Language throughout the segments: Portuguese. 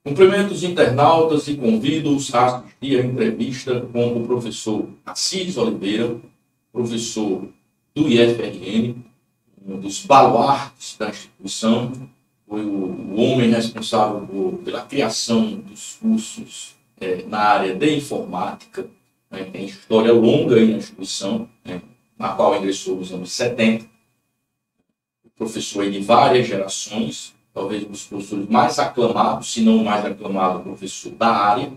Cumprimento os internautas e convido-os a assistir a entrevista com o professor Assis Oliveira, professor do IFRN, um dos baluartes da instituição, foi o homem responsável pela criação dos cursos na área de informática, tem história longa aí na instituição, na qual ingressou nos anos 70, professor aí de várias gerações, talvez um dos professores mais aclamados, se não o mais aclamado professor da área,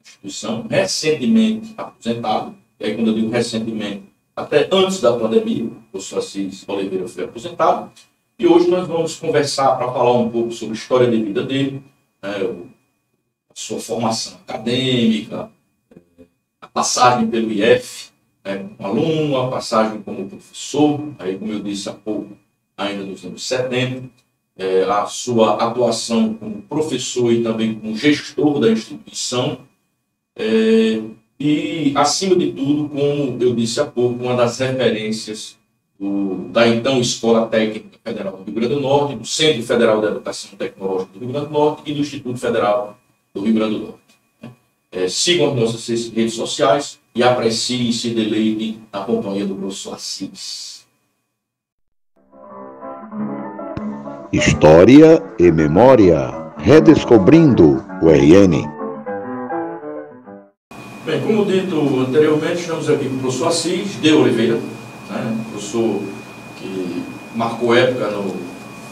instituição, recentemente aposentado, e aí quando eu digo recentemente, até antes da pandemia, o professor Assis Oliveira foi aposentado, e hoje nós vamos conversar para falar um pouco sobre a história de vida dele, a sua formação acadêmica, a passagem pelo IF, como aluno, a passagem como professor, aí como eu disse há pouco, ainda nos anos 70, a sua atuação como professor e também como gestor da instituição, e, acima de tudo, como eu disse há pouco, uma das referências da então Escola Técnica Federal do Rio Grande do Norte, do Centro Federal de Educação Tecnológica do Rio Grande do Norte e do Instituto Federal do Rio Grande do Norte. Sigam as nossas redes sociais e apreciem e se deleitem na companhia do professor Assis. História e Memória, redescobrindo o RN. Bem, como dito anteriormente, estamos aqui com o professor Assis de Oliveira, professor que marcou época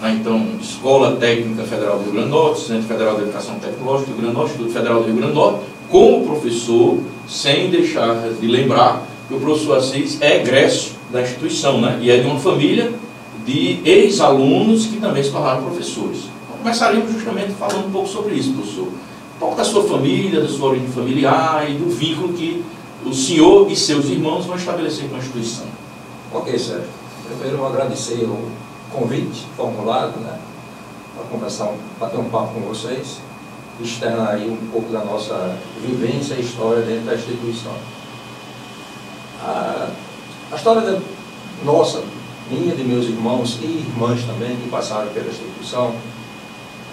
na então Escola Técnica Federal do Rio Grande do Norte, Centro Federal de Educação Tecnológica do Rio Grande do Norte, Instituto Federal do Rio Grande do Norte, como professor, sem deixar de lembrar que o professor Assis é egresso da instituição, e é de uma família de ex-alunos que também se tornaram professores. Então, começaríamos justamente falando um pouco sobre isso, professor. Um pouco da sua família, da sua origem familiar e do vínculo que o senhor e seus irmãos vão estabelecer com a instituição. Ok, Sérgio. Primeiro, eu agradecer o convite formulado, para conversar, bater um papo com vocês, externar aí um pouco da nossa vivência e história dentro da instituição. A história nossa, minha, de meus irmãos e irmãs também, que passaram pela instituição,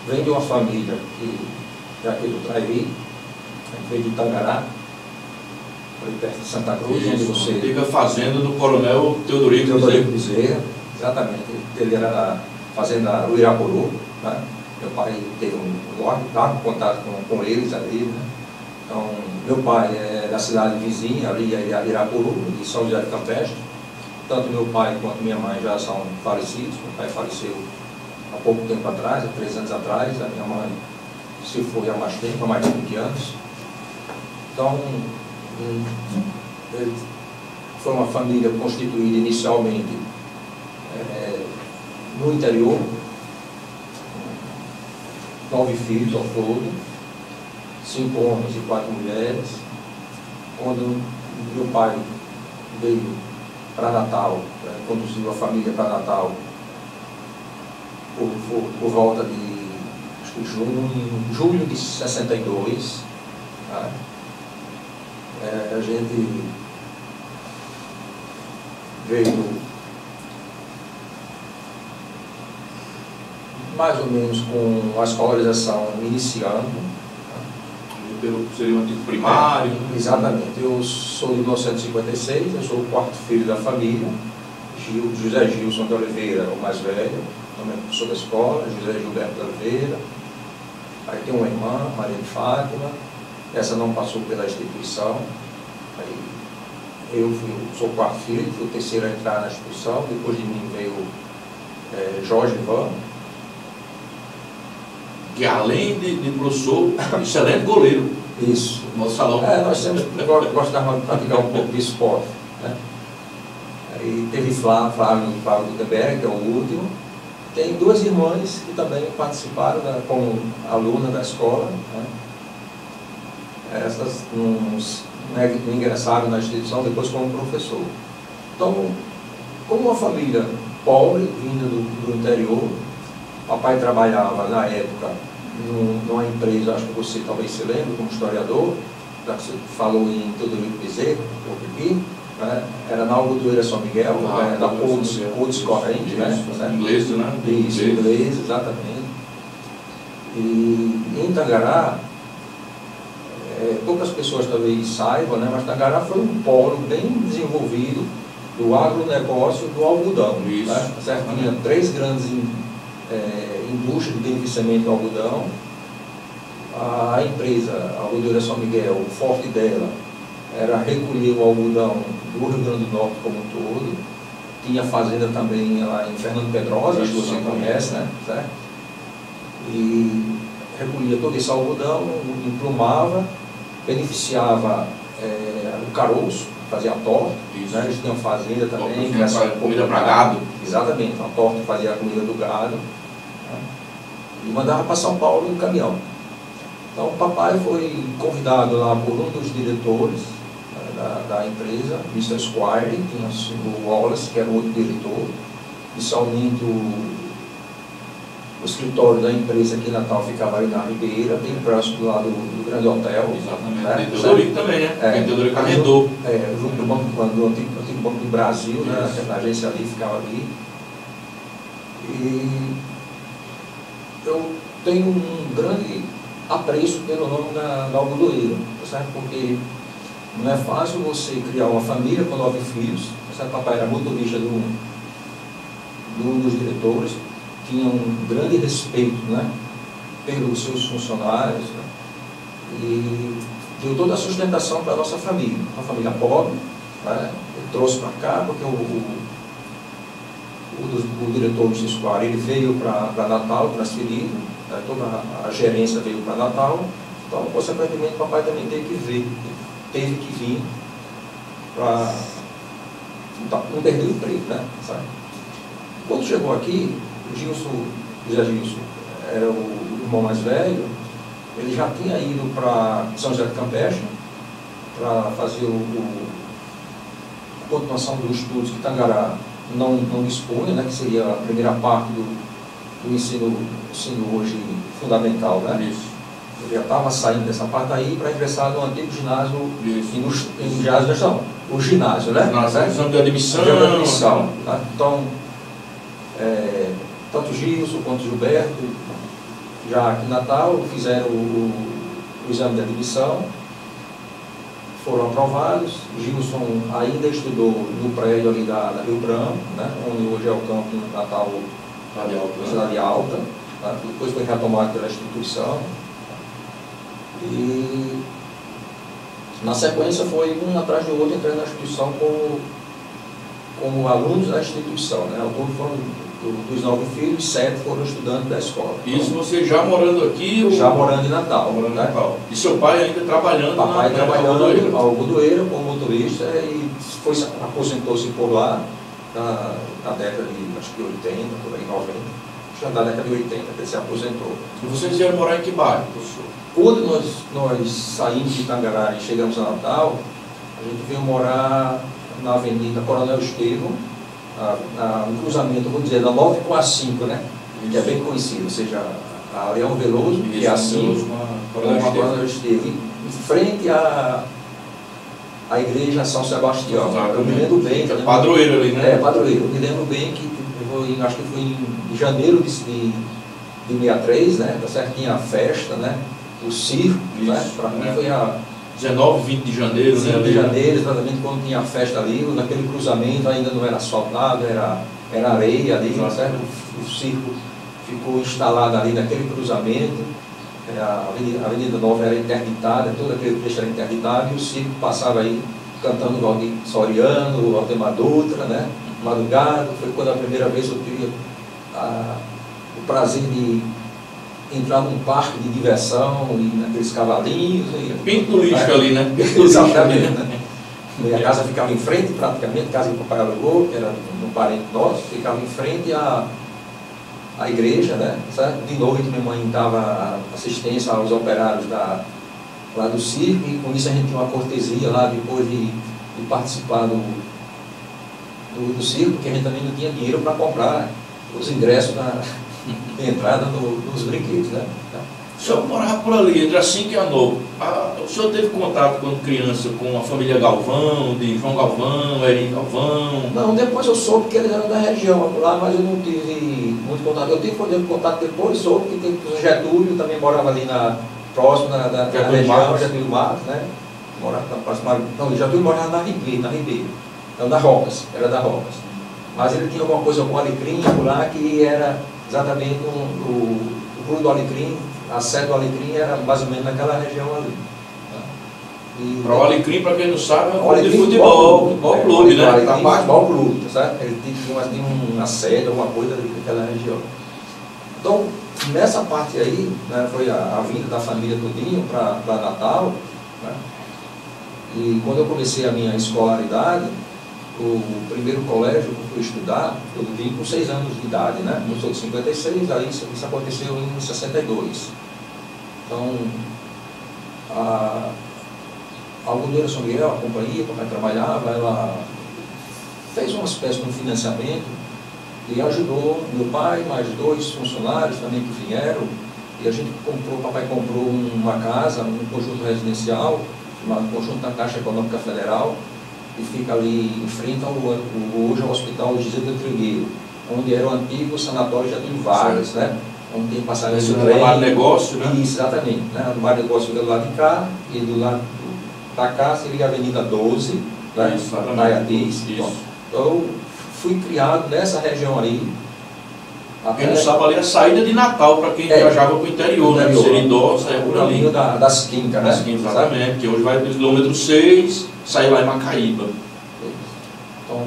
vem de uma família que é aqui do Trairi, veio de Tangará, ali perto de Santa Cruz, onde você... Fica fazenda do coronel Teodorico Bezerra. Exatamente. Ele era na fazenda Uirapuru, Meu pai teve um largo contato com eles ali, Então, meu pai é da cidade vizinha, ali é Irapuru, de São José do Campestre. Tanto meu pai quanto minha mãe já são falecidos. Meu pai faleceu há pouco tempo atrás, há 3 anos atrás. A minha mãe se foi há mais tempo, há mais de 20 anos. Então, foi uma família constituída inicialmente no interior, 9 filhos ao todo, 5 homens e 4 mulheres. Quando meu pai veio para Natal, conduziu a família para Natal por volta de acho que julho de 62, a gente veio mais ou menos com a escolarização iniciando. Seria um antigo primário. Exatamente. Eu sou de 1956, eu sou o 4º filho da família. José Gilson de Oliveira, o mais velho, também professor da escola, José Gilberto de Oliveira. Aí tem uma irmã, Maria de Fátima, essa não passou pela instituição. Aí eu sou o 4º filho, fui o 3º a entrar na instituição. Depois de mim veio Jorge Ivan, que além de professor, excelente goleiro. Isso. Nosso salão. Nós gostávamos de praticar um pouco de esporte. Aí teve Flávio Gutenberg, que é o último. Tem 2 irmãs que também participaram como aluna da escola. Essas não ingressaram na instituição depois como professor. Então, como uma família pobre, vinda do interior, papai trabalhava na época numa empresa, acho que você talvez se lembre, como historiador, já que você falou em Teodorico Bezerra, era na Algodoeira São Miguel, da Olds Corrente, inglês, Isso, inglês, exatamente. E em Tangará, poucas pessoas talvez saibam, né, mas Tangará foi um polo bem desenvolvido do agronegócio do algodão. Né? Certo? Tinha 3 grandes indústrias de beneficiamento do algodão. A empresa, a Algodoeira São Miguel, o forte dela era recolher o algodão do Rio Grande do Norte como um todo. Tinha fazenda também lá em Fernando Pedrosa, que você conhece, né? Certo? E recolhia todo esse algodão, emplumava, beneficiava o caroço, fazia a torta, né? Eles tinham fazenda também, comida para gado. Exatamente, a torta fazia a comida do gado, né? E mandava para São Paulo no caminhão. Então o papai foi convidado lá por um dos diretores da empresa, Mr. Squire, tinha o Wallace, que era o outro diretor, inicialmente o escritório da empresa aqui em Natal ficava ali na Ribeira, bem próximo do lado do Grande Hotel. Exatamente, né? Tem Teodorico também, né? Tem Teodorico arrendou. Junto do antigo Banco do Brasil, né? A agência ali ficava ali. E eu tenho um grande apreço pelo nome da Algodoeira, certo? Porque não é fácil você criar uma família com 9 filhos. Certo? Papai era motorista de um dos diretores, tinha um grande respeito, né, pelos seus funcionários, né, e deu toda a sustentação para a nossa família. Uma família pobre, né, ele trouxe para cá, porque o diretor do Cisquar, ele veio para Natal, transferido, né, toda a gerência veio para Natal, então, consequentemente, o papai também teve que vir para não perder o emprego, né, sabe? Quando chegou aqui, o José Gilson era o irmão mais velho, ele já tinha ido para São José do Campeche para fazer a continuação dos estudos que Tangará não dispunha, né, que seria a primeira parte do ensino hoje fundamental, né? Isso. Ele já estava saindo dessa parte aí para ingressar no antigo ginásio, o ginásio, né? Exame de admissão. Tá? Então, tanto Gilson quanto Gilberto, já aqui em Natal, fizeram o exame de admissão, foram aprovados. Gilson ainda estudou no prédio ali da Rio Branco, né, onde hoje é o campo Natal Cidade Alta, tá? Depois foi retomado pela instituição. E na sequência foi um atrás do outro entrando na instituição como alunos da instituição, né? Ao todo foram dos 9 filhos, 7 foram estudantes da escola. Isso então, você já morando aqui? Já morando em Natal. Morando em Natal. E seu pai ainda trabalhando? Papai trabalhando na Algodoeira como motorista e aposentou-se por lá na década de, acho que 80, por aí, 90. Já na década de 80 que ele se aposentou. E vocês vieram morar em que bairro, professor? Quando nós saímos de Tangará e chegamos a Natal, a gente veio morar na Avenida Coronel Estevão, no cruzamento, vou dizer, da 9 com a 5, né? Que é bem conhecido, ou seja, a Leão Veloso, que é a 5, com a Coronel Estevão, em frente à igreja São Sebastião. Eu me lembro bem. É padroeiro ali, né? É, padroeiro. Eu me lembro bem que acho que foi em janeiro de 63, né? Da certinha a festa, né? O circo, né? Para mim foi a 19, 20 de janeiro, 20 né? de janeiro, exatamente quando tinha a festa ali, naquele cruzamento ainda não era asfaltado, era areia ali, certo? O circo ficou instalado ali naquele cruzamento, a Avenida Nova era interditada, todo aquele trecho era interditado, e o circo passava aí cantando o Valdir Soriano, o Altemar Dutra, né? Madrugada, foi quando a primeira vez eu tive o prazer de entrar num parque de diversão e naqueles cavalinhos. Pinto turístico ali, né? Exatamente. Né? E a casa ficava em frente, praticamente, a casa que o papai alugou, que era um parente nosso, ficava em frente à igreja, né? De noite minha mãe dava assistência aos operários lá do circo, e com isso a gente tinha uma cortesia lá depois de participar do circo, porque a gente também não tinha dinheiro para comprar os ingressos de entrada nos brinquedos, né? O senhor morava por ali, entre a 5 e a 9. O senhor teve contato quando criança com a família Galvão, de João Galvão, Eri Galvão? Não, depois eu soube que eles eram da região lá, mas eu não tive muito contato. Eu tive contato depois, soube que tem o Getúlio, também morava ali próximo da região, Getúlio Matos, né? Morava na próxima. Não, Getúlio morava na Ribeira. Então, da Rocas, era da Rocas. Mas ele tinha alguma coisa com o Alecrim lá, que era exatamente o clube do Alecrim, a sede do Alecrim era mais ou menos naquela região ali. Para o Alecrim, para quem não sabe, é um clube de futebol clube, né? Futebol clube, sabe? Ele tinha uma sede, alguma coisa ali naquela região. Então, nessa parte aí, né, foi a vinda da família todinho para Natal, né? E quando eu comecei a minha escolaridade, o primeiro colégio que eu fui estudar, eu vim com 6 anos de idade, né? Eu sou de 56, aí isso aconteceu em 62. Então, a Algodoeira São Miguel, a companhia, papai trabalhava, ela fez uma espécie de financiamento e ajudou meu pai, mais 2 funcionários também que vieram, e a gente papai comprou uma casa, um conjunto residencial, chamado Conjunto da Caixa Econômica Federal, que fica ali em frente hoje ao Hospital José do Trigueiro, onde era o antigo sanatório Getúlio Vargas, né? Onde tem passagem de trem. Do negócio, né? Isso, exatamente. Né? O de negócio fica do lado de cá, e do lado da cá seria a Avenida 12, né? Naiadis. Então, eu fui criado nessa região aí. Quem não sabe ali a saída de Natal para quem viajava para o interior, né? Seridó, saia por ali. O caminho das Quincas, né? Das Quincas, exatamente. Que hoje vai do quilômetro 6, sai lá em Macaíba. Então,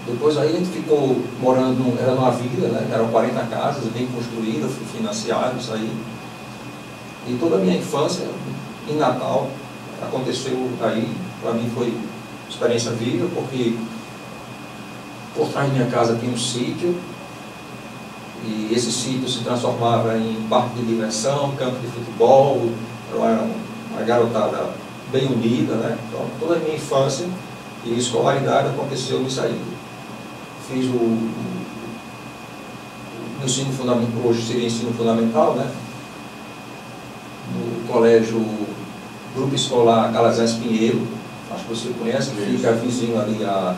depois aí a gente ficou morando, era numa vila, né? Eram 40 casas, bem construídas, fui financiado, isso aí. E toda a minha infância em Natal aconteceu aí, para mim foi experiência viva, porque por trás da minha casa tinha um sítio, e esse sítio se transformava em parque de diversão, campo de futebol, era uma garotada bem unida, né? Então, toda a minha infância e escolaridade aconteceu nisso aí. Fiz o ensino fundamental, hoje seria ensino fundamental, né? No colégio Grupo Escolar Calazans Pinheiro, acho que você conhece, que fica vizinho ali a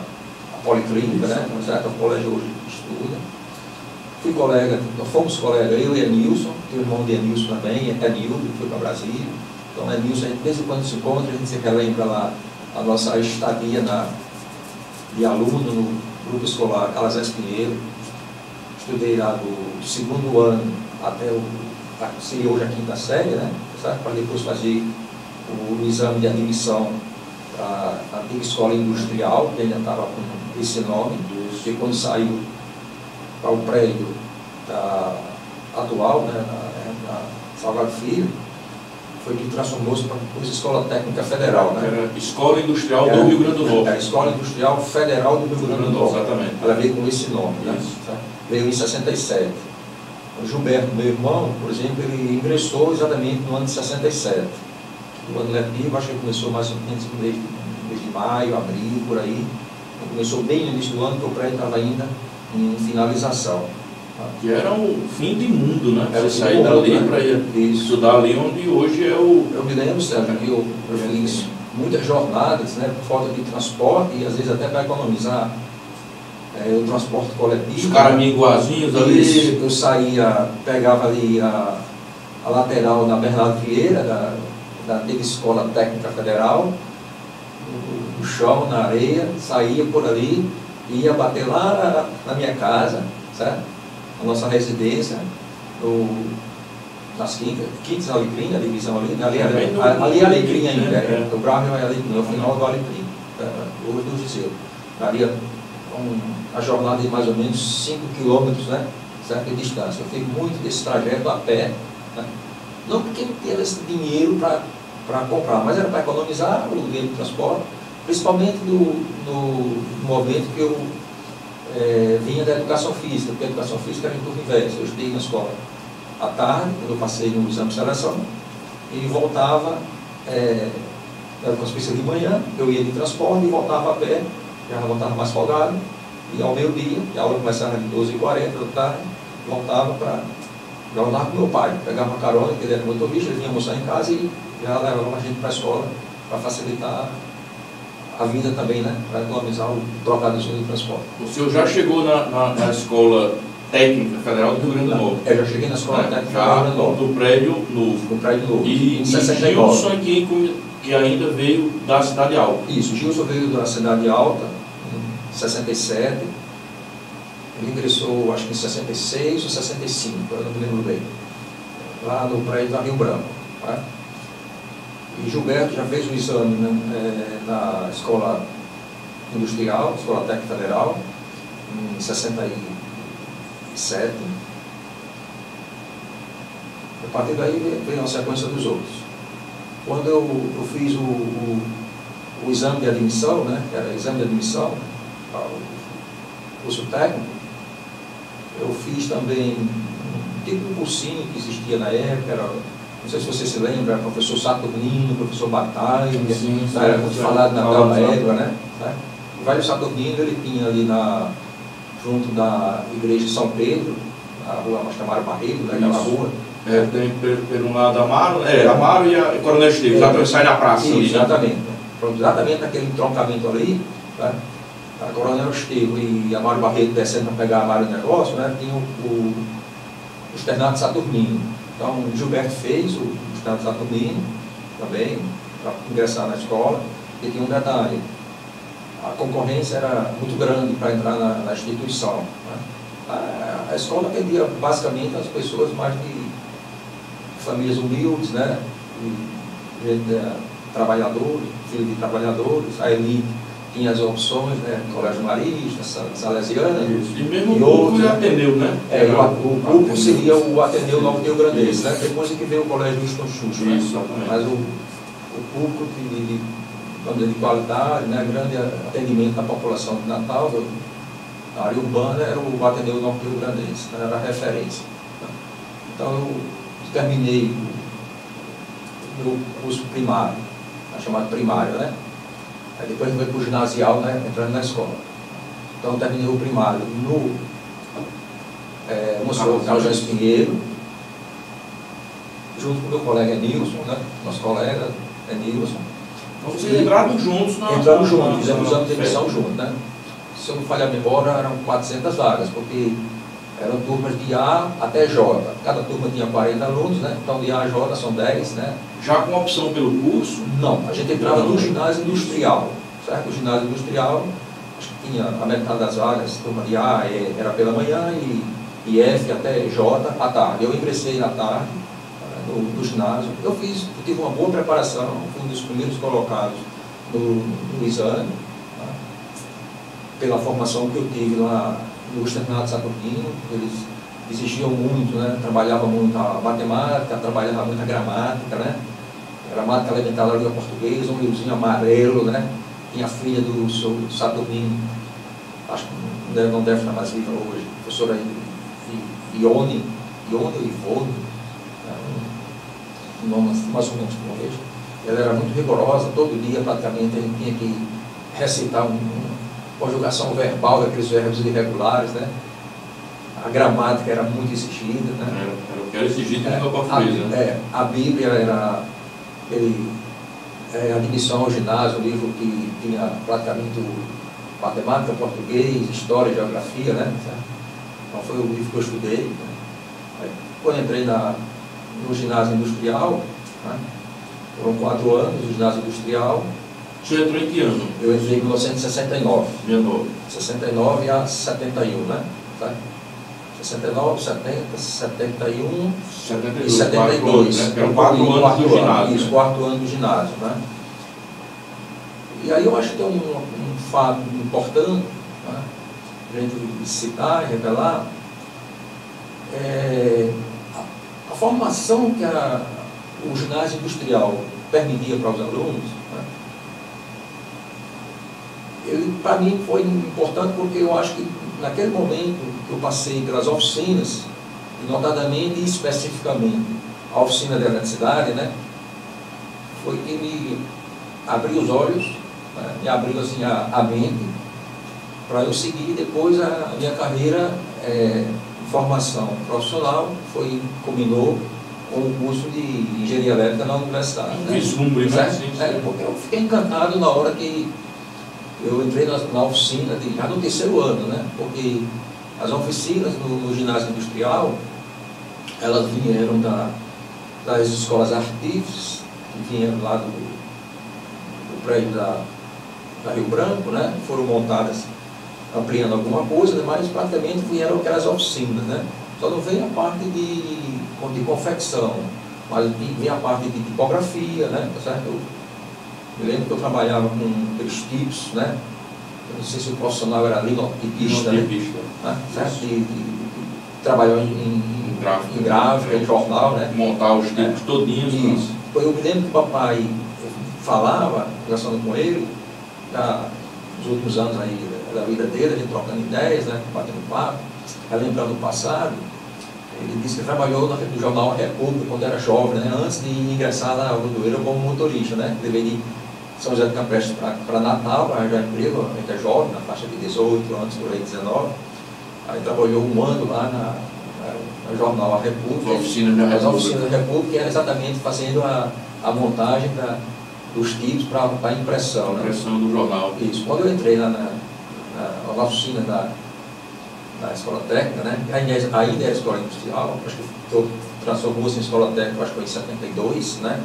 Policlínica, né? Certo? O colégio hoje estuda. Fui colega, fomos colegas, eu e Enilson, tem o irmão de Enilson também, Enildo, que foi para Brasília. Então, Enilson, a gente de vez em quando se encontra, a gente se relembra lá a nossa estadia de aluno no Grupo Escolar Calazans Pinheiro. Estudei lá do 2º ano até seria hoje a 5ª série, né? Para depois fazer o exame de admissão para a antiga escola industrial, que ainda estava com esse nome, e quando saiu para o prédio atual, né, na Salgado Filho, foi que transformou-se para a Escola Técnica Federal. Né? Era Escola Industrial do Rio Grande do Norte. Era a Escola Industrial Federal do Rio Grande do Norte. Exatamente. Ela veio com esse nome. Né? Veio em 67. O Gilberto, meu irmão, por exemplo, ele ingressou exatamente no ano de 67. O ano letivo, acho que começou mais ou menos no mês de maio, abril, por aí. Começou bem no início do ano, porque o prédio estava ainda em finalização. Que era um fim de mundo, né? Era você sair dali, né? Para estudar ali onde hoje é o... Eu me lembro, Sérgio, que eu fiz muitas jornadas, né, por falta de transporte e às vezes até para economizar o transporte coletivo. Os caraminguazinhos ali. Isso, eu saía, pegava ali a lateral da Bernardo Vieira, da antiga Escola Técnica Federal, no chão, na areia, saía por ali, ia bater lá na minha casa, certo? A nossa residência, nas Quintas Alecrim, a divisão ali, ali é Alecrim ainda, o Bravo é Alecrim, é o final do Alecrim, hoje do Giseu. Daria a jornada de mais ou menos 5 quilômetros, né, certo, de distância. Eu fiz muito desse trajeto a pé, né? Não porque não tinha esse dinheiro para comprar, mas era para economizar o dinheiro do transporte, principalmente no momento que eu vinha da educação física, porque a educação física era em turno inverso. Eu estudei na escola à tarde, quando eu passei no exame de seleção, e voltava na educação física de manhã, eu ia de transporte e voltava a pé, já voltava mais folgado, e ao meio-dia, a aula começava às 12h40 da tarde, voltava para já andava com meu pai, pegava uma carona, que ele era motorista, ele vinha almoçar em casa e já levava a gente para a escola, para facilitar a vida também, né? Para economizar o trocadozinho do transporte. O senhor já chegou na Escola Técnica Federal do Rio Grande do Norte? Eu já cheguei na Escola Técnica Federal do Rio Grande do Norte. Do prédio novo. Do prédio novo. E em 69. Gilson aqui, que ainda veio da Cidade Alta. Isso, Gilson veio da Cidade Alta em 67. Ele ingressou, acho que em 66 ou 65, eu não me lembro bem. Lá no prédio da Rio Branco. Tá? E Gilberto já fez o exame, né, na Escola Industrial, Escola Técnica Federal, em 67. A partir daí veio uma sequência dos outros. Quando eu fiz o exame de admissão, né, que era exame de admissão para o curso técnico, eu fiz também um cursinho que existia na época, era, não sei se você se lembra, era professor Saturnino, professor Batalha, era muito falado na bela égua, né? O velho Saturnino, ele tinha ali junto da igreja de São Pedro, na rua Mastamaro Barreto, naquela rua. Tem por um lado Amaro, Amaro e Coronel Esteves, lá para sair da praça. Isso, ali, exatamente. Né? Pronto, exatamente naquele entroncamento ali, tá? A Coronel Esteves e Amaro Barreto descendo para pegar a Amaro do negócio, né? Tinha o externato Saturnino. Então, Gilberto fez o externato Saturnino também, para ingressar na escola, e tinha um detalhe. A concorrência era muito grande para entrar na instituição. Né? A escola atendia basicamente as pessoas mais de famílias humildes, né? Trabalhadores, filhos de trabalhadores, a elite tinha as opções, né? Colégio Marista, Salesiana. E mesmo o público atendeu, né? O público seria o Ateneu Novo Rio Grandense, né? Depois é que veio o Colégio Winston Churchill, né? Mas o público de qualidade, né? Grande atendimento da população de Natal, na área urbana, era o Ateneu Novo Rio Grandense, né? Era a referência. Então eu terminei o meu curso primário, chamado primário, né? Aí depois eu fui para o ginasial, né? Entrando na escola. Então eu terminei o primário no Monsenhor Carlos Pinheiro, junto com o meu colega Nilson, né? Nosso colega Nilson. Então vocês entraram juntos Entramos juntos, fizemos o exame de admissão juntos, né? Se eu não falhar a memória, eram 400 vagas, porque eram turmas de A até J. Cada turma tinha 40 alunos, né? Então de A a J são 10, né? Já com opção pelo curso? Não, a gente entrava no ginásio industrial, certo? O ginásio industrial, acho que tinha a metade das vagas, turma de A era pela manhã e F até J à tarde. Eu ingressei na tarde, no ginásio. Eu tive uma boa preparação, fui um dos primeiros colocados no exame, tá? Pela formação que eu tive lá no externato Saturnino. Eles exigiam muito, né? Trabalhavam muito a matemática, trabalhavam muito a gramática, né? Gramática elementar da língua portuguesa, um livrozinho amarelo, né? Tinha a filha do seu Saturnino, acho que não deve estar mais viva hoje, professora Ione ou Ivone, nome mais ou menos como vejo. Ela era muito rigorosa, todo dia praticamente a gente tinha que recitar uma conjugação verbal daqueles verbos irregulares, né? A gramática era muito exigida, né? Era o que era exigido na língua portuguesa, né? A Bíblia era Admissão ao Ginásio, um livro que tinha praticamente matemática, português, história, geografia, né? Então foi o livro que eu estudei, né? Aí, quando entrei no ginásio industrial, né? Foram 4 anos no ginásio industrial. O senhor entrou em que ano? Eu entrei em 1969. 69 a 71, né? Tá? 69, 70, 71 e 72. Né? Eram 4 anos do ginásio. Isso, 4 anos do ginásio, né? E aí eu acho que tem um fato importante, né? A gente citar e revelar, a formação que o ginásio industrial permitia para os alunos, né? Ele, para mim, foi importante porque eu acho que naquele momento que eu passei pelas oficinas, e notadamente e especificamente a oficina de eletricidade, né? Foi que me abriu os olhos, né? Me abriu assim a mente, para eu seguir depois a minha carreira formação profissional, combinou com o curso de engenharia elétrica na universidade. Vislumbre, né? Porque eu fiquei encantado na hora que eu entrei na oficina, já no terceiro ano, né? Porque as oficinas no ginásio industrial, elas vieram das escolas artífices, que vinham lá do prédio da Rio Branco, né? Foram montadas ampliando alguma coisa, né? Mas praticamente vieram aquelas oficinas, né? Só não veio a parte de confecção, mas vinha a parte de tipografia, né? Certo? Eu me lembro que eu trabalhava com aqueles tipos, né? Eu não sei se o profissional era linotipista, né? Certo? Trabalhou em gráfica, em jornal, né? Montar os tipos todinhos. Isso. Eu me lembro que o papai falava, conversando com ele, nos últimos anos aí da vida dele, a gente trocando ideias, né? Batendo papo, lembrando o passado. Ele disse que trabalhou no jornal República quando era jovem, né? Antes de ingressar na Rodoeira como motorista, né? Ele veio de São José do Campeche para Natal, para arranjar emprego, a gente é jovem, na faixa de 18 anos, por aí 19. Aí trabalhou um ano lá no jornal A República. As oficinas da República, que era exatamente fazendo a montagem dos tipos para a impressão. Né? Impressão do jornal. Isso. Quando eu entrei lá na oficina da escola técnica, né? Ainda era escola industrial, acho que transformou-se em escola técnica, acho que foi em 72, né?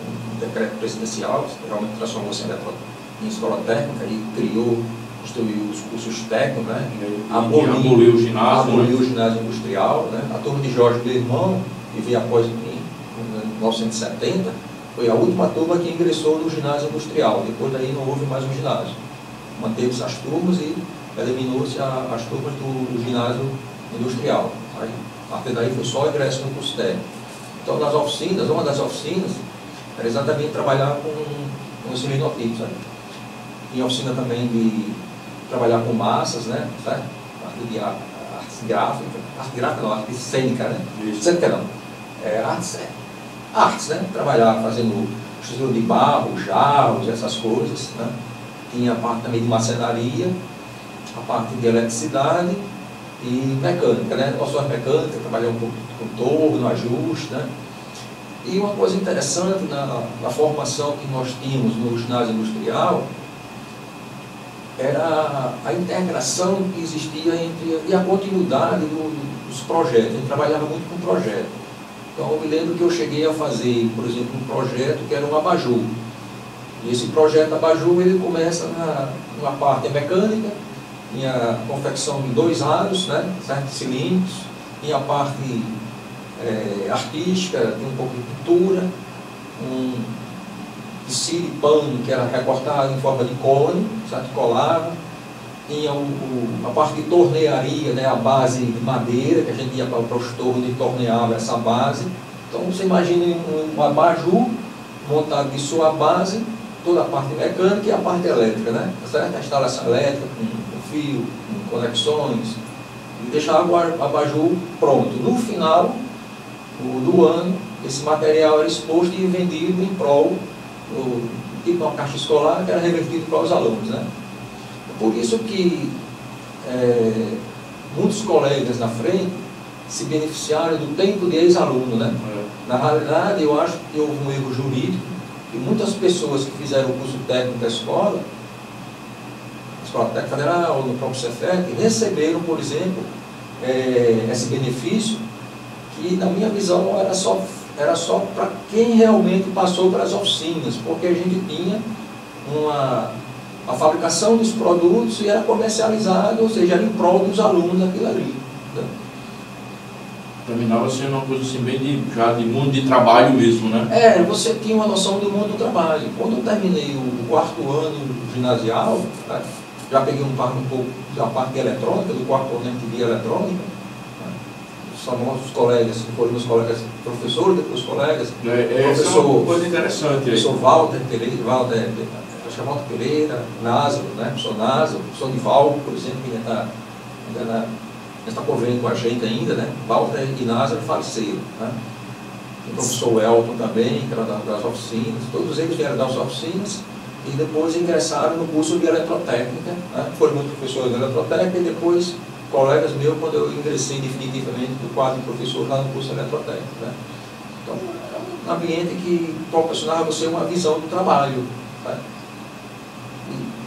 Um decreto presidencial, realmente transformou-se em escola técnica e construiu os cursos técnicos, né? Aboliu o ginásio. Aboliu o ginásio industrial, né? A turma de Jorge, meu irmão, que veio após mim, em 1970, foi a última turma que ingressou no ginásio industrial. Depois daí não houve mais um ginásio. Manteve-se as turmas e eliminou-se as turmas do ginásio industrial. Aí, a partir daí foi só o ingresso no curso técnico. Então, uma das oficinas era exatamente trabalhar com esse linotipo, sabe? Tinha oficina também de trabalhar com massas, né? Certo? Parte de artes gráficas, não, arte cênica, né? Cênica não. Artes, né? Trabalhar fazendo estrutura de barro, jarros, essas coisas, né? Tinha a parte também de marcenaria, a parte de eletricidade e mecânica, né? Noções mecânicas, trabalhar um pouco com torno, ajuste, né? E uma coisa interessante na formação que nós tínhamos no ginásio industrial era a integração que existia e a continuidade dos projetos. A gente trabalhava muito com projeto. Então eu me lembro que eu cheguei a fazer, por exemplo, um projeto que era um abajur. E esse projeto abajur, ele começa numa parte mecânica, em a confecção de 2 aros, né, certo? Cilindros, em a parte artística, tem um pouco de pintura, um tecido e pano que era recortado em forma de cone, certo? Colava, tinha a parte de tornearia, né, a base de madeira, que a gente ia para os tornos e torneava essa base. Então você imagina um abajur montado de sua base, toda a parte mecânica e a parte elétrica, né? Certo? A instalação elétrica com fio, com conexões, e deixava o abajur pronto. No final do ano, esse material era exposto e vendido em prol, tipo uma caixa escolar, que era revertido para os alunos, né? Por isso que muitos colegas na frente se beneficiaram do tempo de ex-aluno, né? Na realidade, eu acho que houve um erro jurídico, e muitas pessoas que fizeram o curso técnico da Escola Técnica Federal, ou no próprio Cefet, receberam, por exemplo, esse benefício, que na minha visão era só para quem realmente passou pelas oficinas, porque a gente tinha a fabricação dos produtos e era comercializado, ou seja, era em prol dos alunos daquilo ali. Né? Terminava sendo uma coisa assim, bem já de mundo de trabalho mesmo, né? Você tinha uma noção do mundo do trabalho. Quando eu terminei o 4º ano ginasial, né, já peguei um pouco da parte de eletrônica, do 4º ano de eletrônica, né, os famosos colegas, que foram meus colegas professores, depois colegas, essa é uma coisa interessante. Professor Walter Pereira, Názaro, né, professor Názaro, professor Nivaldo, por exemplo, que ainda está convivendo com a gente ainda, né? Walter e Názaro faleceram, né? O professor Elton também, que era das oficinas, todos eles vieram das oficinas e depois ingressaram no curso de eletrotécnica, né? Foram muito professores de eletrotécnica e depois colegas meus quando eu ingressei definitivamente no quadro de professor lá no curso eletrotécnico, né? Então, é um ambiente que proporcionava a você uma visão do trabalho, né?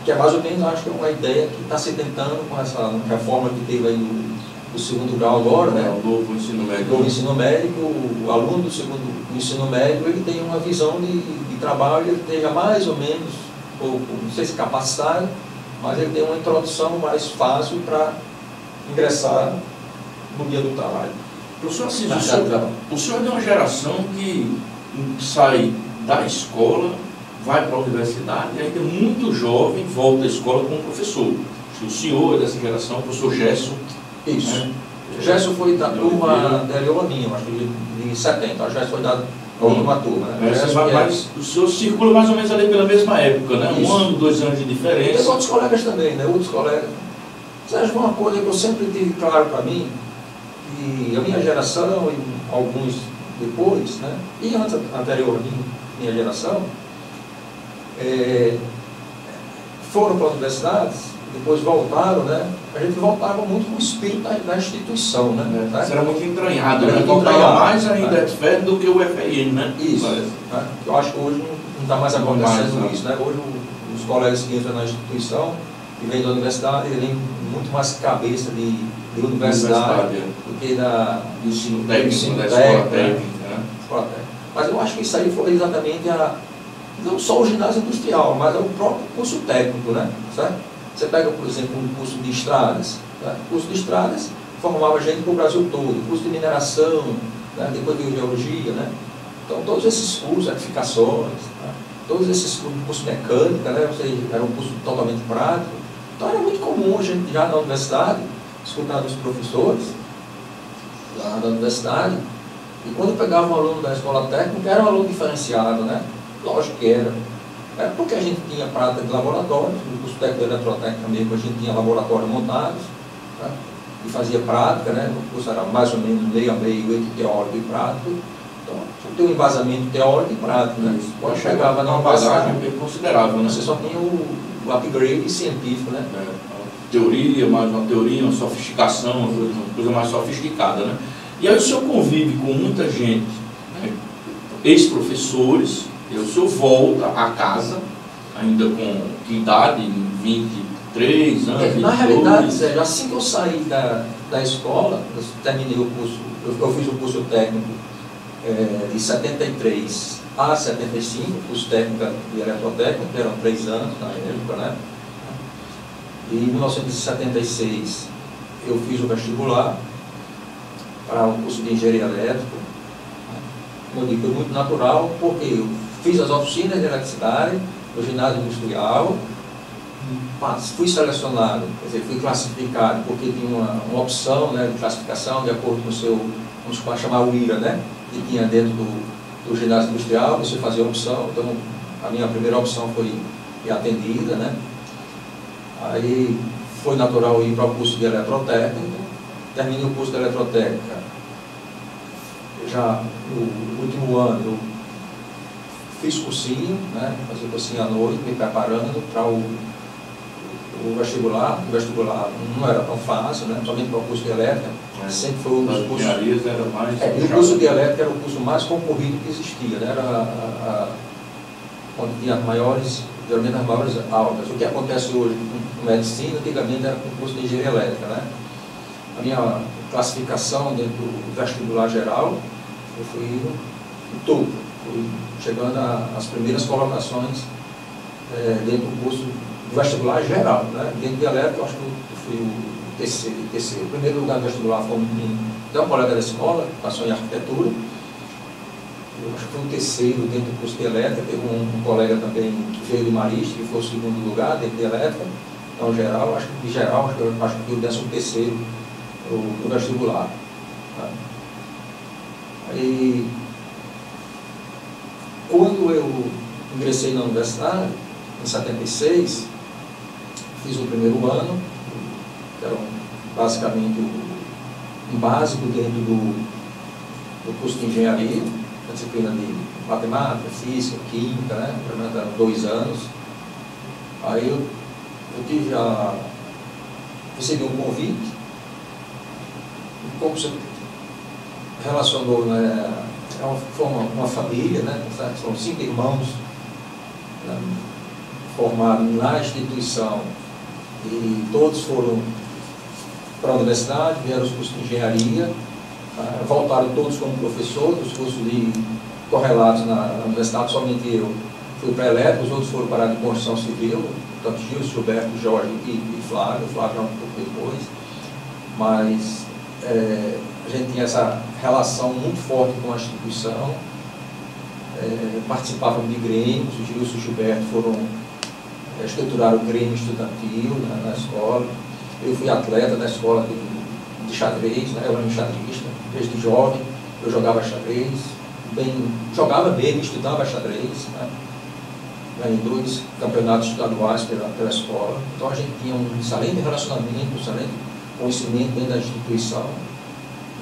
Que é mais ou menos, acho que é uma ideia que está se tentando com essa reforma que teve aí do segundo grau agora, né? O novo ensino médio. O novo ensino médio, o aluno do segundo ensino médio, ele tem uma visão de trabalho, ele esteja mais ou menos, não sei se capacitado, mas ele tem uma introdução mais fácil para ingressar no dia do trabalho. Professor Assis, o senhor é de uma geração que sai da escola, vai para a universidade e ainda muito jovem volta à escola como professor. O senhor é dessa geração, o professor Gerson. Isso. Né? Gerson foi da turma anterior a minha, acho que de 70. A Gerson foi da última turma, né? Mas o senhor circula mais ou menos ali pela mesma época, né? Isso. 1 ano, 2 anos de diferença. Tem outros colegas também, né? Outros colegas. Sérgio, uma coisa que eu sempre tive claro para mim, e a minha geração e alguns depois, né? E antes, anterior a minha geração, foram para as universidades, depois voltaram, né? A gente voltava muito com o espírito da instituição, né? Isso era muito entranhado, né? Muito Voltava entranhado, mais ainda né? do que o FRN, né? Isso. Mas, Né? Eu acho que hoje não está mais acontecendo isso, né? Hoje os colegas que entram na instituição, que vêm da universidade, eles vêm muito mais cabeça de universidade do que da ensino técnico, da escola escola técnica, né? Mas eu acho que isso aí foi exatamente não só o ginásio industrial, mas é o próprio curso técnico, né? Certo? Você pega, por exemplo, um curso de estradas. Né? O curso de estradas formava gente para o Brasil todo. O curso de mineração, né? Depois veio geologia, né? Então, todos esses cursos, edificações, né? Todos esses cursos mecânica, né? Ou seja, era um curso totalmente prático. Então, era muito comum a gente, já na universidade, escutar dos professores, lá da universidade, e quando pegava um aluno da escola técnica, era um aluno diferenciado, né? Lógico que era. É porque a gente tinha prática de laboratórios, no curso técnico de eletrotécnica mesmo, a gente tinha laboratórios montados, né? E fazia prática, né? O curso era mais ou menos meio a meio entre teórico e prático. Então, tem um embasamento teórico e prático, né? Quando chegava na bagagem bem considerável, né? Você só tinha o upgrade científico, né? Teoria, mais uma teoria, uma sofisticação, uma coisa mais sofisticada, né? E aí o senhor convive com muita gente, né? Ex-professores, e o senhor volta a casa, ainda com que idade? 23 anos? Na realidade, Sérgio, assim que eu saí da escola, eu terminei o curso, eu fiz o curso técnico de 73 a 75, curso técnico de eletrotécnica, que eram 3 anos na época, né? E em 1976 eu fiz o vestibular para o curso de engenharia elétrica. Como eu digo, foi muito natural, porque eu fiz as oficinas de eletricidade no ginásio industrial, fui selecionado, quer dizer, fui classificado, porque tinha uma opção, né, de classificação de acordo com o seu, vamos chamar o IRA, né, que tinha dentro do ginásio industrial, você fazia a opção. Então a minha primeira opção foi atendida, né. Aí foi natural ir para o curso de eletrotécnica, terminei o curso de eletrotécnica. Já no último ano eu fiz cursinho, né, fazia cursinho à noite, me preparando para o vestibular. O vestibular não era tão fácil, né, somente para o curso de elétrica, sempre foi um dos cursos. Era mais E o curso de elétrica era o curso mais concorrido que existia, né, era onde tinha as maiores, geralmente as maiores aulas. O que acontece hoje com medicina, antigamente era com o curso de engenharia elétrica, né. A minha classificação dentro do vestibular geral, eu fui no topo, fui chegando às primeiras colocações dentro do curso do vestibular geral, né? Dentro de elétrica, eu acho que eu fui o terceiro. O primeiro lugar do vestibular foi um colega da escola, que passou em arquitetura. Eu acho que foi o terceiro dentro do curso de elétrica. Teve um colega também que veio de Marista, que foi o segundo lugar dentro de elétrica. Então, geral, acho que o 13º no vestibular. Tá? Aí, quando eu ingressei na universidade, em 76, fiz o primeiro ano, que era basicamente um básico dentro do curso de engenharia, a disciplina de matemática, física, química, né? Eram 2 anos. Aí eu recebi um convite como você relacionou, né, foi uma família, né, são 5 irmãos, né, formados na instituição, e todos foram para a universidade, vieram os cursos de engenharia, voltaram todos como professor dos cursos correlatos na universidade, somente eu fui para elétrica, os outros foram para a área de construção civil, tanto Gilson, Gilberto, Jorge e Flávio já um pouco depois, mas a gente tinha essa relação muito forte com a instituição, participavam de grêmios, o Gilson e o Gilberto estruturaram o grêmio estudantil na escola. Eu fui atleta da escola de xadrez, né? Eu era um xadrista, desde jovem eu jogava xadrez, jogava bem, estudava xadrez, né? Ganhei 2 campeonatos estaduais pela escola, então a gente tinha um excelente relacionamento, um excelente conhecimento dentro da instituição.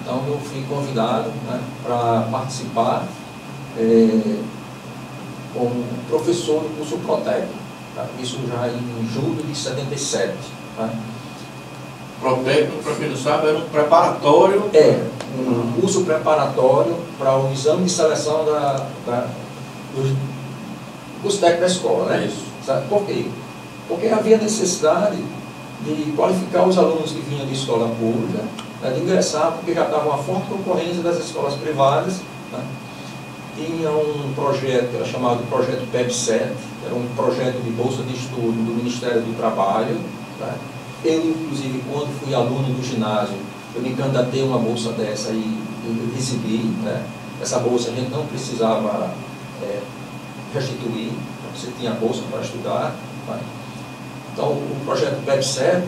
Então eu fui convidado, né, para participar como professor do curso Protec, tá? Isso já em julho de 77. Tá? Protec, para quem não sabe, era um preparatório. Um curso preparatório para o exame de seleção dos curso técnico da escola, né? Isso. Sabe por quê? Porque havia necessidade de qualificar os alunos que vinham de escola pública, né, de ingressar, porque já estava uma forte concorrência das escolas privadas, né? Tinha um projeto que era chamado Projeto PEB-7, que era um projeto de bolsa de estudo do Ministério do Trabalho, né? Eu, inclusive, quando fui aluno do ginásio, eu me candidatei a uma bolsa dessa e recebi, né? Essa bolsa a gente não precisava restituir, você tinha bolsa para estudar, né? Então, o projeto PEB-7,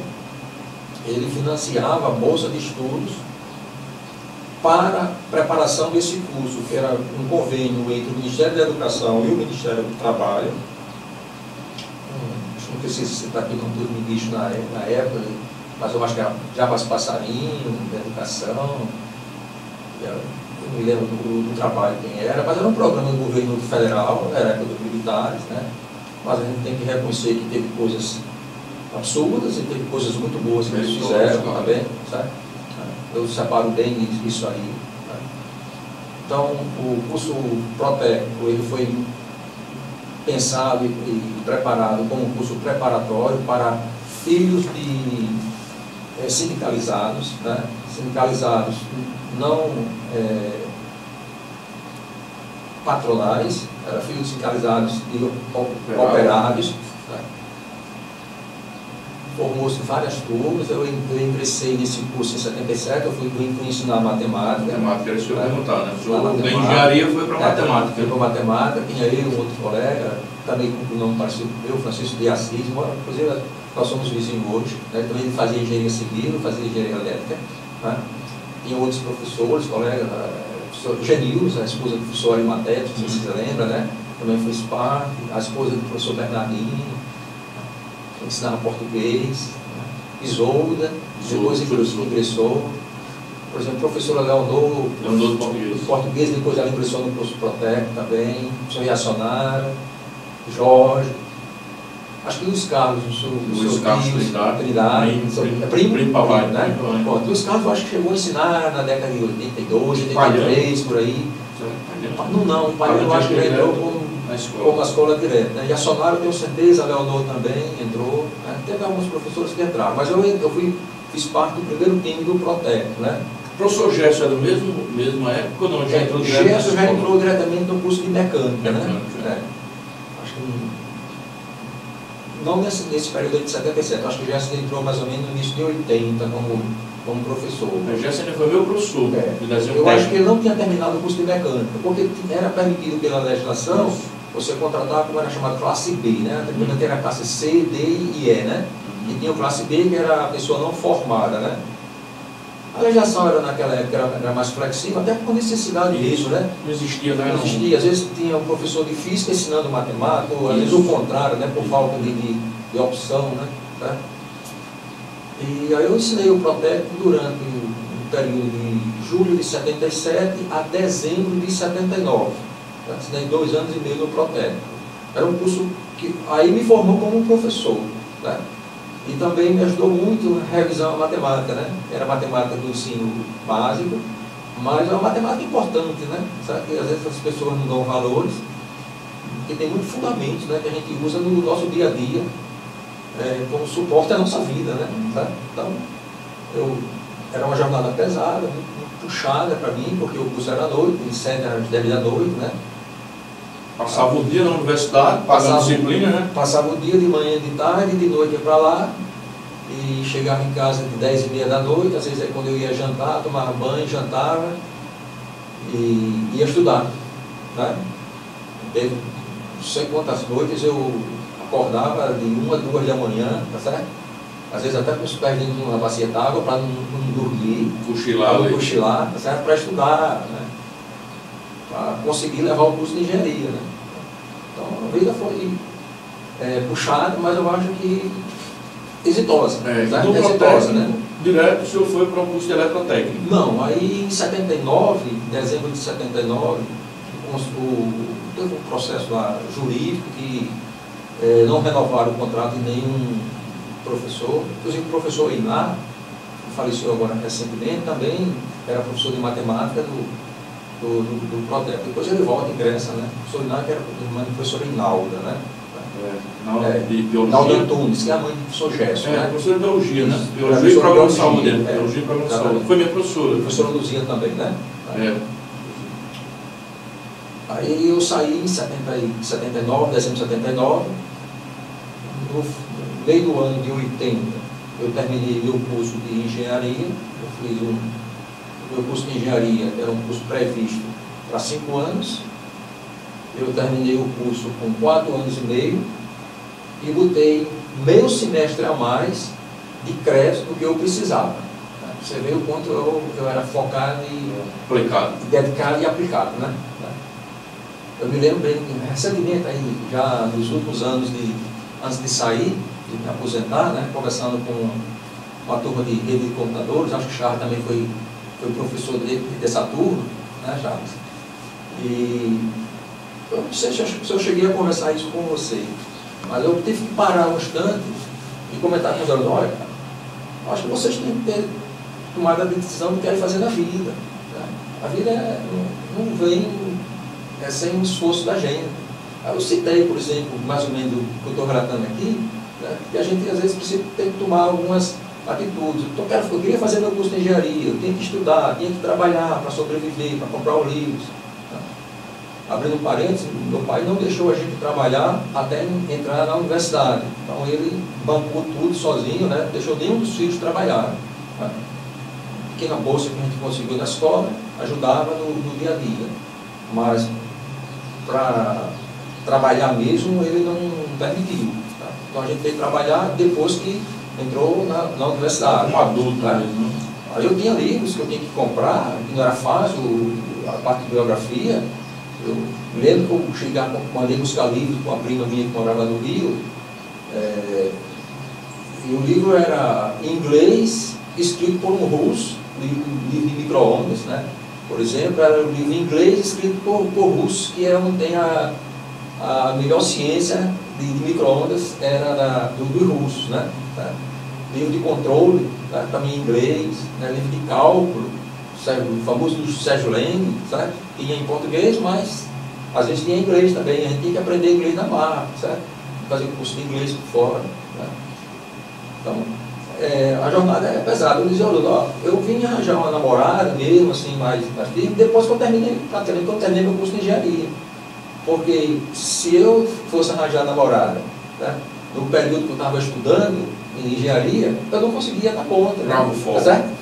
ele financiava a bolsa de estudos para a preparação desse curso, que era um convênio entre o Ministério da Educação e o Ministério do Trabalho. Não precisa citar aqui o nome do ministro na época, mas eu acho que era Jabas Passarinho, da Educação, eu não me lembro do trabalho quem era, mas era um programa do governo federal, era a época dos militares, né? Mas a gente tem que reconhecer que teve coisas absurdas e teve coisas muito boas que eles fizeram, tá bem? Sabe? Eu separo bem isso aí. Né? Então, o curso Protécnico, ele foi pensado e preparado como um curso preparatório para filhos de sindicalizados, né? Sindicalizados não patronais, eram filhos sindicalizados de operários. Né? Formou-se várias turmas, eu ingressei nesse curso em 77, eu fui ensinar matemática. Matemática, era isso que eu ia perguntar, né? O senhor da engenharia foi para matemática. Foi para matemática, tinha eu e um outro colega, também com o nome parecido com eu, Francisco de Assis, inclusive nós somos vizinhos hoje, né? Também ele fazia engenharia civil, fazia engenharia elétrica, né? Tinha outros professores, colegas, professor Genilson, a esposa do professor Arimateto, não sei se você lembra, né? Também fez parte, a esposa do professor Bernardinho, ensinava português, né? Isolda, depois ingressou, por exemplo, a professora Leonor português, depois ela ingressou no curso Protec também, o professor Reacionário, Jorge, acho que Luiz Carlos, o Luiz Carlos Trindade, primo papai, né? Pronto, Luiz Carlos eu acho que chegou a ensinar na década de 82, 83, por aí. Não, o pai eu acho que ele entrou como a escola direta, né? E a Sonara eu tenho certeza, a Leonor também entrou, né? Teve alguns professores que entraram, mas eu fiz parte do primeiro time do Protec, né? O professor Gerson é do mesma época ou não? O Gerson já entrou diretamente no curso de mecânica, né? Acho que não nesse período de 77, acho que o Gerson entrou mais ou menos no início de 80 como professor. O Gerson foi meu professor. Eu acho que ele não tinha terminado o curso de mecânica, porque era permitido pela legislação você contratar como era chamado classe B, né? Depois era classe C, D e E, né? E tinha o classe B, que era a pessoa não formada, né? A legislação era naquela época era mais flexível, até por necessidade disso, né? Não existia, né? Não existia. Às vezes tinha um professor de física ensinando matemática, ou às vezes o contrário, né? Por falta de opção, né? Tá? E aí eu ensinei o Protécnico durante o período de julho de 77 a dezembro de 79. Eu ensinei 2 anos e meio no Protécnico. Era um curso que aí me formou como um professor, né? E também me ajudou muito a revisão matemática, né? Era matemática do ensino básico, mas é uma matemática importante, né? Sabe que às vezes as pessoas não dão valores, porque tem muitos fundamentos, né, que a gente usa no nosso dia a dia, como suporte à nossa vida, né? Sabe? Então, era uma jornada pesada, muito puxada para mim, porque o curso era à noite, de 7 às 10 da noite, né? Passava o dia na universidade, pagando disciplina, né? Passava o dia de manhã, de tarde, de noite ia para lá, e chegava em casa de 10h30 da noite, às vezes é quando eu ia jantar, tomava banho, jantava, e ia estudar, né? Teve não sei quantas noites eu acordava de 1 a 2 da manhã, tá certo? Às vezes até com os pés dentro de uma bacia d'água para não dormir, cochilar, tá certo? Para estudar, né? Para conseguir levar o curso de engenharia, né? Então a vida foi puxada, mas eu acho que exitosa. Exitosa, né? Direto o senhor foi para o curso de eletrotécnica? Não, aí em 79, em dezembro de 79, teve um processo lá jurídico que não renovaram o contrato de nenhum professor, inclusive o professor Iná, que faleceu agora recentemente, também era professor de matemática do Protec. Depois ele volta e ingressa, né? O professor Iná, que era irmã do professor Inalda, né? De biologia. Inalda Antunes, que é a mãe do professor Gesso, né? Professor de biologia, né? Isso. Biologia e programa de saúde. Biologia e programa de saúde. Foi minha professora. Professora Luzia também, né? Aí eu saí em 79, dezembro de 79, no meio do ano de 80, eu terminei meu curso de engenharia, eu fiz meu curso de engenharia, era um curso previsto para 5 anos, eu terminei o curso com 4 anos e meio e botei meio semestre a mais de crédito do que eu precisava. Você vê o quanto eu era focado e dedicado e aplicado, né? Eu me lembro bem, recentemente, aí, já nos últimos anos, antes de sair, de me aposentar, né, conversando com uma turma de rede de computadores, acho que o Charles também foi professor dessa turma, né, Charles? E eu não sei se eu cheguei a conversar isso com você, mas eu tive que parar um instante e comentar com os alunos: olha, acho que vocês têm que ter tomado a decisão do que querem fazer na vida. Né? A vida não vem sem o esforço da gente. Eu citei, por exemplo, mais ou menos o que eu estou relatando aqui, né, que a gente às vezes precisa ter que tomar algumas atitudes. Eu queria fazer meu curso de engenharia, eu tinha que estudar, tinha que trabalhar para sobreviver, para comprar os livros. Né. Abrindo um parênteses, meu pai não deixou a gente trabalhar até entrar na universidade. Então ele bancou tudo sozinho, né, não deixou nenhum dos filhos trabalhar. Né. Pequena bolsa que a gente conseguiu na escola ajudava no dia a dia. Mas para trabalhar mesmo, ele não permitiu. Tá? Então a gente veio trabalhar depois que entrou na universidade. Como adulto, tá? Mesmo. Aí eu tinha livros que eu tinha que comprar, que não era fácil, a parte de biografia. Eu lembro que eu chegava, mandei buscar livros com a prima minha que morava no Rio, e o livro era em inglês, escrito por um russo, livro de micro-ondas, né? Por exemplo, era um livro em inglês escrito por russos, que é onde tem a melhor ciência de micro-ondas, era dos russos, né? Tá? Livro de controle, tá? Também em inglês, né? Livro de cálculo, o famoso do Sérgio Leng, sabe? Tinha em português, mas às vezes tinha em inglês também, a gente tinha que aprender inglês na marra, certo? Fazer curso de inglês por fora. Né? Então, a jornada é pesada. Eu dizia: olha, eu vim arranjar uma namorada mesmo, assim, mais firme, depois que eu terminei meu curso de engenharia. Porque se eu fosse arranjar namorada, né, no período que eu estava estudando em engenharia, eu não conseguia dar conta. Né? Foco. Certo?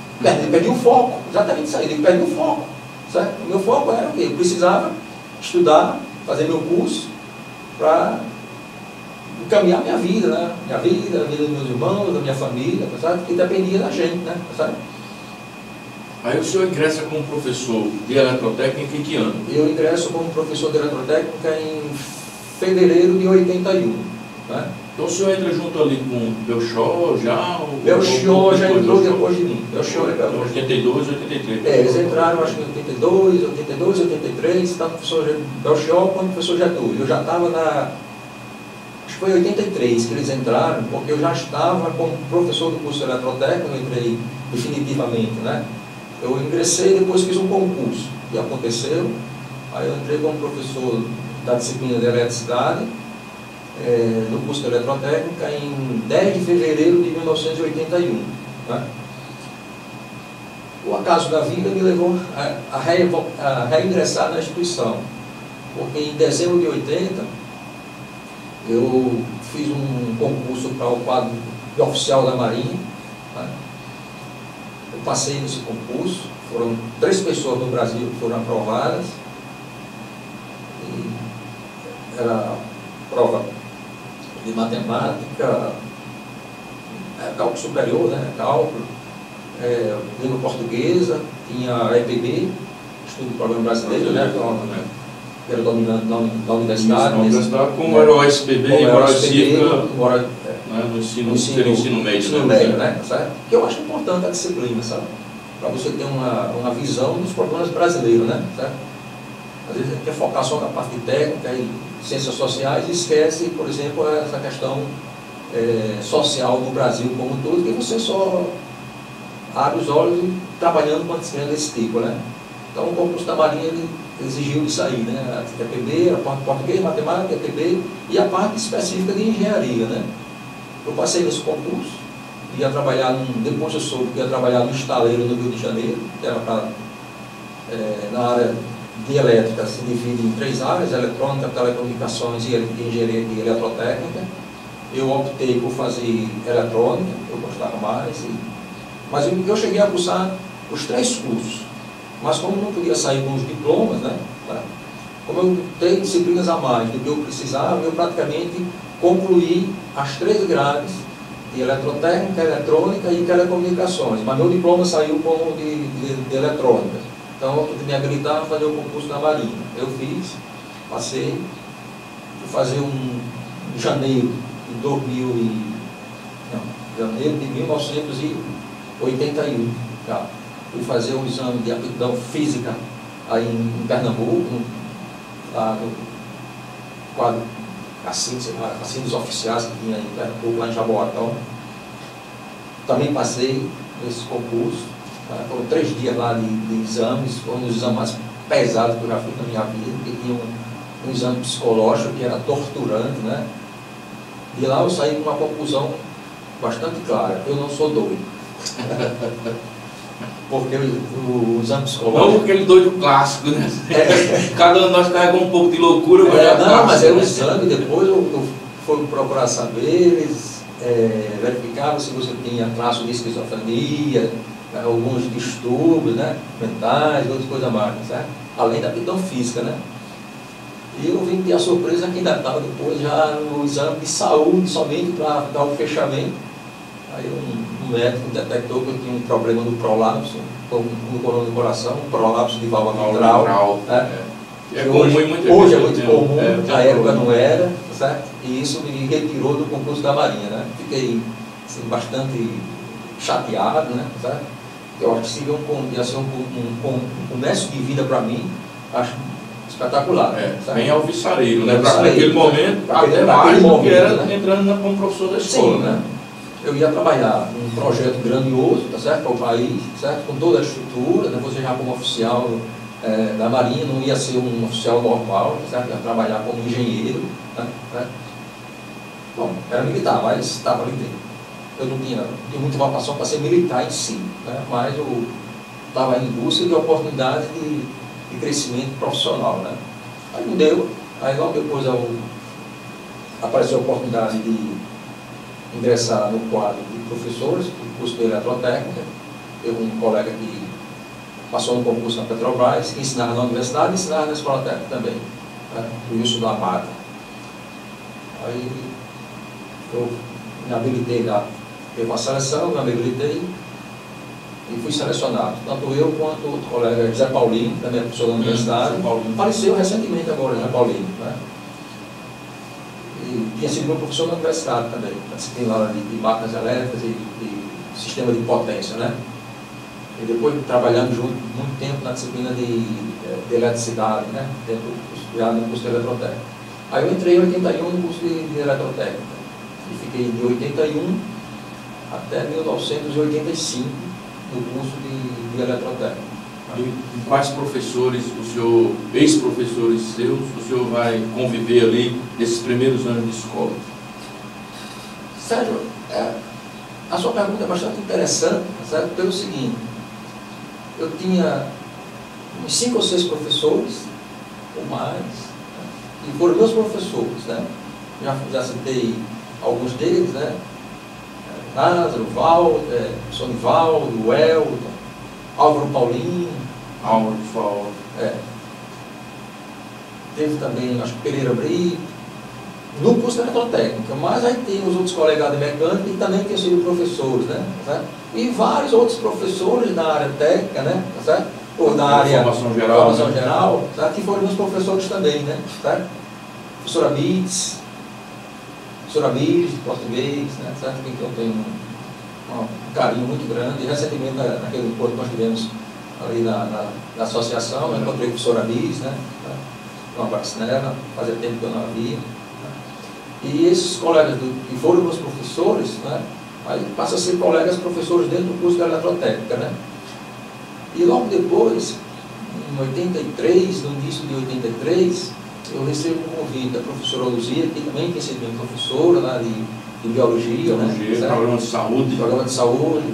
Perdi o foco, exatamente isso aí, perdi o foco. Certo? O meu foco era o quê? Eu precisava estudar, fazer meu curso para encaminhar minha vida, né? A vida dos meus irmãos, da minha família, sabe? Que dependia da gente, né? Sabe? Aí o senhor ingressa como professor de eletrotécnica em que ano? Eu ingresso como professor de eletrotécnica em fevereiro de 81. Né? Então o senhor entra junto ali com Belchó já? Belchó já entrou depois de mim. Belchó é 82, 83. Eles entraram, acho que em 82, 83, tanto o professor Belchó quanto o professor Getúlio. Eu já estava acho que foi em 83 que eles entraram, porque eu já estava como professor do curso de eletrotécnica, eu entrei definitivamente, né? Eu ingressei e depois fiz um concurso, que aconteceu, aí eu entrei como professor da disciplina de eletricidade, no curso de eletrotécnica, em 10 de fevereiro de 1981. Né? O acaso da vida me levou a reingressar na instituição, porque em dezembro de 80 eu fiz um concurso para o quadro de oficial da Marinha. Né? Eu passei nesse concurso, foram 3 pessoas no Brasil que foram aprovadas, e era prova de matemática, cálculo superior, né? Cálculo, língua portuguesa, tinha a EPB, Estudo do Programa Brasileiro, né? Que era dominante da universidade. Como era o SPB e o SPB, no ensino médio, né? Certo? Que eu acho importante a disciplina, sabe? Para você ter uma visão dos problemas brasileiros, né? Certo? Às vezes a gente quer focar só na parte técnica e ciências sociais e esquece, por exemplo, essa questão social do Brasil como um todo, que você só abre os olhos e trabalhando com a disciplina desse tipo, né? Então o concurso da Marinha ele exigiu isso aí, né? A EPB, a parte de português, matemática, EPB e a parte específica de engenharia, né? Eu passei nesse concurso, ia trabalhar depois eu soube que ia trabalhar no estaleiro no Rio de Janeiro, que era na área de elétrica, se divide em 3 áreas: eletrônica, telecomunicações e engenharia de eletrotécnica. Eu optei por fazer eletrônica, eu gostava mais, mas eu cheguei a cursar os 3 cursos, mas como não podia sair com os diplomas, né, como eu tenho disciplinas a mais do que eu precisava, eu praticamente concluí as 3 grades de eletrotécnica, eletrônica e telecomunicações, mas meu diploma saiu como de eletrônica. Então eu me habilitar a fazer o concurso da Marinha. Eu fiz, passei, fui fazer janeiro de 1981. Tá? Fui fazer um exame de aptidão física aí em Pernambuco, lá no quadro Cassinos Oficiais que tinha em Pernambuco, lá em Jaboatão. Também passei nesse concurso. Tá? Foram 3 dias lá de exames, foram um dos exames mais pesados que eu já fiz na minha vida, porque tinha um exame psicológico que era torturante, né? De lá eu saí com uma conclusão bastante clara: eu não sou doido. Porque o exame psicológico... Não aquele doido clássico, né? Cada um de nós carregamos um pouco de loucura, mas era um exame, depois eu fui procurar saber, eles verificavam se você tinha traço de esquizofrenia, alguns distúrbios, né, mentais, outras coisas mais, certo? Além da aptidão física, né? E eu vim ter a surpresa que ainda estava depois já no exame de saúde, somente para dar o fechamento. Aí um médico detectou que eu tinha um problema no prolapso, no coluna do coração, um prolapso de válvula mitral. Hoje é muito comum, na época não era, certo? E isso me retirou do concurso da Marinha, né? Fiquei assim, bastante chateado, né? Certo? Eu acho que seria um comércio de vida para mim, acho espetacular. Bem alvissareiro, né? Para aquele momento, até mais do que era entrando como professor da escola. Sim, né? Eu ia trabalhar num projeto grandioso, tá certo? Para o país, certo? Com toda a estrutura, né? Você já como oficial da Marinha, não ia ser um oficial normal, tá certo? Ia trabalhar como engenheiro, né? Bom, era militar, mas estava ali dentro. Eu não tinha muita vocação para ser militar em si, né? Mas eu estava em busca de oportunidade de crescimento profissional, né? Aí não deu, aí logo depois apareceu a oportunidade de ingressar no quadro de professores do curso de eletrotécnica. Teve um colega que passou no concurso na Petrobras, que ensinava na universidade e ensinava na escola técnica também, né? O Wilson da Mata. Aí eu me habilitei lá, teve uma seleção, me habilitei e fui selecionado. Tanto eu quanto outro colega, Zé Paulinho, também é professor da universidade, faleceu recentemente agora, Zé Paulinho, né? E tinha sido meu professor na universidade também, na disciplina de máquinas elétricas e sistema de potência, né? E depois trabalhando junto muito tempo na disciplina de eletricidade, né? Já no curso de eletrotécnica. Aí eu entrei em 81 no curso de eletrotécnica. E fiquei de 81 até 1985 no curso de eletrotécnica. E quais professores, ex-professores seus, o senhor vai conviver ali nesses primeiros anos de escola? Sérgio, a sua pergunta é bastante interessante, certo? Pelo seguinte, eu tinha uns 5 ou 6 professores, ou mais, né? E foram meus professores, né? Já citei alguns deles, né? Lázaro, Walter, Sonivaldo, Welton, Álvaro Paulinho. Teve também, acho que Pereira Brito, no curso de eletrotécnica, mas aí tem os outros colegas de mecânica que também têm sido professores, né? Certo? E vários outros professores da área técnica, né? Certo? Ou da área formação geral, geral, certo? Que foram meus professores também, né? Certo? Professora Mitz, professora Mires, de português, né? Certo? Que eu tenho um carinho muito grande. E recentemente, naquele encontro que nós tivemos ali na associação, eu encontrei a professora Mires, né? Um abraço nela, fazia tempo que eu não a via. E esses colegas que foram meus professores, né? Aí passam a ser colegas professores dentro do curso de eletrotécnica, né? E logo depois, em 83, no início de 83, eu recebo um convite da professora Luzia, que também tem sido minha professora lá de biologia, né? Programa de saúde. Programa de saúde.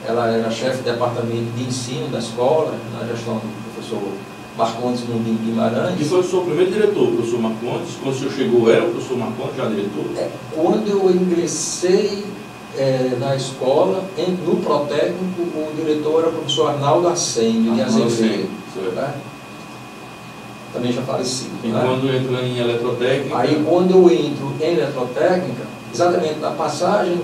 Ela era chefe de departamento de ensino da escola, na gestão do professor Marcondes Mundim Guimarães. E foi o seu primeiro diretor, o professor Marcondes? Quando o senhor chegou, era o professor Marcondes já diretor? Quando eu ingressei na escola, no protécnico, o diretor era o professor Arnaldo Assênio, de Azevedo. Tá? Também já falecido. E né? quando entra em eletrotécnica? Aí quando eu entro em eletrotécnica, exatamente na passagem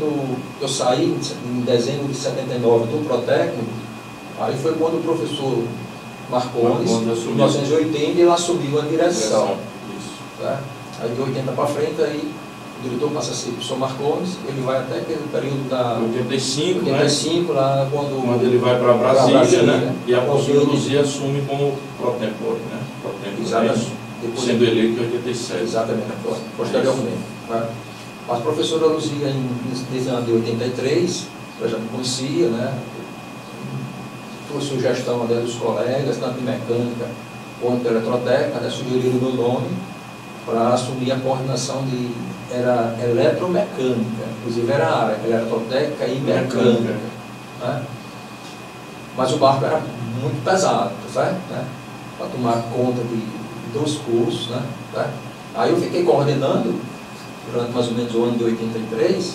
eu saí em dezembro de 79 do protécnico, aí foi quando o professor Marcondes, em 1980, ele assumiu a direção. Tá? Aí de 80 para frente, aí o diretor passa a ser o professor Marcondes, ele vai até aquele período da 85, né? Lá quando ele vai para Brasília, né? E a professora Luzia Luzia assume como pró-tempore, né? Exatamente. Sendo eleito em 87. Exatamente, posteriormente. Tá? Mas a professora Luzia, desde o ano de 83, eu já me conhecia, né? Por sugestão até dos colegas, tanto de mecânica quanto de eletrotécnica, né? Sugeriram o meu nome para assumir a coordenação era eletromecânica, inclusive era a área, eletrotécnica e mecânica. Né? Mas o barco era muito pesado, certo? Né? Para tomar conta dos cursos. Né? Tá? Aí eu fiquei coordenando, durante mais ou menos o ano de 83.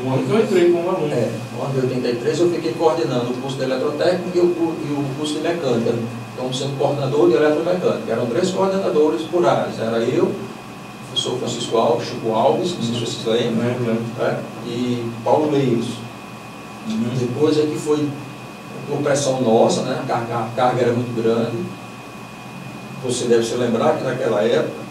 O ano que eu entrei como aluno. No ano de 83 eu fiquei coordenando o curso de eletrotécnica e o curso de mecânica. Então, sendo coordenador de eletromecânica. Eram 3 coordenadores por áreas. Era eu, o professor Francisco Alves, Chico Alves, não sei se vocês lembram, e Paulo Leiros. Depois é que foi por pressão nossa, né? A carga era muito grande. Você deve se lembrar que naquela época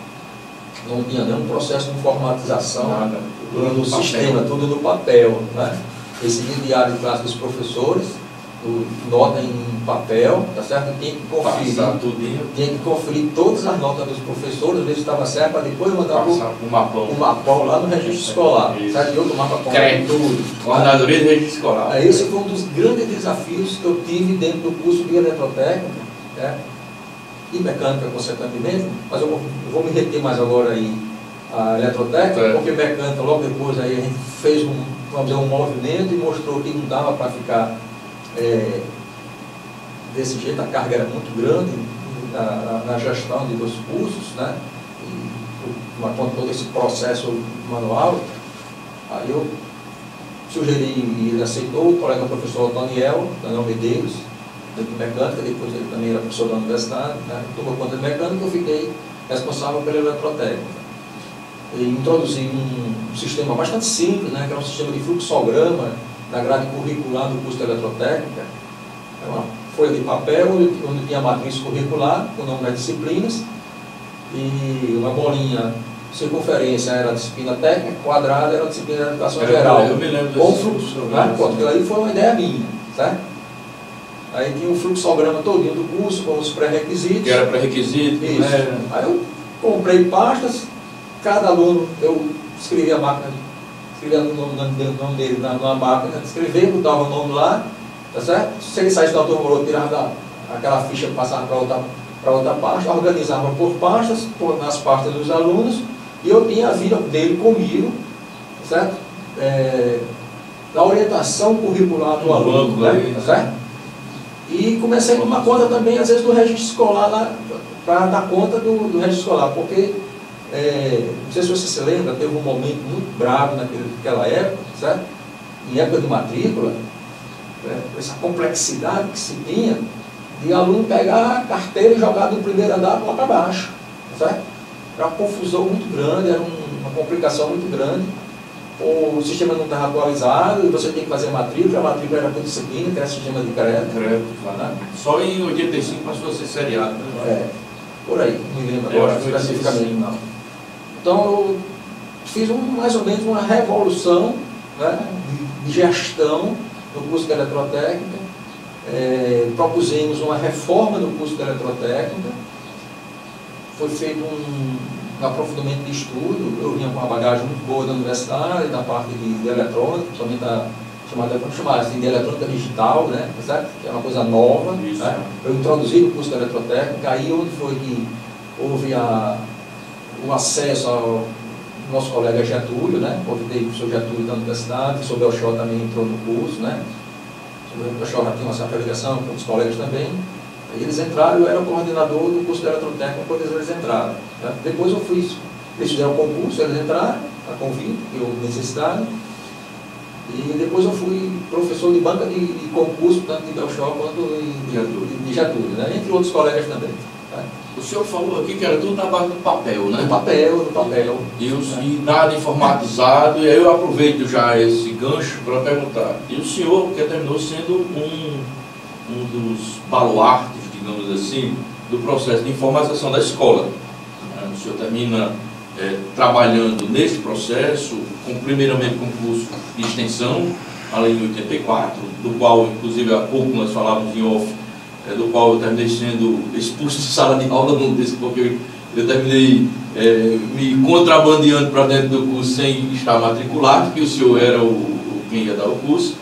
não tinha nenhum processo de informatização, nada, tudo no sistema, tudo no papel. Né? Recebi diário de classe dos professores, nota em papel, tá certo? Tinha que conferir todas as notas dos professores, ver se estava certo, para depois mandar um mapão lá no registro escolar. Certo? E outro mapa com tudo. Guardadoria de registro escolar. Esse foi um dos grandes desafios que eu tive dentro do curso de eletrotécnica, né? E mecânica, consequentemente, mas eu vou me reter mais agora aí a eletrotécnica, porque mecânica, logo depois aí a gente fez um movimento e mostrou que não dava para ficar desse jeito, a carga era muito grande na gestão de 2 cursos, né? E com todo esse processo manual, aí eu sugeri e ele aceitou, o colega professor Daniel Medeiros, de mecânica, depois ele também era professor da universidade, né? Tomou conta de mecânica, eu fiquei responsável pela eletrotécnica. E introduzi um sistema bastante simples, né? Que era um sistema de fluxograma da grade curricular do curso de eletrotécnica. Era uma folha de papel onde tinha a matriz curricular, com o nome das disciplinas, e uma bolinha circunferência era a disciplina técnica, quadrada era a disciplina de educação geral. Eu me lembro com fluxo, né? Aquilo aí foi uma ideia minha, certo? Aí tinha um fluxograma todinho do curso, com os pré-requisitos. Que era pré-requisito. Isso. Aí eu comprei pastas, cada aluno, eu escrevia a máquina, escrevia o nome dele na máquina, escrevia, botava o nome lá, tá certo? Se ele saísse da turma, eu tirava aquela ficha, passava para outra parte, organizava por pastas, nas pastas dos alunos, e eu tinha a vida dele comigo, certo? Da orientação curricular do aluno, né? Certo? E comecei a tomar conta também, às vezes, do registro escolar lá, para dar conta do registro escolar, porque, não sei se você se lembra, teve um momento muito bravo naquela época, certo? Em época de matrícula, essa complexidade que se tinha, de aluno pegar a carteira e jogar do primeiro andar lá para baixo, certo? Era uma confusão muito grande, era uma complicação muito grande. O sistema não estava atualizado e você tem que fazer matrícula, a matrícula era por disciplina, que era sistema de crédito. Né? Só em 85 passou a ser seriado. Né? Por aí, não me lembro agora especificamente. Não. Então eu fiz mais ou menos uma revolução, né, de gestão no curso de eletrotécnica. Propusemos uma reforma no curso de eletrotécnica. Foi feito um aprofundamento de estudo. Eu vinha com uma bagagem muito boa da universidade, da parte de eletrônica, principalmente vamos chamar assim, de eletrônica digital, né, certo? Que é uma coisa nova. Né? Eu introduzi o curso de eletrotécnica, aí onde foi que houve o acesso ao nosso colega Getúlio, né? Convidei o professor Getúlio da universidade, o professor Belchó também entrou no curso, né? O professor Belchó tinha uma certa ligação com os colegas também. Aí eles entraram, eu era o coordenador do curso de eletrotécnica quando eles entraram. Tá? Depois eles fizeram o concurso, eles entraram, a convite, eu necessidade. E depois eu fui professor de banca de concurso, tanto de Belchó quanto de Getúlio, né? Entre outros colegas também. Tá? O senhor falou aqui que era tudo na base do papel, né? No papel. E nada informatizado, e aí eu aproveito já esse gancho para perguntar. E o senhor, que terminou sendo um dos baluartes, digamos assim, do processo de informatização da escola. O senhor termina trabalhando nesse processo, primeiramente com curso de extensão, além de 84, do qual, inclusive, há pouco nós falávamos em off, do qual eu terminei sendo expulso de sala de aula, porque eu terminei me contrabandeando para dentro do curso sem estar matriculado, porque o senhor era quem ia dar o curso.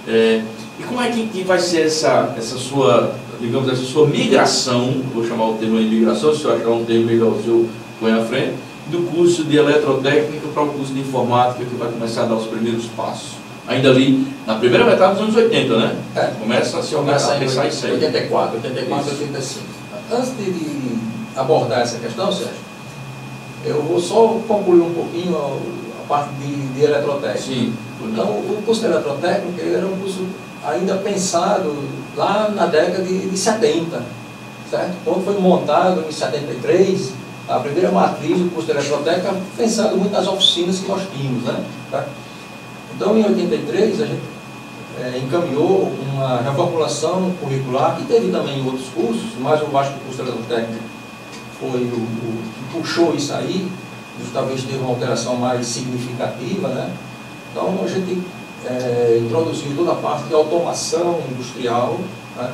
E como é que vai ser essa sua, digamos, essa sua migração, vou chamar o termo de migração, se eu achar um termo melhor, o senhor põe à frente, do curso de eletrotécnica para o curso de informática, que vai começar a dar os primeiros passos? Ainda ali, na primeira metade dos anos 80, né? Começa a pensar isso aí. 84, 85. Antes de abordar essa questão, Sérgio, eu vou só concluir um pouquinho a parte de eletrotécnica. Sim. Então, o curso de eletrotécnica era um curso ainda pensado lá na década de 70, certo? Quando foi montado em 73, a primeira matriz do curso de eletrotécnica, pensado muito nas oficinas que nós tínhamos, né? Tá? Então, em 83, a gente encaminhou uma reformulação curricular, que teve também em outros cursos, mas eu acho que o curso de eletrotécnica foi o que puxou isso aí, talvez teve uma alteração mais significativa, né? Então, a gente introduziu toda a parte de automação industrial, né?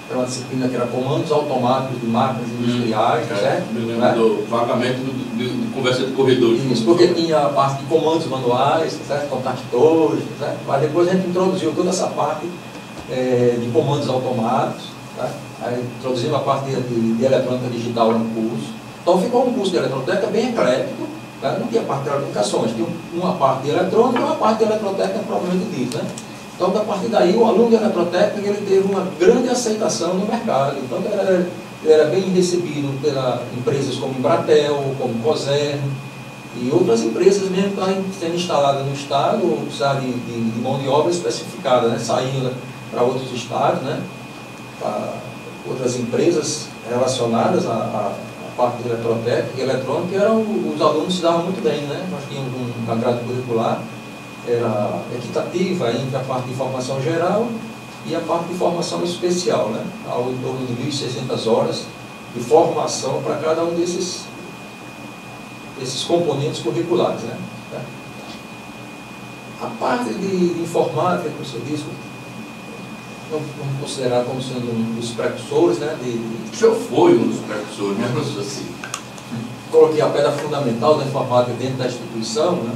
Era uma disciplina que era comandos automáticos de máquinas industriais, certo? Me lembro vagamente de conversa de corredores. Isso, porque tinha a parte de comandos manuais, certo? Contactores, certo? Mas depois a gente introduziu toda essa parte de comandos automáticos, certo? Aí introduzimos a parte de eletrônica digital no curso. Então ficou um curso de eletrotécnica bem eclético, né? Não tinha parte de telecomunicações, tinha uma parte de eletrônica e uma parte de eletrotécnica propriamente dita, né? Então, a partir daí, o aluno de eletrotécnica ele teve uma grande aceitação no mercado. Então, ele era bem recebido pelas empresas como Embratel, como Coser e outras empresas mesmo que estão sendo instaladas no estado, ou precisar de mão de obra especificada, né? Saindo para outros estados, né? Para outras empresas relacionadas à parte de eletrotécnica e eletrônica, os alunos se davam muito bem, né? Nós tínhamos uma grade curricular, era equitativa entre a parte de formação geral e a parte de formação especial, né? Algo em torno de 1.600 horas de formação para cada um desses componentes curriculares, né? A parte de informática, que você disse, vamos considerar como sendo um dos precursores, né? O senhor foi um dos precursores, né, professor? coloquei a pedra fundamental da informática dentro da instituição, né,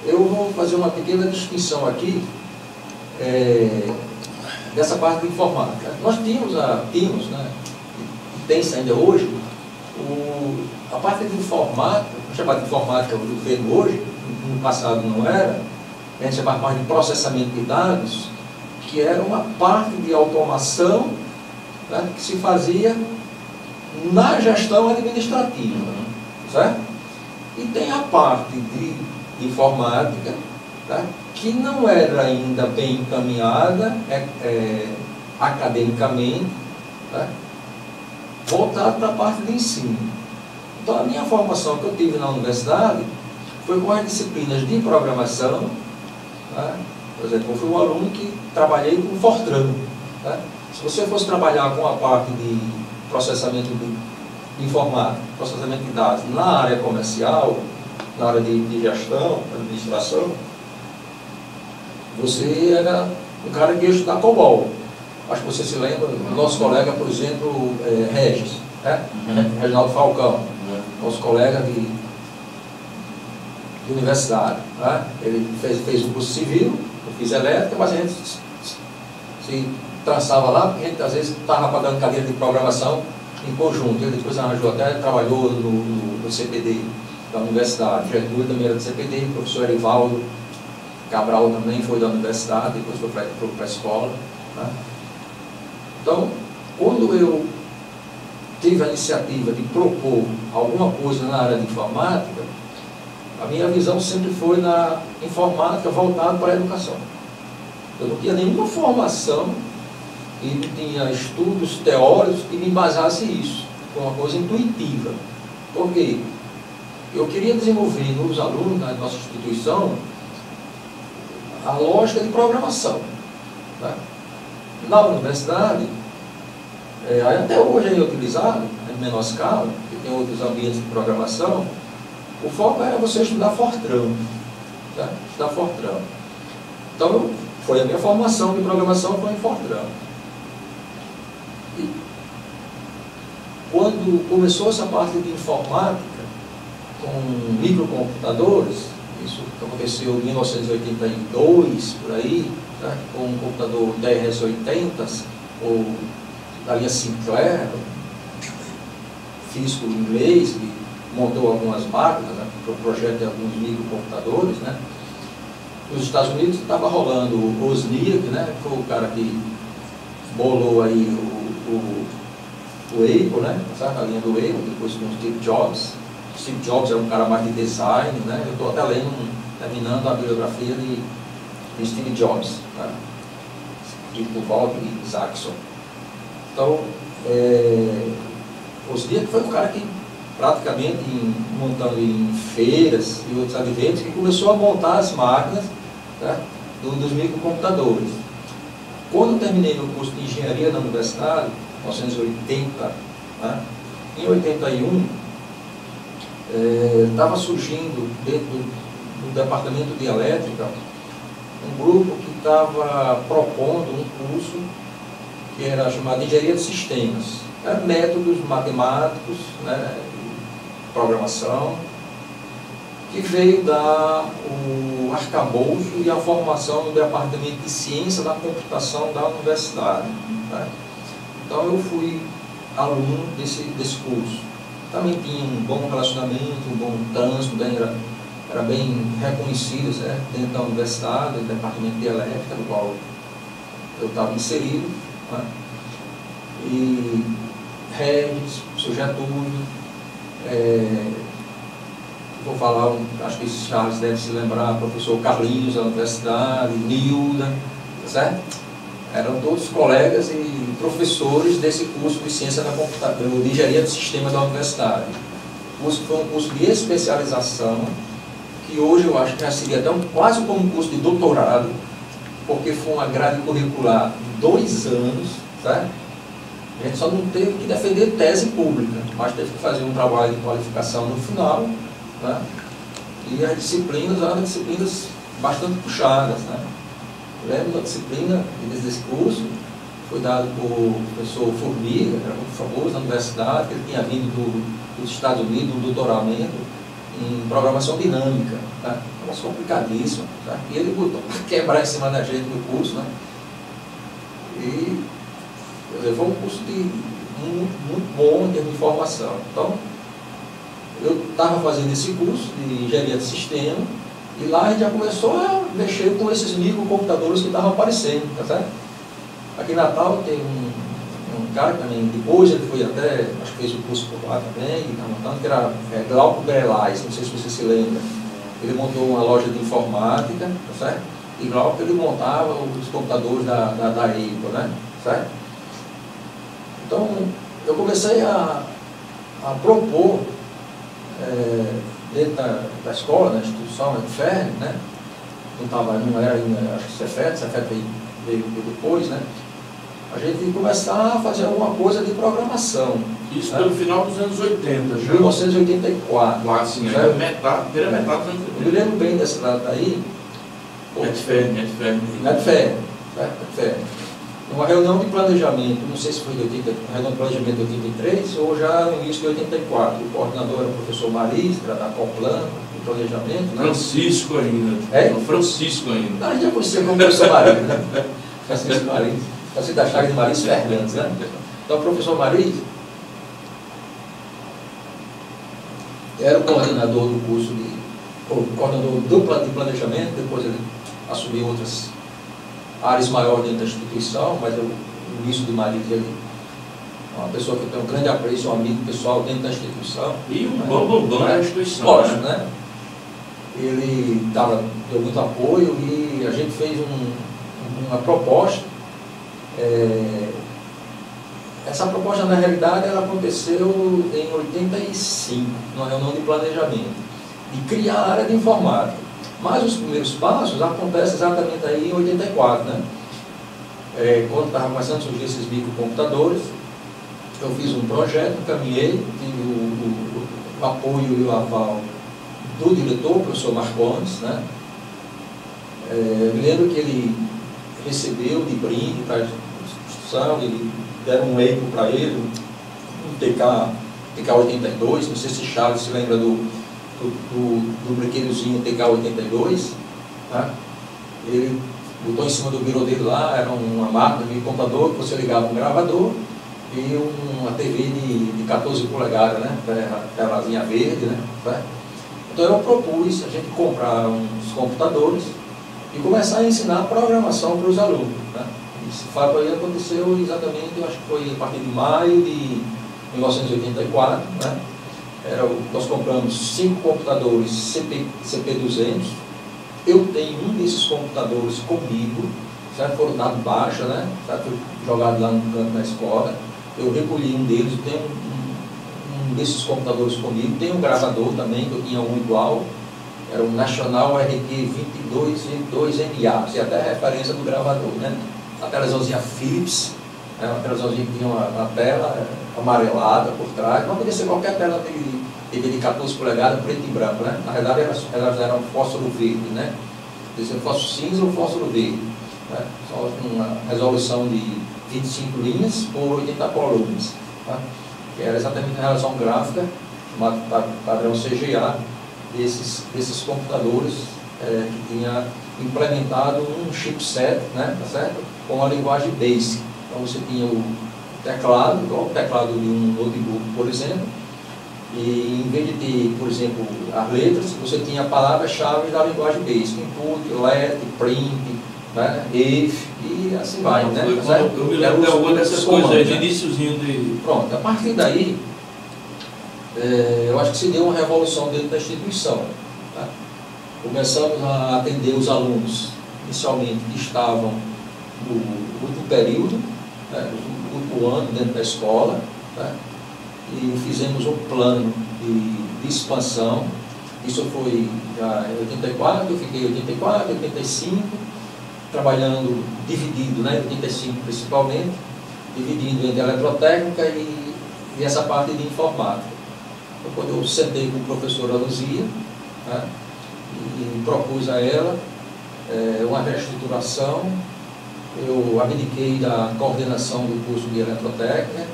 eu vou fazer uma pequena distinção aqui dessa parte de informática. Nós tínhamos, né, e tem-se ainda hoje, a parte de informática, chamada de informática do termo hoje, no passado não era, a gente chamava mais de processamento de dados, que era uma parte de automação, né, que se fazia na gestão administrativa, certo? E tem a parte de informática, tá, que não era ainda bem encaminhada academicamente, tá, voltada para a parte de ensino. Então, a minha formação que eu tive na universidade foi com as disciplinas de programação, tá? Por exemplo, eu fui um aluno que trabalhei com Fortran. Tá? Se você fosse trabalhar com a parte de processamento de informática, processamento de dados na área comercial, na área de gestão, administração, você era um cara que ia estudar COBOL. Acho que você se lembra, nosso colega, por exemplo, Regis, né? Reginaldo Falcão, nosso colega de universidade. Né? Ele fez um curso civil, eu fiz elétrica, mas a gente se trançava lá, porque a gente às vezes estava pagando cadeira de programação em conjunto. Ele depois arranjou até, trabalhou no CPD da universidade. Getúlio também era do CPD, o professor Erivaldo Cabral também foi da universidade, depois foi para a escola. Né? Então, quando eu tive a iniciativa de propor alguma coisa na área de informática, a minha visão sempre foi na informática voltada para a educação. Eu não tinha nenhuma formação e não tinha estudos teóricos que me embasasse isso. Foi uma coisa intuitiva. Por quê? Eu queria desenvolver nos alunos da nossa instituição a lógica de programação. Tá? Na universidade, até hoje é utilizado, em menor escala, porque tem outros ambientes de programação, o foco era você estudar Fortran. Tá? Estudar Fortran. Então, foi a minha formação de programação foi em Fortran. E quando começou essa parte de informática, com microcomputadores, isso aconteceu em 1982, por aí, tá? Com um computador TRS-80, ou da linha Sinclair, físico inglês, que montou algumas máquinas, né, para o projeto de alguns microcomputadores, né. Nos Estados Unidos estava rolando o Wozniak, né, que foi o cara que bolou aí o Apple, né, sabe, a linha do Apple, depois com o Steve Jobs. Steve Jobs era um cara mais de design, né, eu estou até lendo, terminando a biografia de Steve Jobs, né, escrito por Walter Isaacson. Então, o Wozniak foi um cara que praticamente montando em feiras e outros eventos, que começou a montar as máquinas, tá, dos microcomputadores. Quando eu terminei meu curso de engenharia na universidade, em 1980, né, em 81, estava surgindo dentro do departamento de elétrica um grupo que estava propondo um curso que era chamado de engenharia de sistemas. Métodos matemáticos, né, programação, que veio dar o arcabouço e a formação no departamento de ciência da computação da universidade. Né? Então eu fui aluno desse curso. Também tinha um bom relacionamento, um bom trânsito, era bem reconhecido, certo? Dentro da universidade, do departamento de elétrica, no qual eu estava inserido. Né? E Regis, professor Getúlio, vou falar, acho que Charles deve se lembrar, professor Carlinhos da universidade, Nilda, tá certo? Eram todos colegas e professores desse curso de ciência da computação, de engenharia de sistema da universidade. O curso foi um curso de especialização, que hoje eu acho que já seria até quase como um curso de doutorado, porque foi uma grade curricular de 2 anos, certo? A gente só não teve que defender tese pública, mas teve que fazer um trabalho de qualificação no final, né? E as disciplinas eram disciplinas bastante puxadas, né? Eu lembro da disciplina desse curso, foi dado por professor Formiga, que era muito famoso na universidade, que ele tinha vindo dos Estados Unidos, um doutoramento em programação dinâmica, tá? Mas complicadíssimo, tá? E ele botou para quebrar em cima da gente no curso, né? E quer dizer, foi um curso muito bom em termos de formação. Então, eu estava fazendo esse curso de engenharia de sistema, e lá a gente já começou a mexer com esses microcomputadores que estavam aparecendo, tá certo? Aqui em Natal tem um cara que também, depois ele foi até, acho que fez o curso por lá também, e tá montando, que era Glauco Berelais, não sei se você se lembra. Ele montou uma loja de informática, tá certo? E Glauco ele montava os computadores da Apple, né? Certo? Então, eu comecei a propor, dentro da escola, da instituição, da FERN, né? Não era ainda, acho que Cefet veio depois, né? A gente começar a fazer alguma coisa de programação. Isso né? pelo final dos anos 80, já. 1984. Assim, primeira metade dos anos 80. Eu me lembro bem dessa data aí. Netfern. Numa reunião de planejamento, não sei se foi de reunião de planejamento de 83 ou já no início de 84. O coordenador era o professor Maris, que era da Coplan, de planejamento. Né? Francisco ainda. É? Francisco ainda. A gente já conhecia como professor Maris, né? Francisco Maris. Francisco da Chaga de Maris Fernandes, né? Então, o professor Maris era o coordenador do curso o coordenador de planejamento, depois ele assumiu outras áreas maiores dentro da instituição, mas o início de Maris, ele é uma pessoa que tem um grande apreço, um amigo pessoal dentro da instituição. E um bom da instituição. Lógico, né? Ele deu muito apoio e a gente fez uma proposta. Essa proposta, na realidade, ela aconteceu em 85, numa reunião de planejamento, de criar a área de informática. Mas os primeiros passos acontecem exatamente aí em 84, né? Quando estava começando a surgir esses microcomputadores, eu fiz um projeto, encaminhei, tive o apoio e o aval do diretor, o professor Marcones, né? Me lembro que ele recebeu de brinde para a instituição, ele deram um Apple para ele, um TK-82, não sei se Charles se lembra do brinquedozinho TK-82, tá? Ele botou em cima do birô dele lá, era uma máquina de computador que você ligava um gravador e uma TV de 14 polegadas, né? Telazinha verde, né? Tá? Então eu propus a gente comprar uns computadores e começar a ensinar programação para os alunos. Tá? Esse fato aí aconteceu exatamente, eu acho que foi a partir de maio de 1984, né? Nós compramos 5 computadores CP200. Eu tenho um desses computadores comigo, certo? Foram dados baixa, né? Certo? Jogado lá no canto da escola. Eu recolhi um deles, eu tenho um desses computadores comigo. Tem um gravador também, que eu tinha um igual. Era um National RQ 22NA, você até a referência do gravador, né? A televisãozinha Philips, né? Uma televisãozinha que tinha uma tela amarelada por trás, não podia ser qualquer tela de 14 polegadas, preto e branco, né? Na verdade elas eram fósforo verde, né? Podia ser fósforo cinza ou fósforo verde, né? Só uma resolução de 25 linhas por 80 colunas, tá? Que era exatamente a relação gráfica, chamado padrão CGA, desses computadores que tinha implementado um chipset, né? Tá certo? Com a linguagem BASIC. Então você tinha o teclado, igual o teclado de um notebook, por exemplo, e em vez de ter, por exemplo, as letras, você tinha palavras-chave da linguagem BASIC, input, let, print, né, if, e assim vai, né? Eu me lembro de alguma dessas coisas aí, de iníciozinho de... Pronto, a partir daí, eu acho que se deu uma revolução dentro da instituição. Tá? Começamos a atender os alunos, inicialmente, que estavam no último período, né, no último ano dentro da escola, tá? E fizemos um plano de expansão. Isso foi já em 84, eu fiquei em 84, 85, trabalhando dividido, né, em 85 principalmente, dividindo entre eletrotécnica e essa parte de informática. Então, quando eu sentei com a professora Luzia, né, e propus a ela uma reestruturação eu abdiquei da coordenação do curso de eletrotécnica,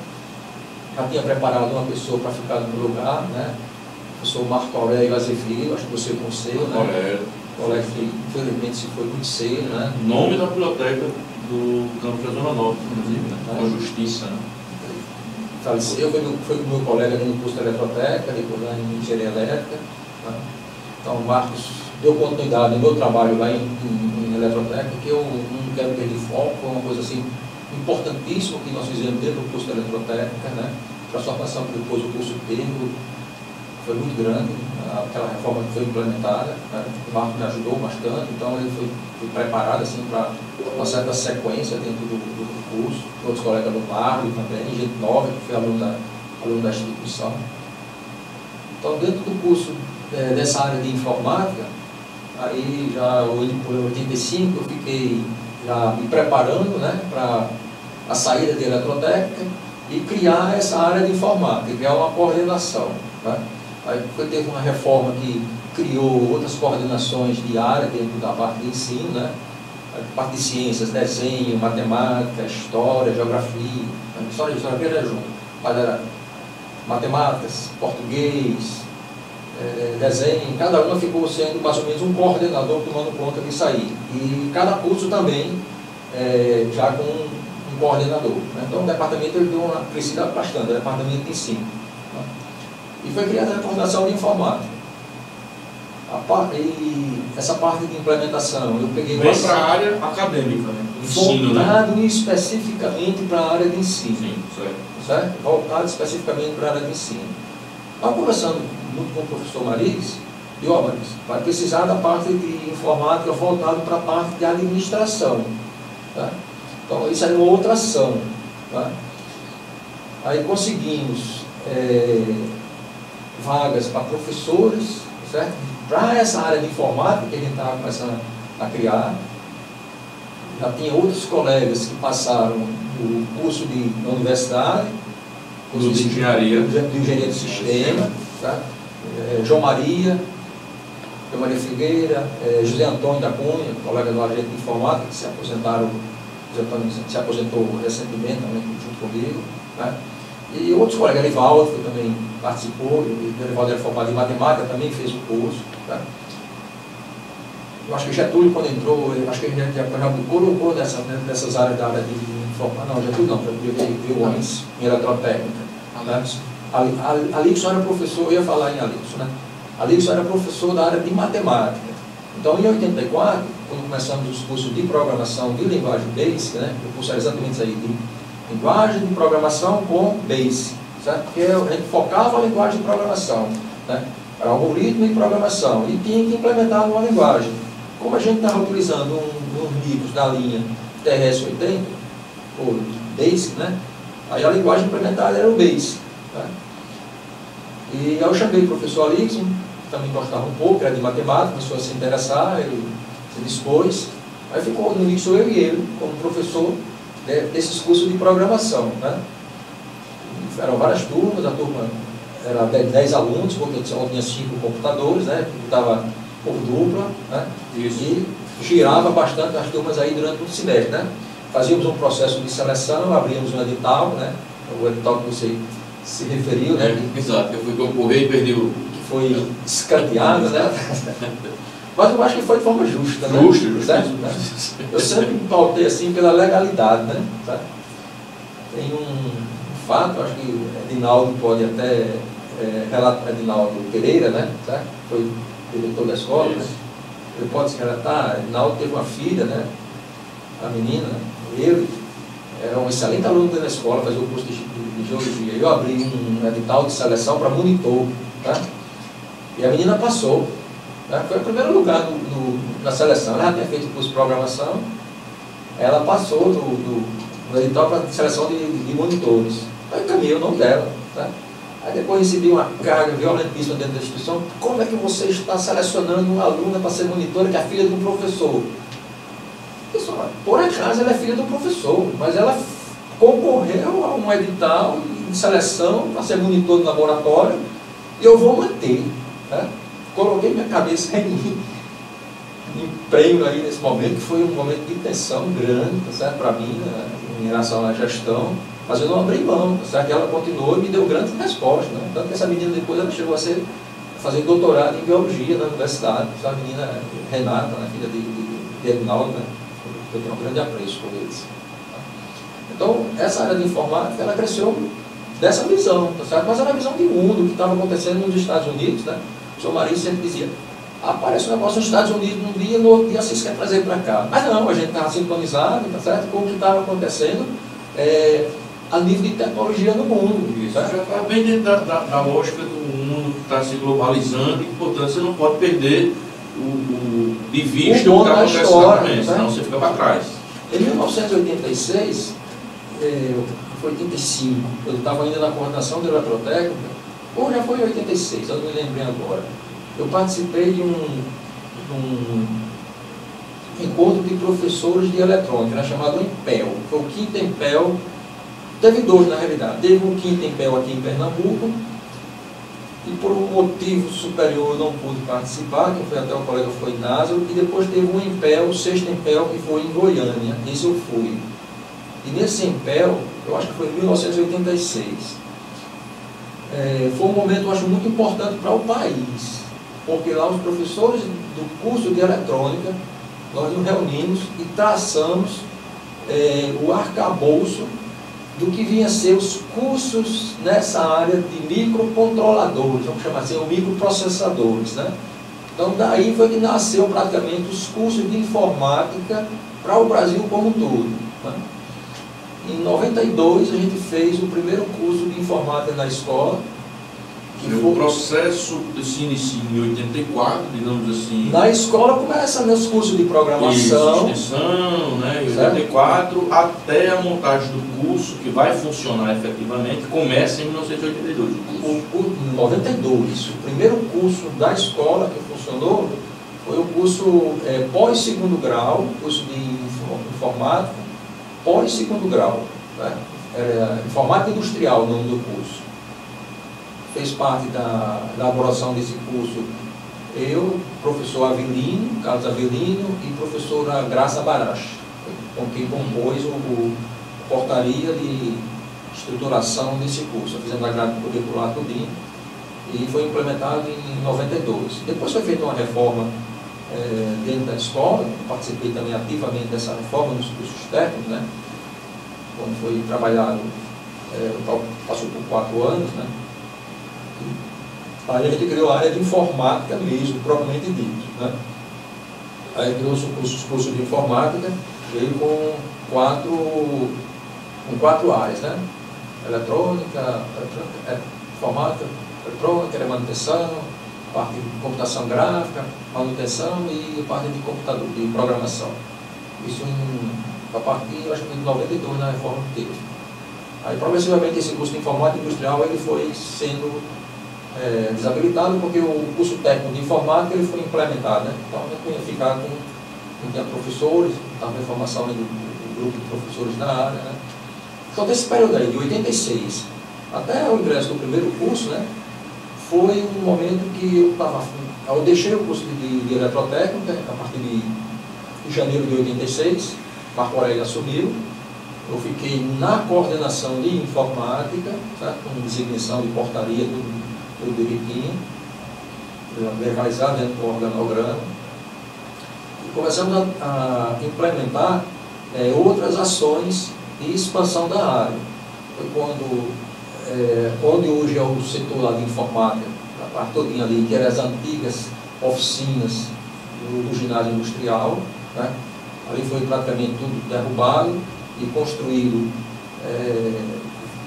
já tinha preparado uma pessoa para ficar no meu lugar, né? O professor Marco Aurélio Azevedo, acho que você conheceu, né? Colega que infelizmente se foi muito cedo, né? Nome da biblioteca do campus da Zona Norte, inclusive, né? Com a justiça, né? Faleceu, foi com meu colega ali no curso de eletrotécnica, depois lá em engenharia elétrica, né? Então o Marcos deu continuidade no meu trabalho lá em eletrotécnica, que eu não quero perder foco, foi uma coisa assim importantíssima que nós fizemos dentro do curso de eletrotécnica, né? Transformação que depois o curso teve foi muito grande, aquela reforma que foi implementada, né? O Marco me ajudou bastante, então ele foi preparado assim, para uma certa sequência dentro do curso, outros colegas do Marco também, gente nova que foi aluno da instituição. Então dentro do curso dessa área de informática, aí já em 85 eu fiquei já me preparando, né, para a saída de eletrotécnica e criar essa área de informática, criar uma coordenação, né? Aí teve uma reforma que criou outras coordenações de área dentro da parte de ensino, né? A parte de ciências, desenho, matemática, história, geografia. História e geografia era junto, mas era matemáticas, português, desenho, cada uma ficou sendo mais ou menos um coordenador tomando conta disso aí. E cada curso também já com um coordenador, né? Então o departamento ele deu uma crescida bastante, o departamento de ensino, né? E foi criada a coordenação de informática. E essa parte de implementação, eu peguei... Vem para a área acadêmica, né? Ensino, voltado, né? Especificamente para a área de ensino. Sim, certo? Voltado especificamente para a área de ensino. Estava conversando muito com o professor Maris, e Maris, vai precisar da parte de informática voltada para a parte de administração. Tá? Então, isso é uma outra ação. Tá? Aí conseguimos vagas para professores, certo? Para essa área de informática que a gente estava começando a criar. Já tinha outros colegas que passaram o curso na universidade, curso de engenharia de sistema, tá? João Maria Figueira, José Antônio da Cunha, colega do agente de informática, que se aposentaram, José Antônio se aposentou recentemente também junto comigo, né? E outros colegas, Erivaldo, que também participou, o Erivaldo era formado em matemática, também fez o curso, tá? Eu acho que Getúlio, quando entrou, eu acho que ele já colocou dessas áreas da área de informática. Não, Getúlio não, Getúlio veio antes, em eletrotécnica. Alixson era professor, eu ia falar em Alixson, né? Alixson era professor da área de matemática. Então, em 84, quando começamos os cursos de programação de linguagem BASIC, né? O curso era exatamente isso aí, de linguagem de programação com BASIC, certo? Porque a gente focava a linguagem de programação, né? Era algoritmo e programação, e tinha que implementar uma linguagem. Como a gente estava utilizando uns livros da linha TRS-80, ou BASIC, né? Aí a linguagem implementada era o BASIC. Tá? E eu chamei o professor Alixson, que também gostava um pouco, era de matemática, começou a se interessar, ele se dispôs. Aí ficou no início eu e ele, como professor desses cursos de programação. Né? Eram várias turmas, a turma era 10 alunos, porque só tinha 5 computadores, né? Estava por dupla, né? E girava bastante as turmas aí durante o semestre, né? Fazíamos um processo de seleção, abríamos um edital, né? O edital que você se referiu, né? Exato, eu fui concorrer e perdi o... Que foi escanteado, né? Mas eu acho que foi de forma justa, né? Justo. Eu sempre me pautei assim pela legalidade, né? Tá? Tem um fato, acho que Edinaldo pode até relatar, Edinaldo Pereira, né? Tá? Foi diretor da escola, né? Ele pode se relatar, Edinaldo teve uma filha, né? A menina, ele era um excelente aluno da escola, fazia o curso de geologia. Eu abri um edital de seleção para monitor, tá? E a menina passou, tá? Foi o primeiro lugar na seleção. Ela já tinha feito o curso de programação, ela passou no edital para seleção de monitores. Aí encaminhei o nome dela, tá? Aí depois recebi uma carga violentíssima dentro da instituição. Como é que você está selecionando uma aluna para ser monitora que é filha do professor? Pessoal, por acaso ela é filha do professor, mas ela concorreu a um edital de seleção para ser monitor do laboratório e eu vou manter. Né? Coloquei minha cabeça em mim. emprego aí nesse momento, que foi um momento de tensão grande, tá certo, para mim, né, em relação à gestão, mas eu não abri mão, tá certo? Ela continuou e me deu grandes respostas, né? Tanto que essa menina depois ela chegou a fazer doutorado em biologia na universidade, essa menina Renata, né, filha de Edinaldo, né? Eu tenho um grande apreço por eles. Então, essa área de informática, ela cresceu dessa visão, tá certo? Mas era a visão de mundo, o que estava acontecendo nos Estados Unidos, né? O senhor Maris sempre dizia, aparece um negócio nos Estados Unidos num dia, no outro dia vocês querem trazer para cá. Mas não, a gente estava sintonizado, tá certo? Com o que estava acontecendo a nível de tecnologia no mundo. Isso já está bem dentro da lógica do mundo que está se globalizando e, portanto, você não pode perder de vista o que está acontecendo também, senão você fica para trás. Em 1986, foi 85, eu estava ainda na coordenação da eletrotécnica, ou já foi em 86, eu não me lembrei agora. Eu participei de um encontro de professores de eletrônica, era chamado IMPEL, foi o quinto IMPEL, teve dois na realidade, teve um quinto IMPEL aqui em Pernambuco, e por um motivo superior eu não pude participar, que foi até o colega foi em Názaro, e depois teve um IMPEL, o sexto IMPEL, que foi em Goiânia, esse eu fui. E nesse IMPEL, eu acho que foi em 1986, foi um momento, eu acho, muito importante para o país, porque lá os professores do curso de eletrônica, nós nos reunimos e traçamos o arcabouço do que vinha a ser os cursos nessa área de microcontroladores, vamos chamar assim, ou microprocessadores, né? Então daí foi que nasceu praticamente os cursos de informática para o Brasil como um todo, né? Em 92 a gente fez o primeiro curso de informática na escola. O processo se inicia em 84, digamos assim. Na escola começa nos cursos de programação. Extensão, né? Em 84, até a montagem do curso, que vai funcionar efetivamente, começa em 1982. Em 92, o primeiro curso da escola que funcionou foi o curso pós-segundo grau, curso de informática, pós-segundo grau. Né? Era informática industrial o nome do curso. Fez parte da elaboração desse curso eu, professor Avelino, Carlos Avelino e professora Graça Barache, com quem compôs a portaria de estruturação desse curso. Fizemos a grade curricular tudinho e foi implementado em 92. Depois foi feita uma reforma dentro da escola, participei também ativamente dessa reforma nos cursos técnicos, né? Quando foi trabalhado, passou por 4 anos, né? Aí a gente criou a área de informática mesmo, propriamente dito, né? Aí criou os cursos de informática, veio com quatro áreas, né? Eletrônica, informática, eletrônica, manutenção, parte de computação gráfica, manutenção e parte de computador, de programação. Isso a partir, acho que de 92, na reforma que teve. Aí progressivamente esse curso de informática industrial ele foi sendo desabilitado porque o curso técnico de informática ele foi implementado, né? Então a gente ia ficar com tinha professores, estava em formação do grupo de professores da área, né? Então desse período aí, de 86 até o ingresso do primeiro curso, né? Foi um momento que eu deixei o curso de eletrotécnica a partir de janeiro de 86, Marco Aurélio assumiu. Eu fiquei na coordenação de informática, certo? Com designação de portaria, tudo direitinho, legalizado dentro do organograma. E começamos a implementar outras ações de expansão da área. Foi quando, onde hoje é o setor lá de informática, a parte todinha ali, que eram as antigas oficinas do ginásio industrial, né? Ali foi praticamente tudo derrubado e construído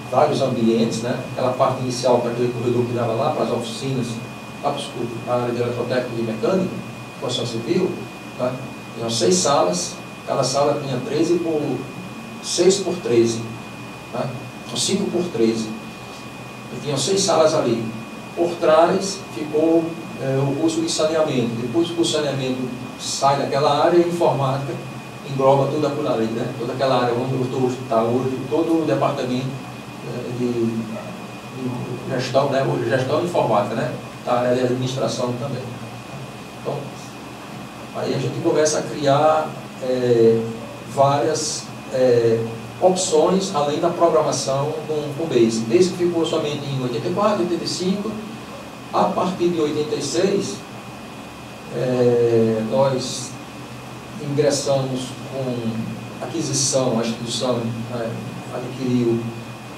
vários ambientes, né? Aquela parte inicial para aquele corredor que dava lá para as oficinas, lá para a área de eletrotécnica e mecânica, construção civil, tá? Tinham 6 salas, cada sala tinha 6 por 13, tá? 5 por 13. E tinham 6 salas ali. Por trás ficou o curso de saneamento. Depois que o saneamento sai daquela área, a informática engloba toda aquela área, né? Toda aquela área onde está hoje, todo o departamento de gestão, né? Gestão de informática, né? A área de administração também. Então, Aí a gente começa a criar várias opções além da programação com Basic. Basic ficou somente em 84, 85. A partir de 86, nós ingressamos com aquisição, a instituição adquiriu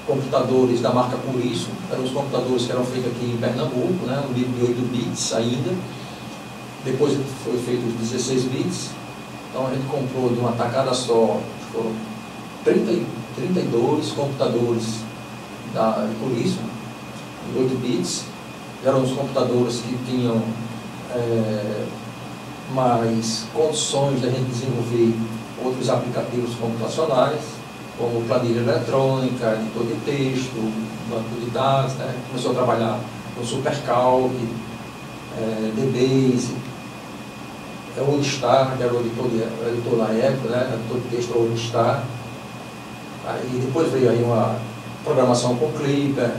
computadores da marca Puriço, eram os computadores que eram feitos aqui em Pernambuco, né, no nível de 8 bits ainda. Depois foi feito os 16 bits. Então a gente comprou de uma tacada só, foram 32 computadores da Puriço, de 8 bits. Eram os computadores que tinham mais condições de a gente desenvolver outros aplicativos computacionais, como planilha eletrônica, editor de texto, banco de dados, né? Começou a trabalhar com SuperCalc, DBase, OnStar, que era o editor na época, né? Editor de texto OnStar. Aí depois veio aí uma programação com Clipper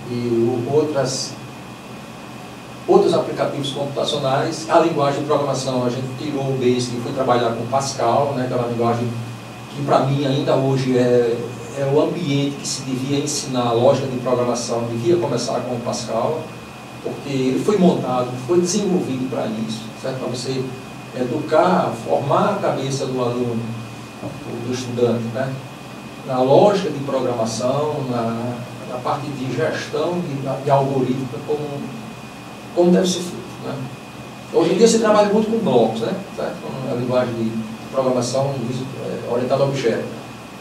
e outros aplicativos computacionais. A linguagem de programação, a gente tirou o Basic e foi trabalhar com Pascal, né? Aquela linguagem que para mim ainda hoje é o ambiente que se devia ensinar a lógica de programação, devia começar com o Pascal, porque ele foi montado, foi desenvolvido para isso, certo? Para você educar, formar a cabeça do aluno, do estudante, né? Na lógica de programação, na parte de gestão de algoritmo, como deve ser feito, né? Hoje em dia se trabalha muito com blocos, né? Certo? Com a linguagem de programação orientada a objeto.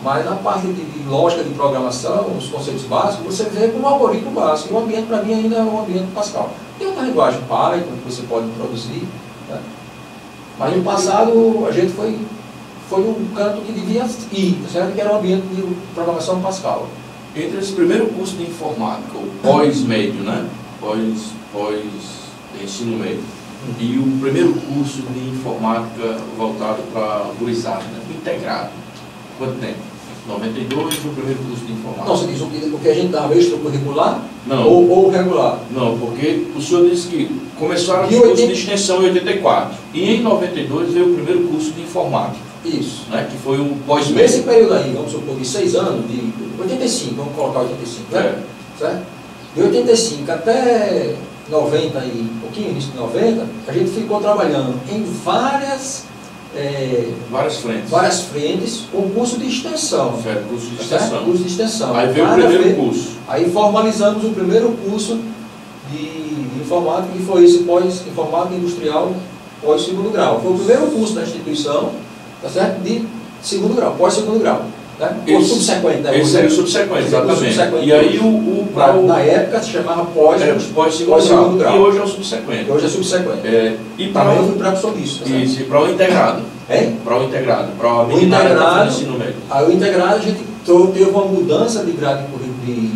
Mas na parte de lógica de programação, os conceitos básicos, você vê como um algoritmo básico. E o ambiente, para mim, ainda é um ambiente Pascal. Tem outra linguagem Python que você pode produzir, né? Mas no passado a gente foi um canto que devia ir, certo? Que era o ambiente de programação Pascal. Entre esse primeiro curso de informática, o pós-médio, né? Pós ensino médio, e o primeiro curso de informática voltado para a gurizada, né? Integrado. Quanto tempo? 92, o primeiro curso de informática. Não, você diz o que a gente dava extracurricular? Não. Ou regular? Não, porque o senhor disse que começaram os cursos de extensão em 84. E em 92 veio o primeiro curso de informática. Isso. Né, que foi o pós-médio. Nesse período aí, vamos supor, de 6 anos, de 85, vamos colocar 85, né? Certo? De 85 até 90 e pouquinho, início de 90, a gente ficou trabalhando em várias frentes com curso de extensão. Certo, curso de extensão. Curso de extensão. Aí veio o primeiro curso. Aí formalizamos o primeiro curso de informática, que foi esse pós-informática industrial pós-segundo grau. Foi o primeiro curso da instituição, tá certo? De segundo grau, pós-segundo grau. Né? O subsequente, né? Esse era o subsequente, exatamente. E aí na época se chamava pós-segundo grau. E hoje é o subsequente. Hoje é subsequente. E para eu fui precursor. Isso, e para o integrado. Para o integrado, para a meninada que está no ensino médio. Aí o integrado a gente teve uma mudança de grade curricular,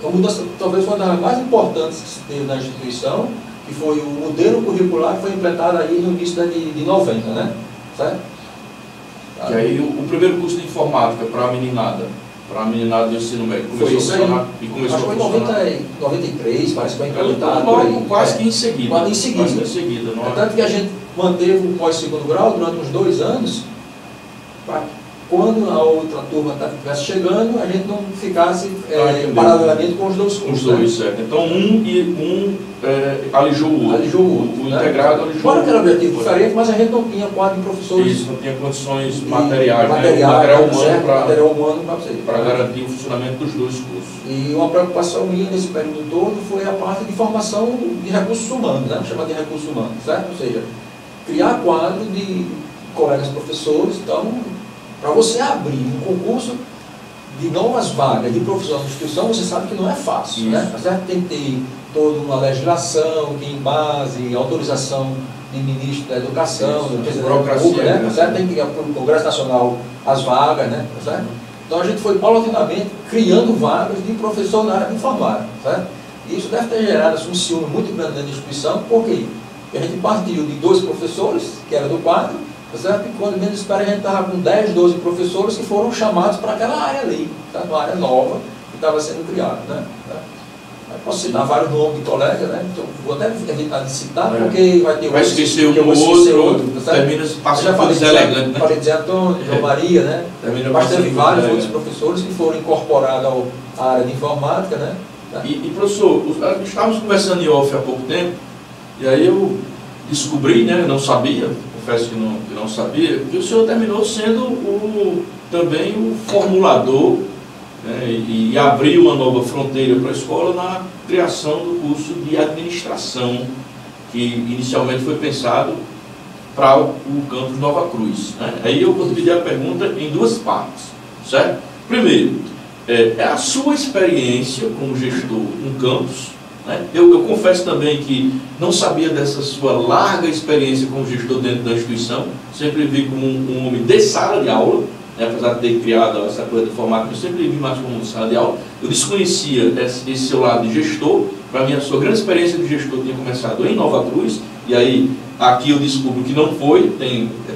uma mudança talvez uma das mais importantes que se teve na instituição, que foi o modelo curricular que foi implantado aí no início de 90, né? Certo? E aí o primeiro curso de informática para a meninada do ensino médio começou a funcionar e começou a funcionar. Acho que foi em 93, parece que foi implantado. Quase que em seguida. Quase em seguida. Tanto que a gente manteve o pós-segundo grau durante uns 2 anos, para quando a outra turma estivesse chegando, a gente não ficasse paralelamente com os dois cursos. Os dois, certo. Então alijou o outro. O integrado alijou. Fora que era objetivo diferente, mas a gente não tinha quadro de professores. Isso, não tinha condições materiais, material humano para garantir o funcionamento dos dois cursos. E uma preocupação minha nesse período todo foi a parte de formação de recursos humanos, né? Chamada de recursos humanos, certo? Ou seja, criar quadro de colegas professores. Então, para você abrir um concurso de novas vagas de professor na instituição, você sabe que não é fácil, né? Certo? Tem que ter toda uma legislação, que embase, autorização de ministro da Educação, do Presidente da República, né? Certo? Tem que ir para o Congresso Nacional as vagas, né? Certo? Então a gente foi paulatinamente criando vagas de professor na área de informática, certo? E isso deve ter gerado um ciúme muito grande dentro da instituição, porque a gente partiu de 2 professores, que era do quadro, certo? E quando menos espera, a gente estava com 10, 12 professores que foram chamados para aquela área ali, certo? Uma área nova que estava sendo criada, né? Posso citar vários nomes de colegas, né? Então, vou até evitar de citar, porque vai ter vai outros, esquecer um que eu vou ou esquecer outro, tá termina Eu já passando por falei deselegante, né? falei de Antônio, João Maria, né? Termina Mas passando teve por vários outros deselegante. professores que foram incorporados à área de informática, né? E professor, estávamos conversando em off há pouco tempo, e aí eu descobri, né, não sabia, confesso que não sabia, que o senhor terminou sendo também o formulador, né, e abriu uma nova fronteira para a escola na criação do curso de administração, que inicialmente foi pensado para o campus Nova Cruz, né? Aí eu vou dividir a pergunta em duas partes, certo? Primeiro, é a sua experiência como gestor no campus, né? Eu confesso também que não sabia dessa sua larga experiência como gestor dentro da instituição, sempre vi como um homem de sala de aula, né? Apesar de ter criado essa coisa de formato, eu sempre vi mais como sala de aula. Eu desconhecia esse seu lado de gestor. Para mim, a sua grande experiência de gestor tinha começado em Nova Cruz, e aí aqui eu descubro que não foi.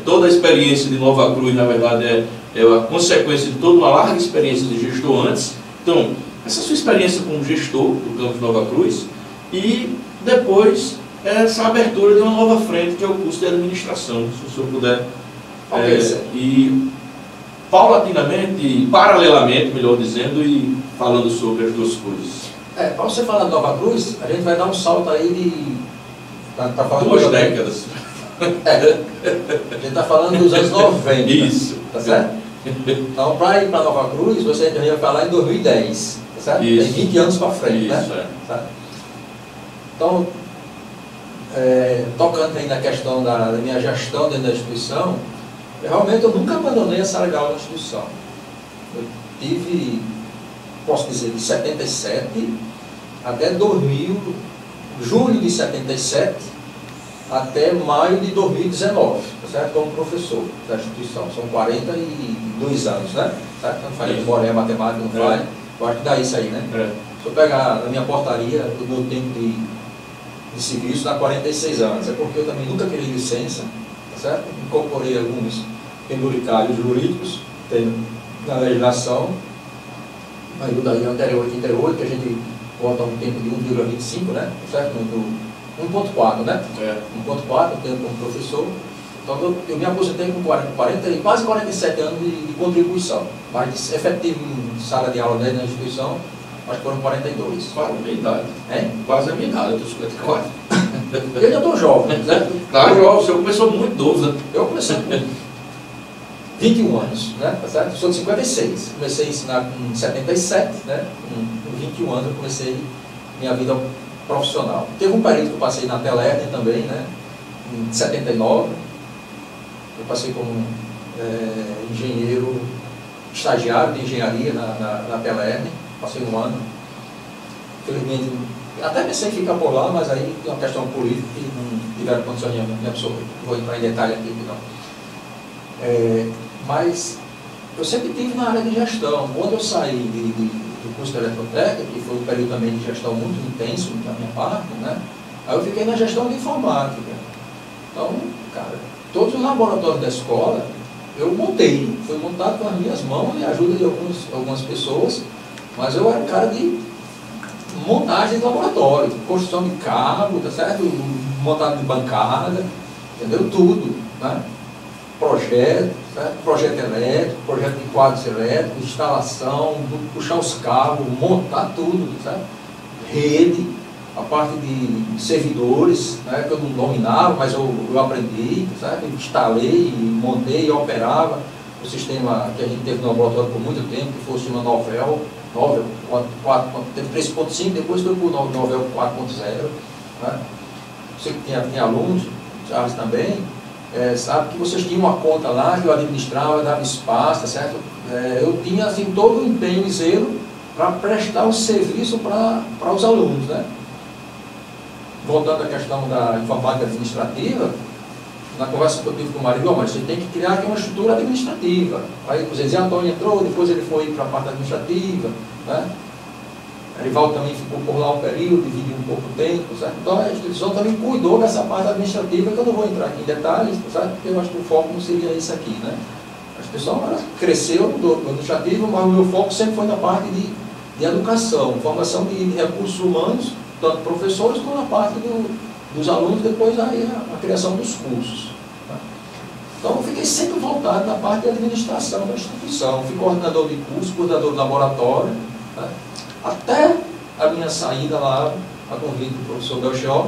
Toda a experiência de Nova Cruz, na verdade, é a consequência de toda uma larga experiência de gestor antes. Então, essa sua experiência como gestor do campus Nova Cruz, e depois essa abertura de uma nova frente, que é o curso de administração, se o senhor puder. E paulatinamente, paralelamente, melhor dizendo, e falando sobre as duas coisas. Para você falar de Nova Cruz, a gente vai dar um salto aí de... Tá falando 2 décadas. A gente está falando dos anos 90. Isso. Tá certo? Então, para ir para Nova Cruz, você ia falar em 2010. Tá certo? Isso. Tem 20 anos para frente, Isso, né? Tá? Então, tocando aí na questão da minha gestão dentro da instituição, realmente eu nunca abandonei a sala de aula da instituição. Eu tive, posso dizer, de 77 até 2000, julho de 77 até maio de 2019, tá certo? Como professor da instituição. São 42 anos, né? Certo? Não faz memória, matemática, não faz. Eu acho que dá isso aí, né? Se eu pegar na minha portaria, o meu tempo de serviço dá 46 anos. É porque eu também nunca queria licença, tá certo? Incorporei alguns penduricários jurídicos, tem na legislação, na lei anterior 88, que a gente bota um tempo de 1,25, né? Certo? 1,4, né? 1,4, eu tenho como professor. Então eu me aposentei com quase 47 anos de contribuição, mas de efetivo em sala de aula dentro da instituição, acho que foram 42. Quase a minha idade. Quase a minha idade, eu estou 54. Eu ainda estou jovem, certo? Tá jovem, você começou muito idoso, né? Eu comecei com 21 anos, né? Tá certo? Eu sou de 56. Comecei a ensinar com 77, né? Com 21 anos eu comecei minha vida profissional. Teve um período que eu passei na Telerner também, né? Em 79. Eu passei como engenheiro, estagiário de engenharia na Telerner. Passei um ano. Infelizmente, até pensei em ficar por lá, mas aí tem uma questão política que não tiveram condições de me absorver. Não vou entrar em detalhe aqui, não. Mas eu sempre estive na área de gestão. Quando eu saí do curso de eletrotécnica, que foi um período também de gestão muito intenso da minha parte, né? Aí eu fiquei na gestão de informática. Então, cara, todos os laboratórios da escola eu montei. Foi montado com as minhas mãos e a ajuda de algumas pessoas, mas eu era um cara de montagem de laboratório, construção de carro, tá certo? Montado de bancada, entendeu? Tudo, né? Projeto, certo? Projeto elétrico, projeto de quadros elétricos, instalação, puxar os cabos, montar tudo, certo? Rede, a parte de servidores, né? Que eu não dominava, mas eu aprendi, certo? Eu instalei, montei e operava o sistema que a gente teve no laboratório por muito tempo, que foi o sistema Novell, teve 3.5, depois foi para o Novell 4.0, né? Você que tinha alunos, Charles também, sabe que vocês tinham uma conta lá que eu administrava, dava espaço, tá certo? Eu tinha assim todo o empenho e zelo para prestar um serviço para os alunos, né? Voltando à questão da informática administrativa, na conversa que eu tive com o marido, mas você tem que criar aqui uma estrutura administrativa. Aí o Zé Antônio entrou, depois ele foi para a parte administrativa, né? Erivaldo também ficou por lá um período, dividiu um pouco o tempo, certo? Então a instituição também cuidou dessa parte administrativa, que eu não vou entrar aqui em detalhes, certo? Porque eu acho que o foco não seria isso aqui, né? A instituição cresceu no administrativo, mas o meu foco sempre foi na parte de educação, formação de recursos humanos, tanto professores como a parte dos alunos, depois aí a criação dos cursos. Tá? Então eu fiquei sempre voltado na parte de administração da instituição, fui coordenador de curso, coordenador de laboratório, tá? Até a minha saída lá, a convite do professor Belchior,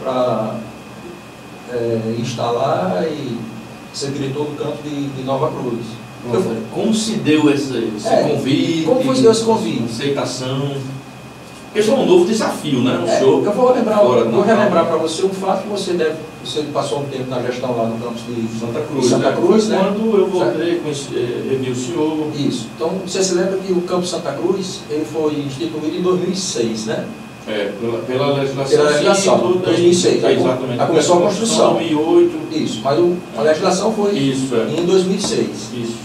para instalar e ser diretor do campo de Nova Cruz. Como se deu esse convite? Como foi esse convite? Aceitação? Esse é um novo desafio, né? Eu vou relembrar para você um fato que você passou um tempo na gestão lá no campus de Santa Cruz, né? Quando eu voltei, revi o senhor. Isso. Então, você se lembra que o campus Santa Cruz ele foi instituído em 2006, né? Pela legislação. 2006. Aí começou a construção. 2008. Isso, mas a legislação foi em 2006. Isso.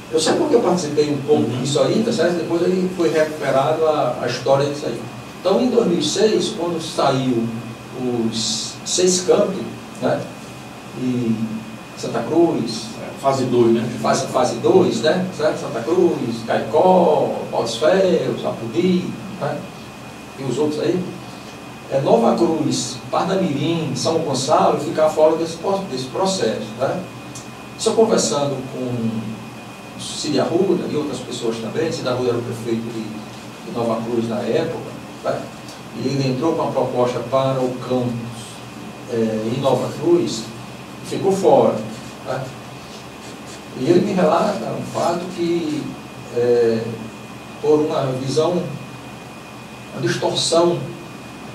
Eu sei porque eu participei um pouco disso aí, tá certo? Depois aí foi recuperado a história disso aí. Então, em 2006, quando saiu os 6 campi, né? E Santa Cruz... Fase 2, né? Fase 2, né? Certo? Santa Cruz, Caicó, Paus Ferros, Apudi, né? E os outros aí. Nova Cruz, Parnamirim, São Gonçalo, ficar fora desse processo, né? Só conversando com Cid Arruda e outras pessoas também. Cid Arruda era o prefeito de Nova Cruz na época, tá? E ele entrou com uma proposta para o campus em Nova Cruz e ficou fora, tá? E ele me relata um fato que por uma visão, uma distorção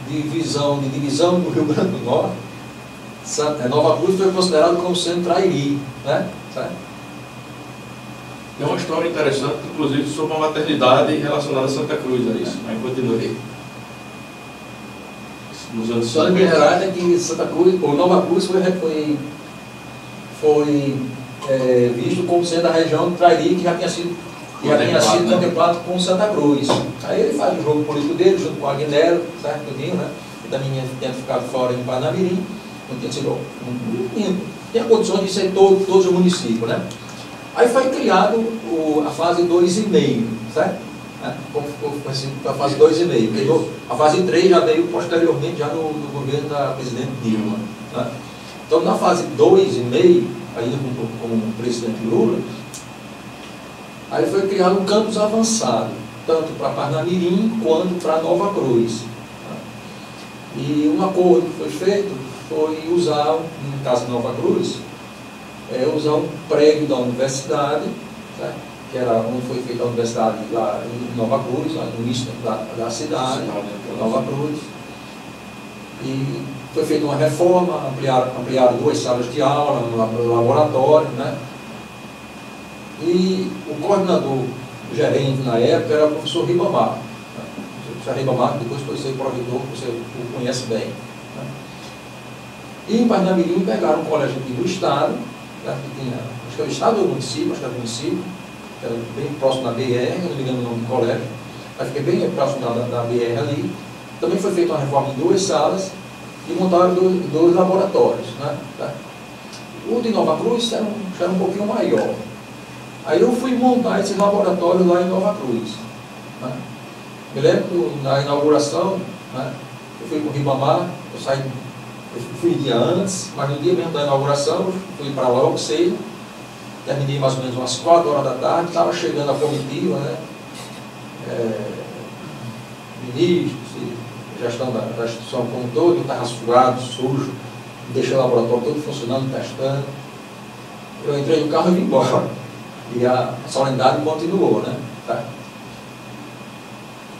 de divisão do Rio Grande do Norte, Nova Cruz foi considerado como sendo Trairi, né? Sabe? Tem uma história interessante, inclusive, sobre uma maternidade relacionada a Santa Cruz, é isso. Mas continuei. Nos anos 50. Só me relata que Santa Cruz, ou Nova Cruz foi visto como sendo a região do Trairi, que já tinha sido contemplado com Santa Cruz. Aí ele faz o jogo político dele, junto com o Agnello, certo? Tudinho, né? Que também tinha ficado fora em Parnamirim, não tinha condições de ser todos os municípios, né? Aí foi criado a fase 2,5, certo? Como ficou assim, a fase 2,5. A fase 3 já veio posteriormente, já no governo da presidente Dilma, né? Então, na fase 2,5, ainda com o presidente Lula, aí foi criado um campus avançado, tanto para Parnamirim quanto para Nova Cruz. E um acordo que foi feito foi usar, no caso de Nova Cruz, usar um prédio da universidade, tá? Que era onde foi feita a universidade lá em Nova Cruz, lá no início da cidade, Nova Cruz. E foi feita uma reforma, ampliaram 2 salas de aula, um laboratório, né? E o coordenador, o gerente na época, era o professor Ribamar. O professor Ribamar, depois foi ser provedor, você o conhece bem. Né? E em Parnamirim pegaram um colégio aqui do Estado, né, que tinha, acho que era o Estado ou o município, acho que era o município, que era bem próximo da BR, não me engano o nome do colégio, mas fiquei bem próximo da BR ali. Também foi feita uma reforma em 2 salas e montaram 2 laboratórios. Né, tá? O de Nova Cruz já era um pouquinho maior. Aí eu fui montar esse laboratório lá em Nova Cruz. Né? Me lembro na inauguração, né, eu fui com o Ribamar, eu fui dia antes, mas no dia mesmo da inauguração, eu fui para lá logo cedo, terminei mais ou menos umas 4 horas da tarde, estava chegando a comitiva, né, ministros, gestão da instituição como um todo, estava suado, sujo, deixei o laboratório todo funcionando, testando. Eu entrei no carro e vim embora. E a solenidade continuou, né? Tá?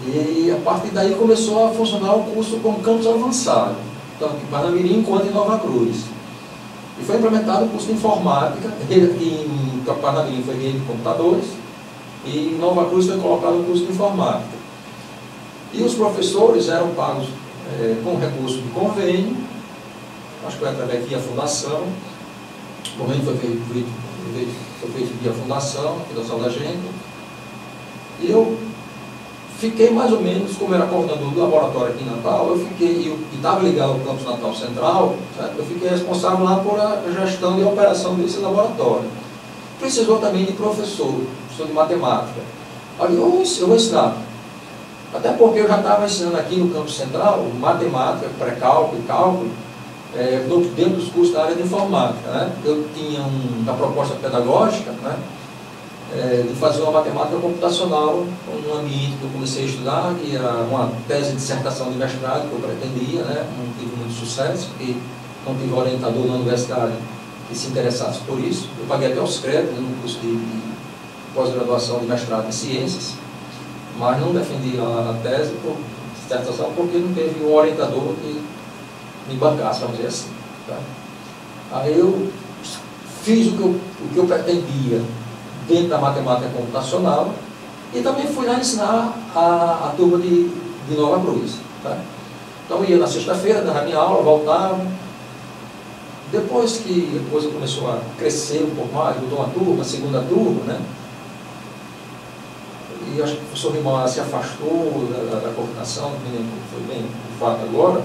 E a partir daí começou a funcionar o curso com campus avançado, tanto em Parnamirim quanto em Nova Cruz. E foi implementado o curso de informática, em Parnamirim foi rede de computadores, e em Nova Cruz foi colocado o curso de informática. E os professores eram pagos com recurso de convênio, acho que foi através via fundação, o convênio foi feito via fundação, fundação da gente, e eu fiquei mais ou menos, como era coordenador do laboratório aqui em Natal, eu fiquei, e estava ligado ao campus Natal Central, certo? Eu fiquei responsável lá por a gestão e a operação desse laboratório. Precisou também de professor de matemática. Olha, eu vou ensinar. Até porque eu já estava ensinando aqui no campus central matemática, pré-cálculo e cálculo, dentro dos cursos da área de informática. Né? Eu tinha uma proposta pedagógica, né, de fazer uma matemática computacional, um ambiente que eu comecei a estudar, que era uma tese de dissertação de mestrado que eu pretendia, né? Não tive muito sucesso, porque não tive orientador na universidade que se interessasse por isso. Eu paguei até os créditos no curso de pós-graduação de mestrado em ciências, mas não defendi a tese por dissertação porque não teve um orientador que me bancasse, vamos dizer assim. Tá? Aí eu fiz o que eu pretendia dentro da matemática computacional e também fui lá ensinar a turma de Nova Cruz. Tá? Então eu ia na sexta-feira, dava minha aula, voltava. Depois que a coisa começou a crescer um pouco mais, mudou uma turma, a segunda turma, né? E acho que o professor Rimar se afastou da coordenação, não me lembro, foi bem de fato agora.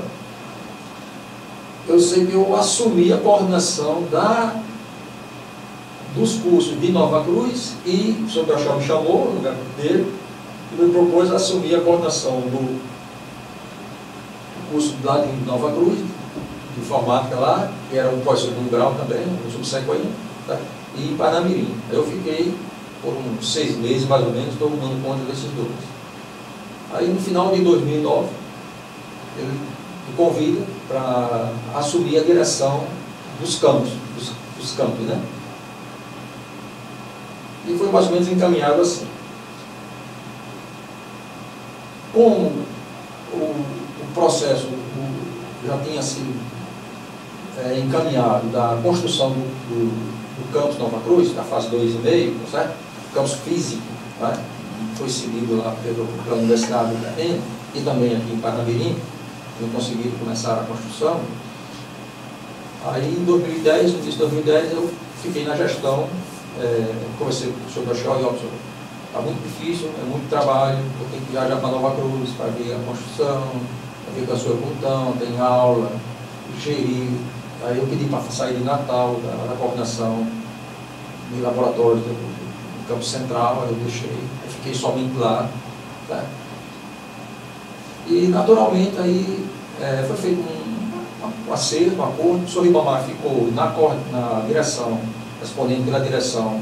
Eu sei que eu assumi a coordenação dos cursos de Nova Cruz e o professor Belchão me chamou no lugar dele e me propôs assumir a coordenação do curso lá de Nova Cruz, de informática lá, que era um pós-segundo grau também, um subsequente, tá? E Parnamirim. Eu fiquei por uns 6 meses, mais ou menos, tomando conta desses dois. Aí, no final de 2009, ele me convida para assumir a direção dos campos, né? E foi mais ou menos encaminhado assim. Como o processo já tinha sido encaminhado da construção do campus Nova Cruz, da fase 2,5, certo? O campus físico, né? Foi seguido lá pela Universidade do Terreno e também aqui em Parnamirim, não conseguiram começar a construção. Aí em 2010, no início de 2010, eu fiquei na gestão, conversei com o professor Belchão e o professor, está muito difícil, é muito trabalho, eu tenho que viajar para Nova Cruz para ver a construção, para ver com a sua plantão, tem aula, gerir. Aí eu pedi para sair de Natal, da coordenação de laboratórios do campus central, aí eu deixei, aí fiquei somente lá. Tá? E naturalmente aí foi feito um acerto, um acordo, o professor Ribamar ficou na direção, respondendo pela direção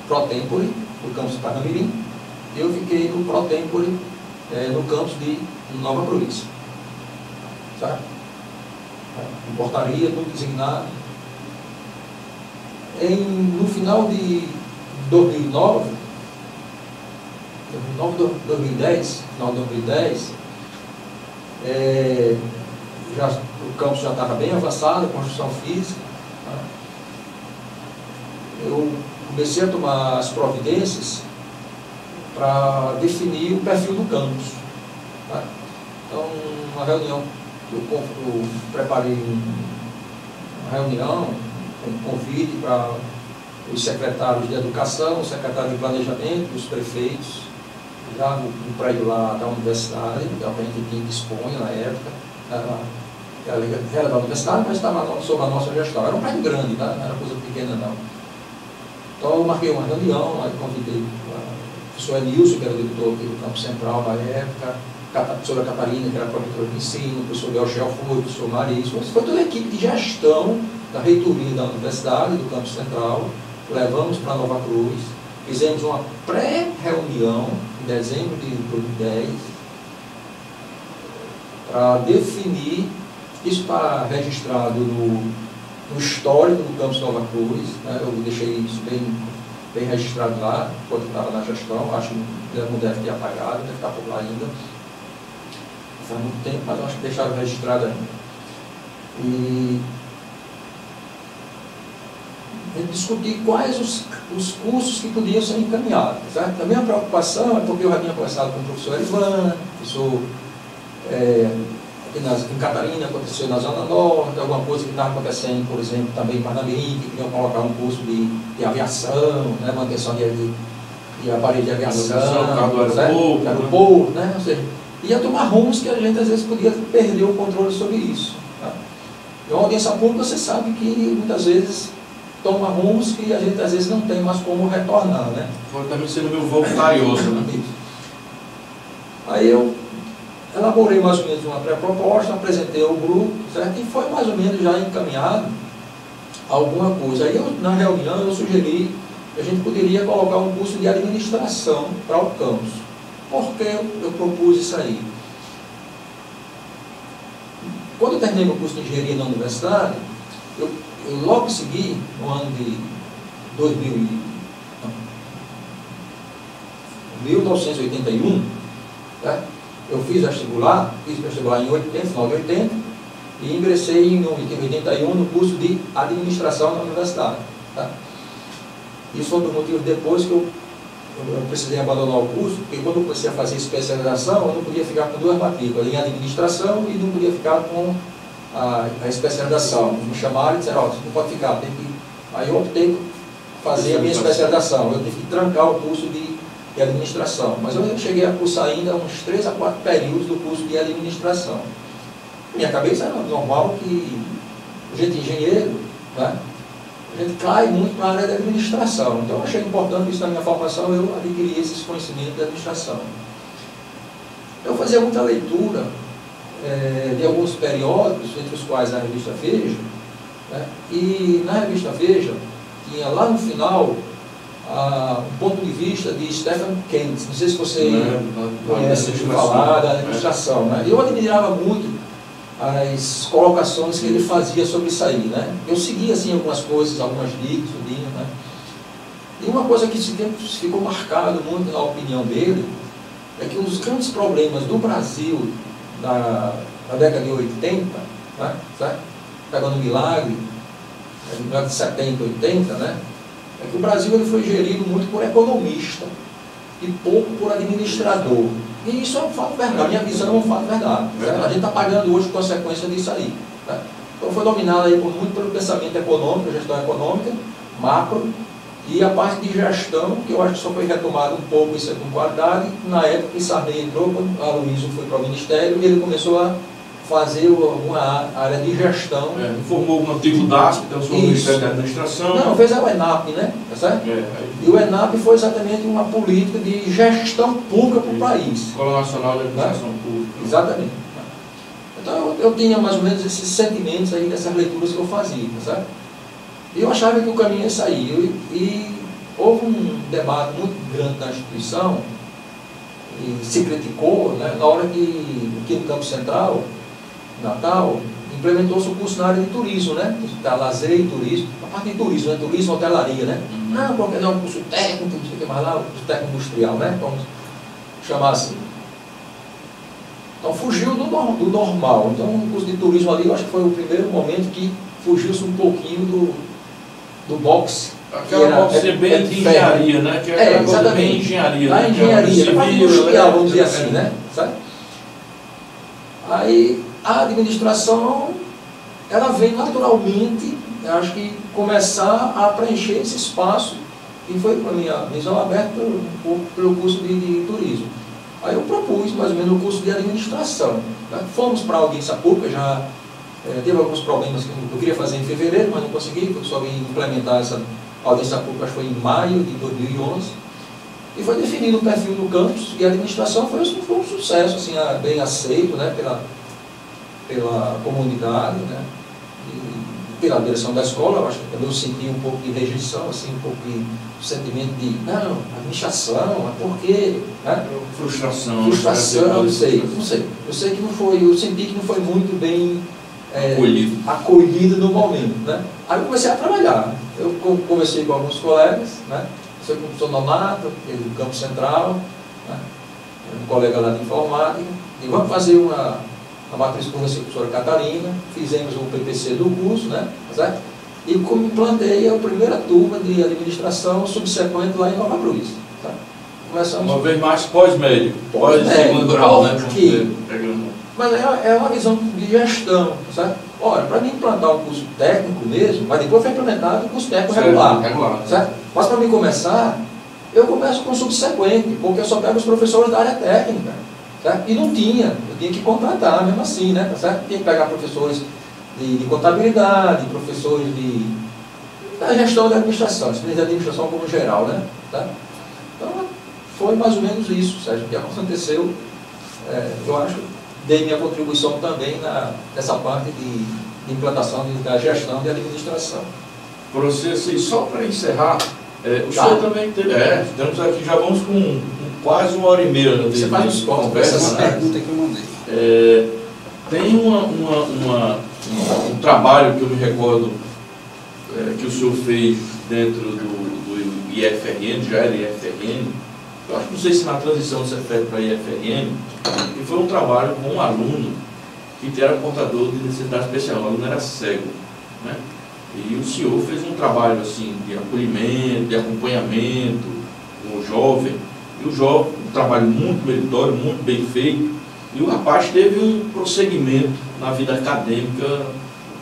pro-tempore do campus de Parnamirim, e eu fiquei no pro-tempore no campus de Nova Cruz. Certo? Portaria, tudo designado. No final de 2009, 2010, final de 2010, o campus já estava bem avançado, a construção física. Tá? Eu comecei a tomar as providências para definir o perfil do campus. Tá? Então, uma reunião, eu preparei uma reunião, um convite para os secretários de educação, o secretário de planejamento, os prefeitos, já no prédio lá da universidade, que a gente tinha disponha na época, era da universidade, mas estava sob a nossa gestão. Era um prédio grande, tá? Não era coisa pequena não. Então eu marquei uma reunião, aí convidei o professor Enilson, que era o diretor aqui do Campo Central na época, a professora Catarina, que era a promotora de ensino, o professor Belchel foi, o professor Marisco, foi toda a equipe de gestão da reitoria da universidade, do Campo Central, levamos para Nova Cruz, fizemos uma pré-reunião em dezembro de 2010 para definir, isso está registrado no histórico do Campus Nova Cruz, né? Eu deixei isso bem registrado lá, enquanto estava na gestão, acho que não deve ter apagado, deve estar por lá ainda. Faz muito tempo, mas acho que deixaram registrado ainda. E a gente discutir quais os cursos que podiam ser encaminhados. Certo? A minha preocupação é porque eu já tinha conversado com o professor Ivan, professor em Catarina, aconteceu na Zona Norte, alguma coisa que estava acontecendo, por exemplo, também em Parnamirim, que queriam colocar um curso de aviação, né, manutenção de aparelho de aviação, aeroporto, né? Ou seja, ia tomar rumos que a gente às vezes podia perder o controle sobre isso. Tá? E uma audiência pública, você sabe que muitas vezes toma rumos que a gente às vezes não tem mais como retornar, né? Foi também sendo meio voluntarioso, né? Aí eu elaborei mais ou menos uma pré-proposta, apresentei ao grupo, certo? E foi mais ou menos já encaminhado alguma coisa. Aí na reunião eu sugeri que a gente poderia colocar um curso de administração para o campus. Por que eu propus isso aí? Quando eu terminei meu curso de engenharia na universidade, eu logo segui, no ano de 1981, né? Eu fiz vestibular em 80, final de 80, e ingressei em 81 no curso de administração na universidade. Tá? Isso foi um dos motivos depois que eu precisei abandonar o curso, porque quando eu comecei a fazer especialização, eu não podia ficar com 2 matrículas, em administração, e não podia ficar com a especialização. Me chamaram e disseram, você não pode ficar, tem que... Aí eu optei por fazer a minha especialização. Eu tive que trancar o curso de administração. Mas eu cheguei a cursar ainda uns 3 a 4 períodos do curso de administração. Minha cabeça era normal que a gente engenheiro, né? A gente cai muito na área da administração. Então eu achei importante isso na minha formação, eu adquiri esses conhecimentos de administração. Eu fazia muita leitura de alguns periódicos, entre os quais a revista Veja, né? E na revista Veja tinha lá no final um ponto de vista de Stephen Kent. Não sei se você conhece falar da administração, né? Eu admirava muito as colocações que ele fazia sobre isso aí, né? Eu seguia assim algumas coisas, algumas dicas, né? E uma coisa que ficou marcado muito na opinião dele é que um dos grandes problemas do Brasil na década de 80, né? Certo? Pegando o milagre de 70, 80, né? É que o Brasil ele foi gerido muito por economista e pouco por administrador. E isso é um fato verdade, a minha visão é um fato verdade. A gente está pagando hoje consequência disso aí. Né? Então foi dominado aí muito pelo pensamento econômico, gestão econômica, macro, e a parte de gestão, que eu acho que só foi retomado um pouco isso com qualidade, na época que Sarney entrou, quando a Aloysio foi para o Ministério, e ele começou a fazer alguma área de gestão. Formou um antigo DASP, então o Ministério da Administração. Não, fez o ENAP, né? Tá certo? E o ENAP foi exatamente uma política de gestão pública para o país. Escola Nacional de Administração Pública. Exatamente. Então eu tinha mais ou menos esses sentimentos aí dessas leituras que eu fazia, tá certo? E eu achava que o caminho ia sair. E houve um debate muito grande na instituição, e se criticou, né, na hora que aqui no Campo Central, Natal, implementou-se o curso na área de turismo, né? Tá, lazer e turismo, a parte de turismo, né? Turismo, hotelaria, né? Não, porque não é um curso técnico, não sei o que mais lá, um curso técnico industrial, né? Vamos chamar assim. Então fugiu do normal. Então o curso de turismo ali, eu acho que foi o primeiro momento que fugiu-se um pouquinho do boxe. Aquela boxe bem de engenharia, né? Que é exatamente. Bem engenharia, a engenharia, a parte industrial, vamos dizer assim, né? Sabe? Aí a administração, ela vem naturalmente, eu acho que começar a preencher esse espaço, e foi para a minha visão aberta um pouco pelo curso de turismo. Aí eu propus mais ou menos o curso de administração. Né? Fomos para a audiência pública, já teve alguns problemas que eu queria fazer em fevereiro, mas não consegui, porque só vim implementar essa audiência pública, acho que foi em maio de 2011, e foi definido o perfil do campus, e a administração foi um sucesso, assim, bem aceito, né, pela comunidade, né, e pela direção da escola. Eu acho que também eu senti um pouco de rejeição, assim, um pouco de sentimento de, não, administração, mas por quê? Né? Frustração, não sei. Eu sei que não foi, eu senti que não foi muito bem acolhido no momento, né? Aí eu comecei a trabalhar. Eu conversei com alguns colegas, né? Comecei com o professor Nonato, do Campo Central, né? Um colega lá de informática, e vamos fazer uma matriz com a professora Catarina, fizemos o PPC do curso, né? Certo? E como implantei a primeira turma de administração subsequente lá em Nova Cruz. Tá? Começamos uma vez mais pós-médio, pós-segundo grau, né? Mas é uma visão de gestão, sabe? Ora, para mim implantar um curso técnico mesmo, mas depois foi implementado o curso técnico regular. Certo? Mas para mim começar, eu começo com o subsequente, porque eu só pego os professores da área técnica. Certo? E não tinha, eu tinha que contratar mesmo assim, né? Certo? Tinha que pegar professores de contabilidade, professores de da gestão da administração, experiência de administração como geral, né? Tá? Então, foi mais ou menos isso, Sérgio, que aconteceu. Eu acho que dei minha contribuição também nessa parte de implantação da gestão de administração. Professor, assim, só para encerrar, o senhor também teve. Estamos aqui, já vamos com quase 1h30. Né, você faz os cortes, essa pergunta que eu mandei. Tem um trabalho que eu me recordo que o senhor fez dentro do IFRN, já era IFRN, eu acho que não sei se na transição do Cefet para IFRN, que foi um trabalho com um aluno que era portador de necessidade especial, o aluno era cego, né? E o senhor fez um trabalho assim, de acolhimento, de acompanhamento com o jovem, e o jovem, um trabalho muito meritório, muito bem feito, e o rapaz teve um prosseguimento na vida acadêmica. Eu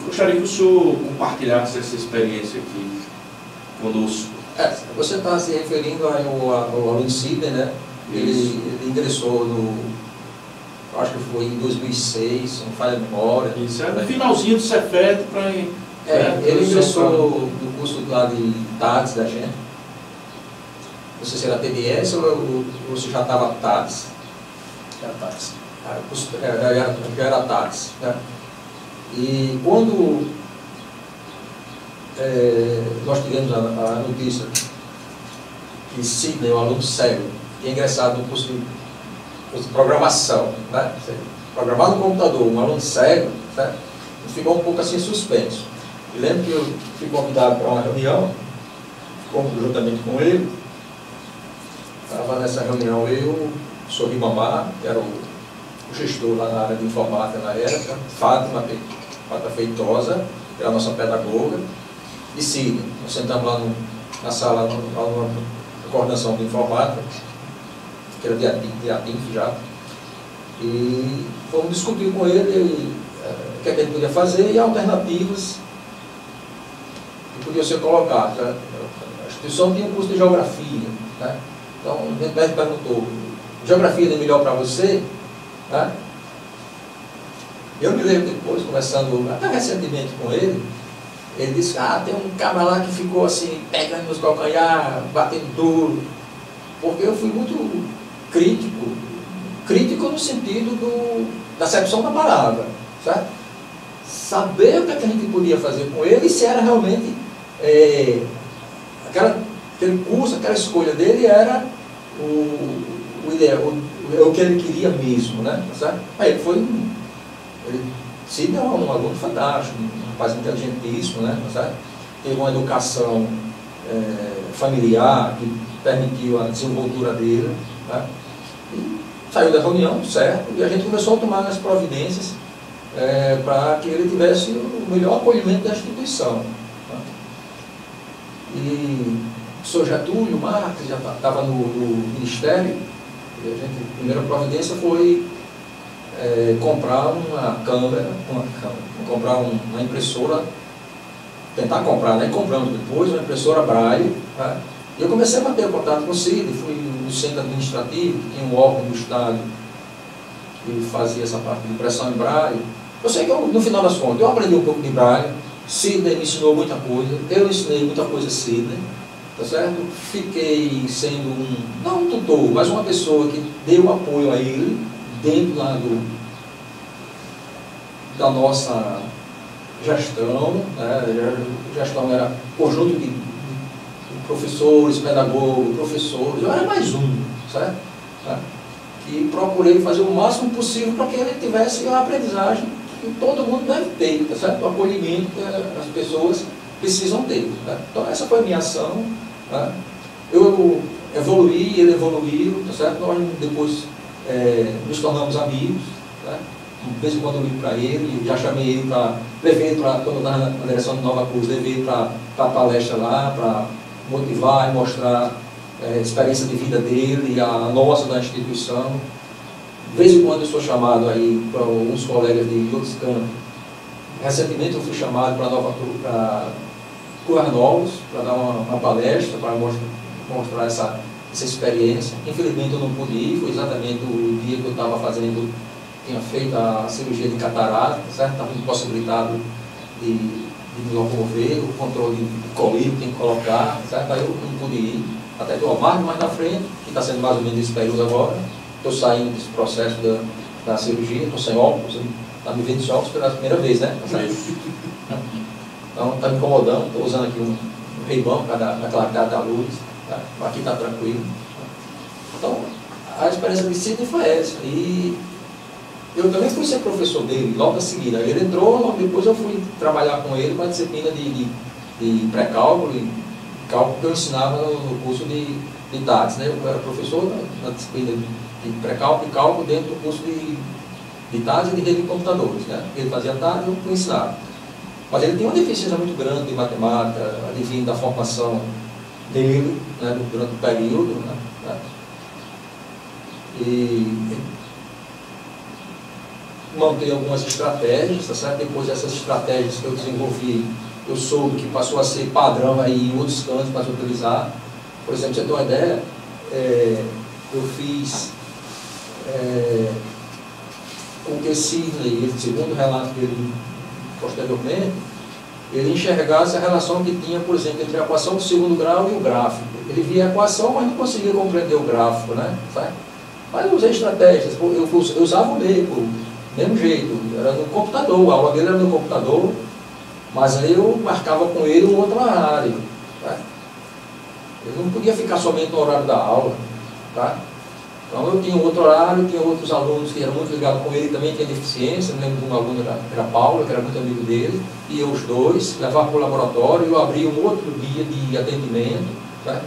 gostaria que o senhor compartilhasse essa experiência aqui conosco. Você está se referindo ao aluno Sidney, né? Ele ingressou no, acho que foi em 2006, não falha a memória. Isso, no finalzinho do Cefet para... ele ingressou no curso lá de TADS da gente. Não sei se era TDS ou você já estava TADS? Era TADS. Já era TADS. Né? E quando nós tivemos a notícia que Sidney, um aluno cego, tinha ingressado no curso de programação, né? Programar no computador, um aluno cego, né? Ficou um pouco assim suspenso. E lembro que eu fui convidado para uma reunião, juntamente com ele. Estava nessa reunião eu, o Sr. Ribamar, que era o gestor lá na área de informática na época, Fátima Feitosa, que era a nossa pedagoga, e Sidney. Nós sentamos lá na sala, na coordenação de informática, que era de ATINF já, e fomos discutir com ele o que a gente podia fazer e alternativas que podiam ser colocadas. A instituição tinha um curso de geografia, né? Então a gente perguntou, geografia é melhor para você? Né? Eu me lembro depois, conversando até recentemente com ele, ele disse, tem um cara lá que ficou assim, pegando nos calcanhar, batendo duro, porque eu fui muito crítico no sentido da acepção da palavra, certo? Saber o que a gente podia fazer com ele e se era realmente aquele curso, aquela escolha dele era o ideal, o que ele queria mesmo, né? Certo? Aí Sidney é um aluno fantástico, um rapaz inteligentíssimo, né? Certo? Teve uma educação familiar que permitiu a desenvoltura dele, né? E saiu da reunião, certo? E a gente começou a tomar as providências para que ele tivesse o melhor acolhimento da instituição. Né? E o senhor Getúlio Marques já estava no Ministério, e a primeira providência foi comprar comprar uma impressora, tentar comprar, né? Comprando depois uma impressora Braille. Né? E eu comecei a manter contato com o Sidney, fui no centro administrativo, que tinha um órgão do Estado que fazia essa parte de impressão em Braille. Eu sei que no final das contas, eu aprendi um pouco de Braille, Sidney me ensinou muita coisa, eu ensinei muita coisa a Sidney, tá certo? Fiquei sendo não um tutor, mas uma pessoa que deu apoio a ele, dentro lá da nossa gestão, né? A gestão era conjunto de professores, pedagogos, professores, eu era mais um, certo? Tá? E procurei fazer o máximo possível para que ele tivesse a aprendizagem que todo mundo deve ter, tá certo? O acolhimento que as pessoas precisam ter. Tá? Então essa foi a minha ação. Tá? Eu evoluí, ele evoluiu, tá certo? Nós depois nos tornamos amigos. Tá? De vez em quando eu ligo para ele, já chamei ele levei ele para, quando eu estava na direção de Nova Cruz, levei ele para a palestra lá, para motivar e mostrar a experiência de vida dele e a nossa da instituição. De vez em quando eu sou chamado aí para alguns colegas de outros campos. Recentemente eu fui chamado para Nova Cruz, para Currais Novos, para dar uma palestra, para mostrar essa experiência. Infelizmente eu não pude ir, foi exatamente o dia que eu estava tinha feito a cirurgia de catarata, certo? Estava impossibilitado de me locomover, o controle de colírio tem que colocar, certo? Aí eu não pude ir, até que eu amargo mais na frente, que está sendo mais ou menos esse período agora. Estou saindo desse processo da cirurgia, estou sem óculos, está me vendo sem óculos pela primeira vez, né? Então está me incomodando, estou usando aqui um Ray-Ban por causa da claridade da luz, tá? Aqui está tranquilo. Então, a experiência de Sidney foi essa. E eu também fui ser professor dele, logo a seguir. Ele entrou, logo depois eu fui trabalhar com ele com a disciplina de pré-cálculo e cálculo que eu ensinava no curso de TADS, né? Eu era professor na disciplina de pré-cálculo e cálculo dentro do curso de TADS e de rede de computadores, né? Ele fazia TADS e eu ensinava. Mas ele tinha uma deficiência muito grande de matemática, advindo da formação dele, né, durante o período, né? E montei algumas estratégias, tá certo? Depois dessas estratégias que eu desenvolvi, eu soube que passou a ser padrão aí em outros cantos para utilizar. Por exemplo, você tem uma ideia, eu fiz com que Sidney, segundo o relato dele posteriormente, ele enxergasse a relação que tinha, por exemplo, entre a equação do segundo grau e o gráfico. Ele via a equação, mas não conseguia compreender o gráfico, né? Sabe? Mas eu usei estratégias, eu usava o meio, do mesmo jeito, era no computador, a aula dele era no computador, mas aí eu marcava com ele um outro horário. Tá? Ele não podia ficar somente no horário da aula. Tá? Então eu tinha um outro horário, tinha outros alunos que eram muito ligados com ele, também tinha deficiência. Eu lembro de um aluno, era Paulo, que era muito amigo dele, e eu os dois, levava para o laboratório, eu abria um outro dia de atendimento, tá?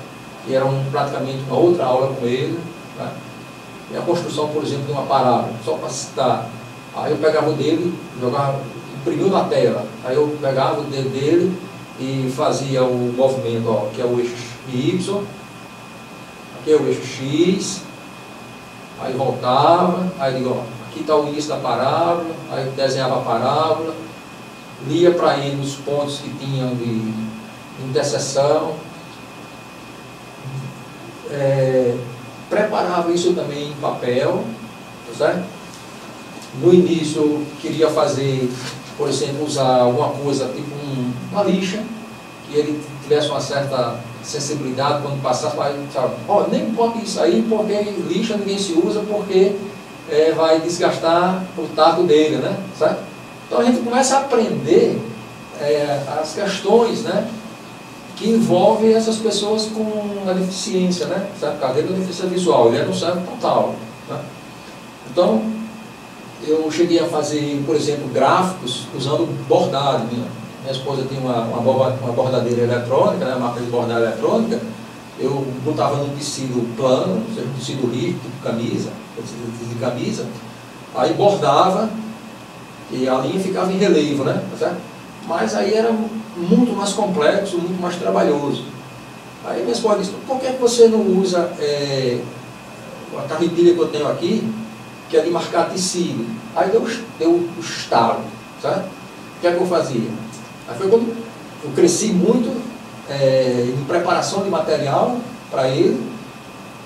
Que era praticamente uma outra aula com ele. Tá? E a construção, por exemplo, de uma parábola, só para citar. Aí eu pegava o dele, jogava, imprimiu na tela, aí eu pegava o dedo dele e fazia o movimento, ó, que é o eixo Y, aqui é o eixo X, aí voltava, aí digo, ó, aqui está o início da parábola, aí eu desenhava a parábola, lia para ele os pontos que tinham de interseção, preparava isso também em papel, tá certo? No início eu queria fazer, por exemplo, usar alguma coisa tipo uma lixa, que ele tivesse uma certa sensibilidade quando passasse, ó, nem bote isso aí porque lixa ninguém se usa porque vai desgastar o tato dele, né? Certo? Então a gente começa a aprender as questões, né, que envolvem essas pessoas com a deficiência, né? Certo? Por causa dele é deficiência visual, ele não serve total. Né? Então, eu cheguei a fazer, por exemplo, gráficos usando bordado. Minha esposa tinha uma bordadeira eletrônica, né, uma máquina de bordar eletrônica. Eu botava num tecido plano, ou seja, um tecido rígido, tipo camisa, tecido de camisa, aí bordava e a linha ficava em relevo, né? Tá certo? Mas aí era muito mais complexo, muito mais trabalhoso. Aí minha esposa disse, por que você não usa a carretilha que eu tenho aqui, que é de marcar tecido? Aí deu o estalo, certo? O que é que eu fazia? Aí foi quando eu cresci muito em preparação de material para ele,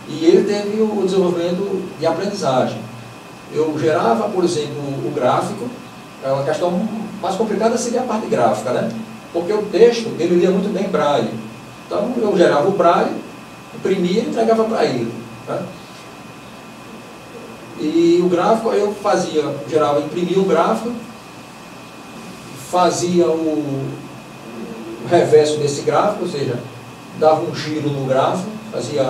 e ele teve o desenvolvimento de aprendizagem. Eu gerava, por exemplo, o gráfico. A questão mais complicada seria a parte gráfica, né? Porque o texto, ele lia muito bem braille. Então eu gerava o braille, imprimia e entregava para ele. Tá? E o gráfico eu imprimia o gráfico, fazia o reverso desse gráfico, ou seja, dava um giro no gráfico, fazia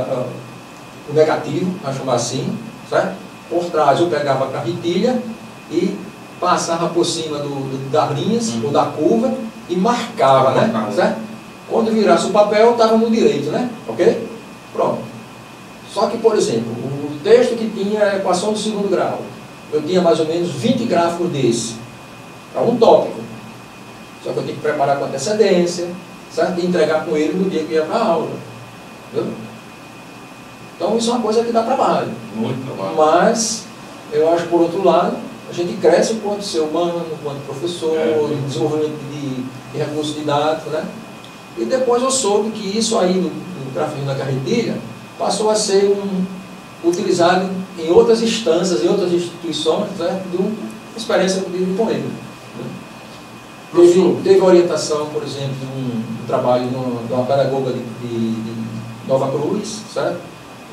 o negativo, vamos chamar assim, certo? Por trás eu pegava a carretilha e passava por cima das linhas ou da curva e marcava, né? Certo? Quando virasse o papel, estava no direito, né? Ok? Pronto. Só que, por exemplo, o texto que tinha a equação do segundo grau, eu tinha mais ou menos 20 gráficos desse, para um tópico. Só que eu tinha que preparar com antecedência, certo? E entregar com ele no dia que ia para a aula. Entendeu? Então isso é uma coisa que dá trabalho. Muito trabalho. Mas, eu acho, por outro lado, a gente cresce enquanto ser humano, enquanto professor, em desenvolvimento de recursos didáticos, né? E depois eu soube que isso aí, no gráfico da carretilha, passou a ser utilizado em outras instâncias, em outras instituições, né? De uma experiência que eu tive com ele. Teve orientação, por exemplo, de um trabalho de uma pedagoga de Nova Cruz, certo?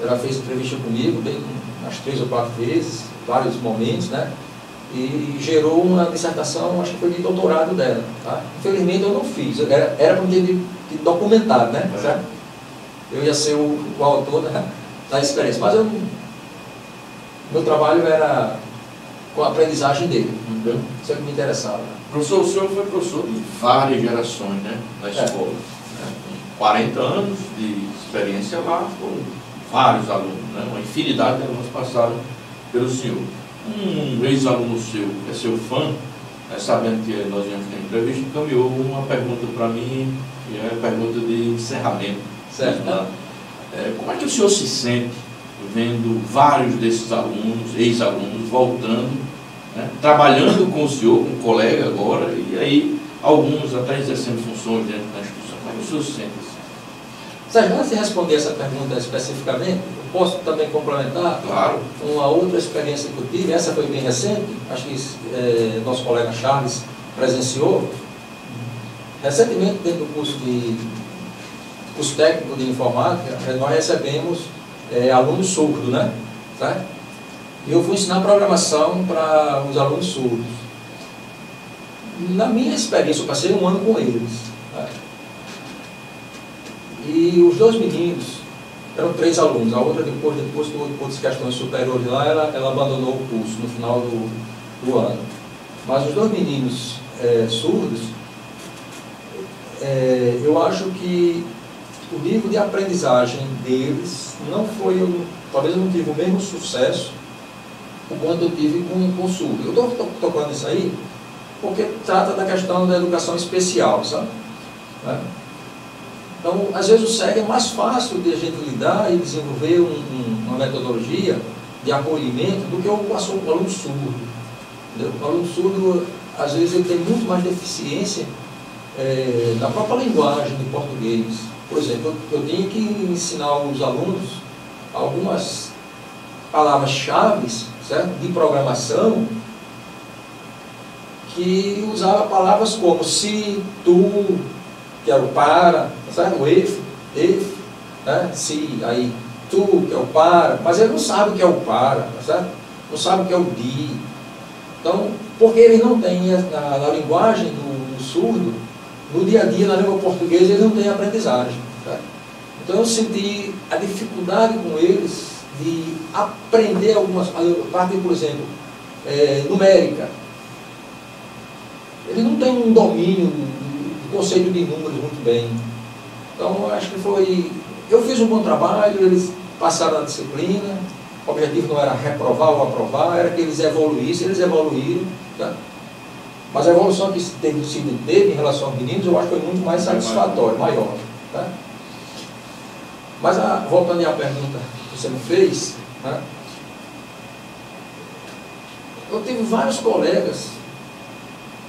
Ela fez entrevista comigo, bem, umas 3 ou 4 vezes, vários momentos, né? E gerou uma dissertação, acho que foi de doutorado dela, tá? Infelizmente eu não fiz, era para ter documentado, né? Certo? Eu ia ser o autor da experiência, mas meu trabalho era com a aprendizagem dele, entendeu? Isso é que me interessava. Professor, o senhor foi professor de várias gerações, né, na escola. Né? Com 40 anos de experiência lá, foram vários alunos, né? Uma infinidade de alunos passaram pelo senhor. Um ex-aluno seu, que é seu fã, sabendo que nós íamos ter entrevista, encaminhou uma pergunta para mim, que é a pergunta de encerramento. Certo. Como é que o senhor se sente vendo vários desses alunos, ex-alunos, voltando, né, trabalhando com o senhor, com um colega agora, e aí alguns até exercendo funções dentro da instituição? Como é que o senhor se sente assim? Sérgio, antes de responder essa pergunta especificamente, eu posso também complementar. Claro. Uma outra experiência que eu tive, essa foi bem recente, acho que nosso colega Charles presenciou. Recentemente, dentro do curso técnico de informática, nós recebemos alunos surdos, né? Certo? E eu fui ensinar programação para os alunos surdos. Na minha experiência, eu passei 1 ano com eles. Né? E os 2 meninos, eram 3 alunos, a outra depois por questões superiores lá, ela abandonou o curso no final do ano. Mas os 2 meninos surdos, eu acho que o nível de aprendizagem deles não foi, talvez eu não tive o mesmo sucesso o quanto eu tive com o surdo. Eu estou tocando isso aí porque trata da questão da educação especial, sabe? Então, às vezes o SEG é mais fácil de a gente lidar e desenvolver uma metodologia de acolhimento do que o aluno surdo. Entendeu? O aluno surdo, às vezes, ele tem muito mais deficiência na própria linguagem de português. Por exemplo, eu tinha que ensinar os alunos algumas palavras-chave, certo? De programação, que usava palavras como se, tu, que era o para, certo? O if, né? Se, aí, tu, que é o para, mas ele não sabe o que é o para, certo? Não sabe o que é o de. Então, porque ele não tem, na linguagem do surdo, no dia a dia, na língua portuguesa, eles não têm aprendizagem. Certo? Então, eu senti a dificuldade com eles de aprender algumas partes, por exemplo, numérica. Ele não tem um domínio do conceito de números muito bem. Então, eu acho que foi... Eu fiz um bom trabalho, eles passaram na disciplina, o objetivo não era reprovar ou aprovar, era que eles evoluíssem, eles evoluíram. Tá? Mas a evolução que teve em relação aos meninos, eu acho que foi muito mais satisfatória, maior. Tá? Mas, voltando à pergunta que você me fez, né? Eu tive vários colegas,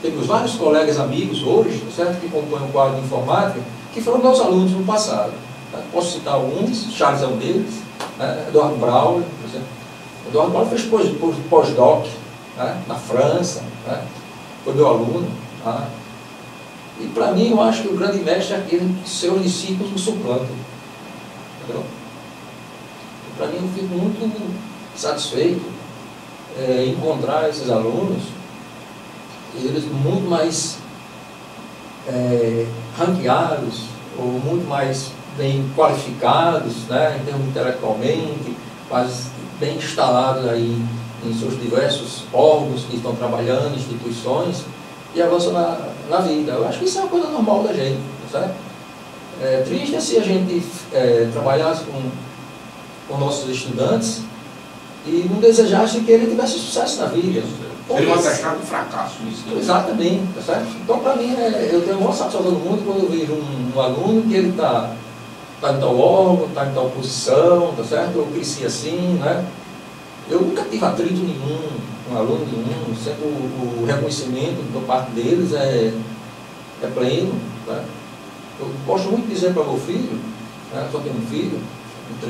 temos vários colegas amigos hoje, certo? Que compõem o quadro de informática, que foram meus alunos no passado. Né? Posso citar alguns, Charles é um deles, né? Eduardo Braulio, por exemplo. Eduardo Braulio fez pós-doc, né? Na França, né? Foi meu aluno. Tá? E para mim, eu acho que o grande mestre é aquele que seus discípulos o suplantam. Para mim, eu fico muito satisfeito em encontrar esses alunos, eles muito mais ranqueados, ou muito mais bem qualificados, né, em termos intelectualmente, mas bem instalados aí em seus diversos órgãos que estão trabalhando, instituições, e avançam na vida. Eu acho que isso é uma coisa normal da gente, certo? É triste se a gente trabalhasse com nossos estudantes e não desejasse que ele tivesse sucesso na vida. Ele não achar um fracasso nisso. Exatamente, tá certo? Então, para mim, eu tenho a maior satisfação do mundo quando eu vejo um aluno que ele está em tal órgão, está em tal posição, tá certo? Eu cresci assim, né? Eu nunca tive atrito nenhum, com aluno nenhum, sempre o reconhecimento da parte deles é pleno, tá? Eu gosto muito de dizer para meu filho, né? Só tenho um filho, com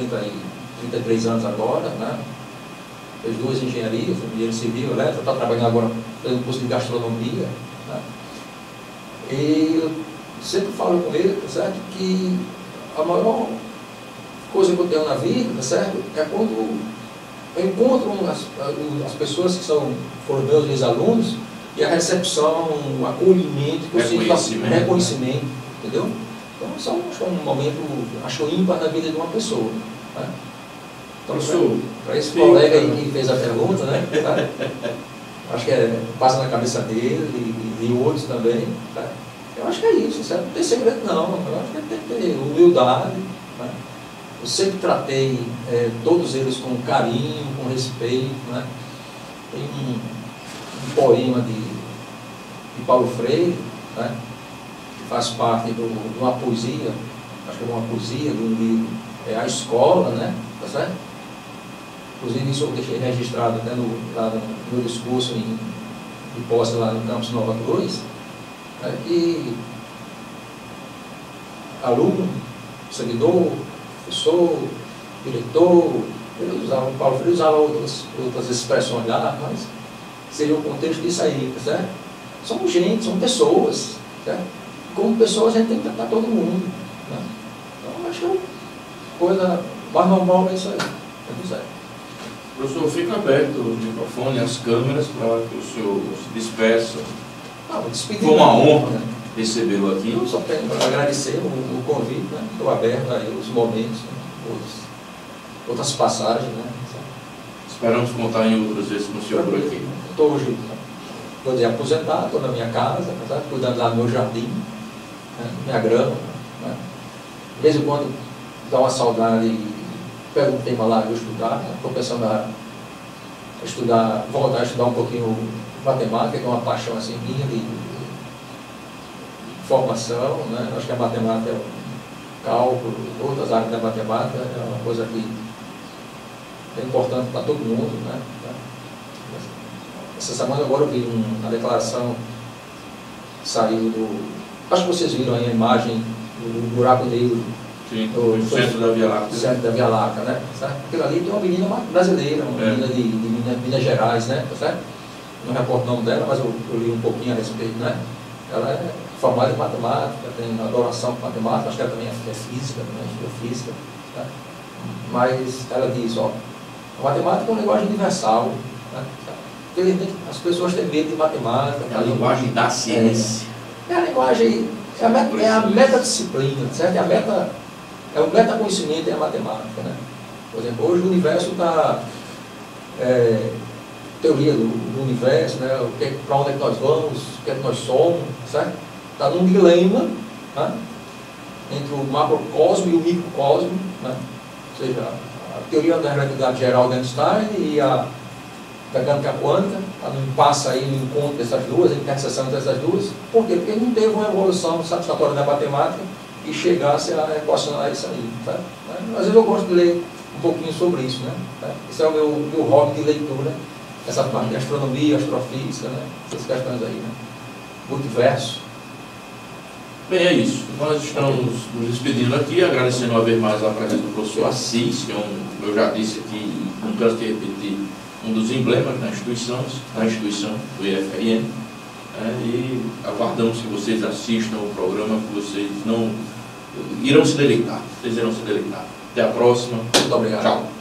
33 anos agora, né? Fez 2 engenharias, engenharia civil, elétrica, está trabalhando agora fazendo curso de gastronomia. Né? E eu sempre falo com ele, tá certo? Que a maior coisa que eu tenho na vida, tá certo? É quando eu encontro as pessoas que foram meus ex-alunos e a recepção, o acolhimento, que eu sinto, reconhecimento, entendeu? Então, isso é um momento, acho ímpar na vida de uma pessoa. Né? Então, para esse colega aí que fez a pergunta, né? Tá? Acho que passa na cabeça dele e de outros também. Tá? Eu acho que é isso, certo? Não tem segredo não. Eu acho que tem que ter humildade. Né? Eu sempre tratei todos eles com carinho, com respeito. Né? Tem um poema de Paulo Freire, né? Que faz parte de uma poesia, acho que é uma poesia de um livro, A Escola, né? Tá certo? Inclusive isso eu deixei registrado até lá no meu discurso de posse lá no campus Nova Cruz, né? Que aluno, seguidor, professor, diretor, o Paulo Freire usava outras expressões lá, mas seria o contexto disso aí, tá certo? Somos gente, somos pessoas, certo? Como pessoas a gente tem que tratar todo mundo. Né? Então acho que a coisa mais normal é isso aí. É certo. Professor, fica aberto o microfone, as câmeras, para que o senhor se despeça. Foi uma honra recebê-lo aqui. Eu só tenho para agradecer o convite, né? Estou aberto aí os momentos, né? Outras passagens. Né? Esperamos contar em outras vezes com o senhor por aqui. Estou hoje, vou dizer, aposentado, estou na minha casa, tá? Cuidando lá do meu jardim, né? Minha grama. Né? De vez em quando dá uma saudade e pego um tema lá de eu estudar. Estou pensando a estudar, voltar a estudar um pouquinho matemática, que é uma paixão assim minha de formação, né? Acho que a matemática é um cálculo, outras áreas da matemática é uma coisa que é importante para todo mundo, né? Essa semana agora eu vi uma declaração que saiu acho que vocês viram aí a imagem do buraco negro. Sim, do centro da Via Láctea. Centro da Via Láctea, né? Certo? Aquilo ali tem uma menina brasileira, uma menina de Minas Gerais, né? Certo? Não recordo o nome dela, mas eu li um pouquinho a respeito, né? Ela é formada em matemática, tem adoração por matemática, acho que ela também é física, também estudou física. Né? Mas ela diz, ó, a matemática é uma linguagem universal. Né? Infelizmente, as pessoas têm medo de matemática. É a linguagem da ciência. É a linguagem, é a metadisciplina, certo? O metaconhecimento é a matemática. Né? Por exemplo, hoje o universo está... teoria do universo, né? Para onde é que nós vamos, o que é que nós somos, certo? Está num dilema, né? Entre o macrocosmo e o microcosmo, né? Ou seja, a teoria da relatividade geral de Einstein e a mecânica quântica, está num impasse aí no encontro dessas duas, a interseção dessas duas. Por quê? Porque não teve uma evolução satisfatória da matemática que chegasse a equacionar isso aí. Tá? Às vezes eu gosto de ler um pouquinho sobre isso. Né? Tá? Esse é o meu hobby de leitura, essa parte de astronomia, astrofísica, né? Essas questões aí. Né? Multiverso. Bem, é isso. Nós estamos nos despedindo aqui, agradecendo uma vez mais a presença do professor Assis, que eu já disse aqui, não canso de repetir, um dos emblemas da instituição do IFRN. E aguardamos que vocês assistam o programa, que vocês irão se deleitar. Vocês irão se deleitar. Até a próxima. Muito obrigado. Tchau.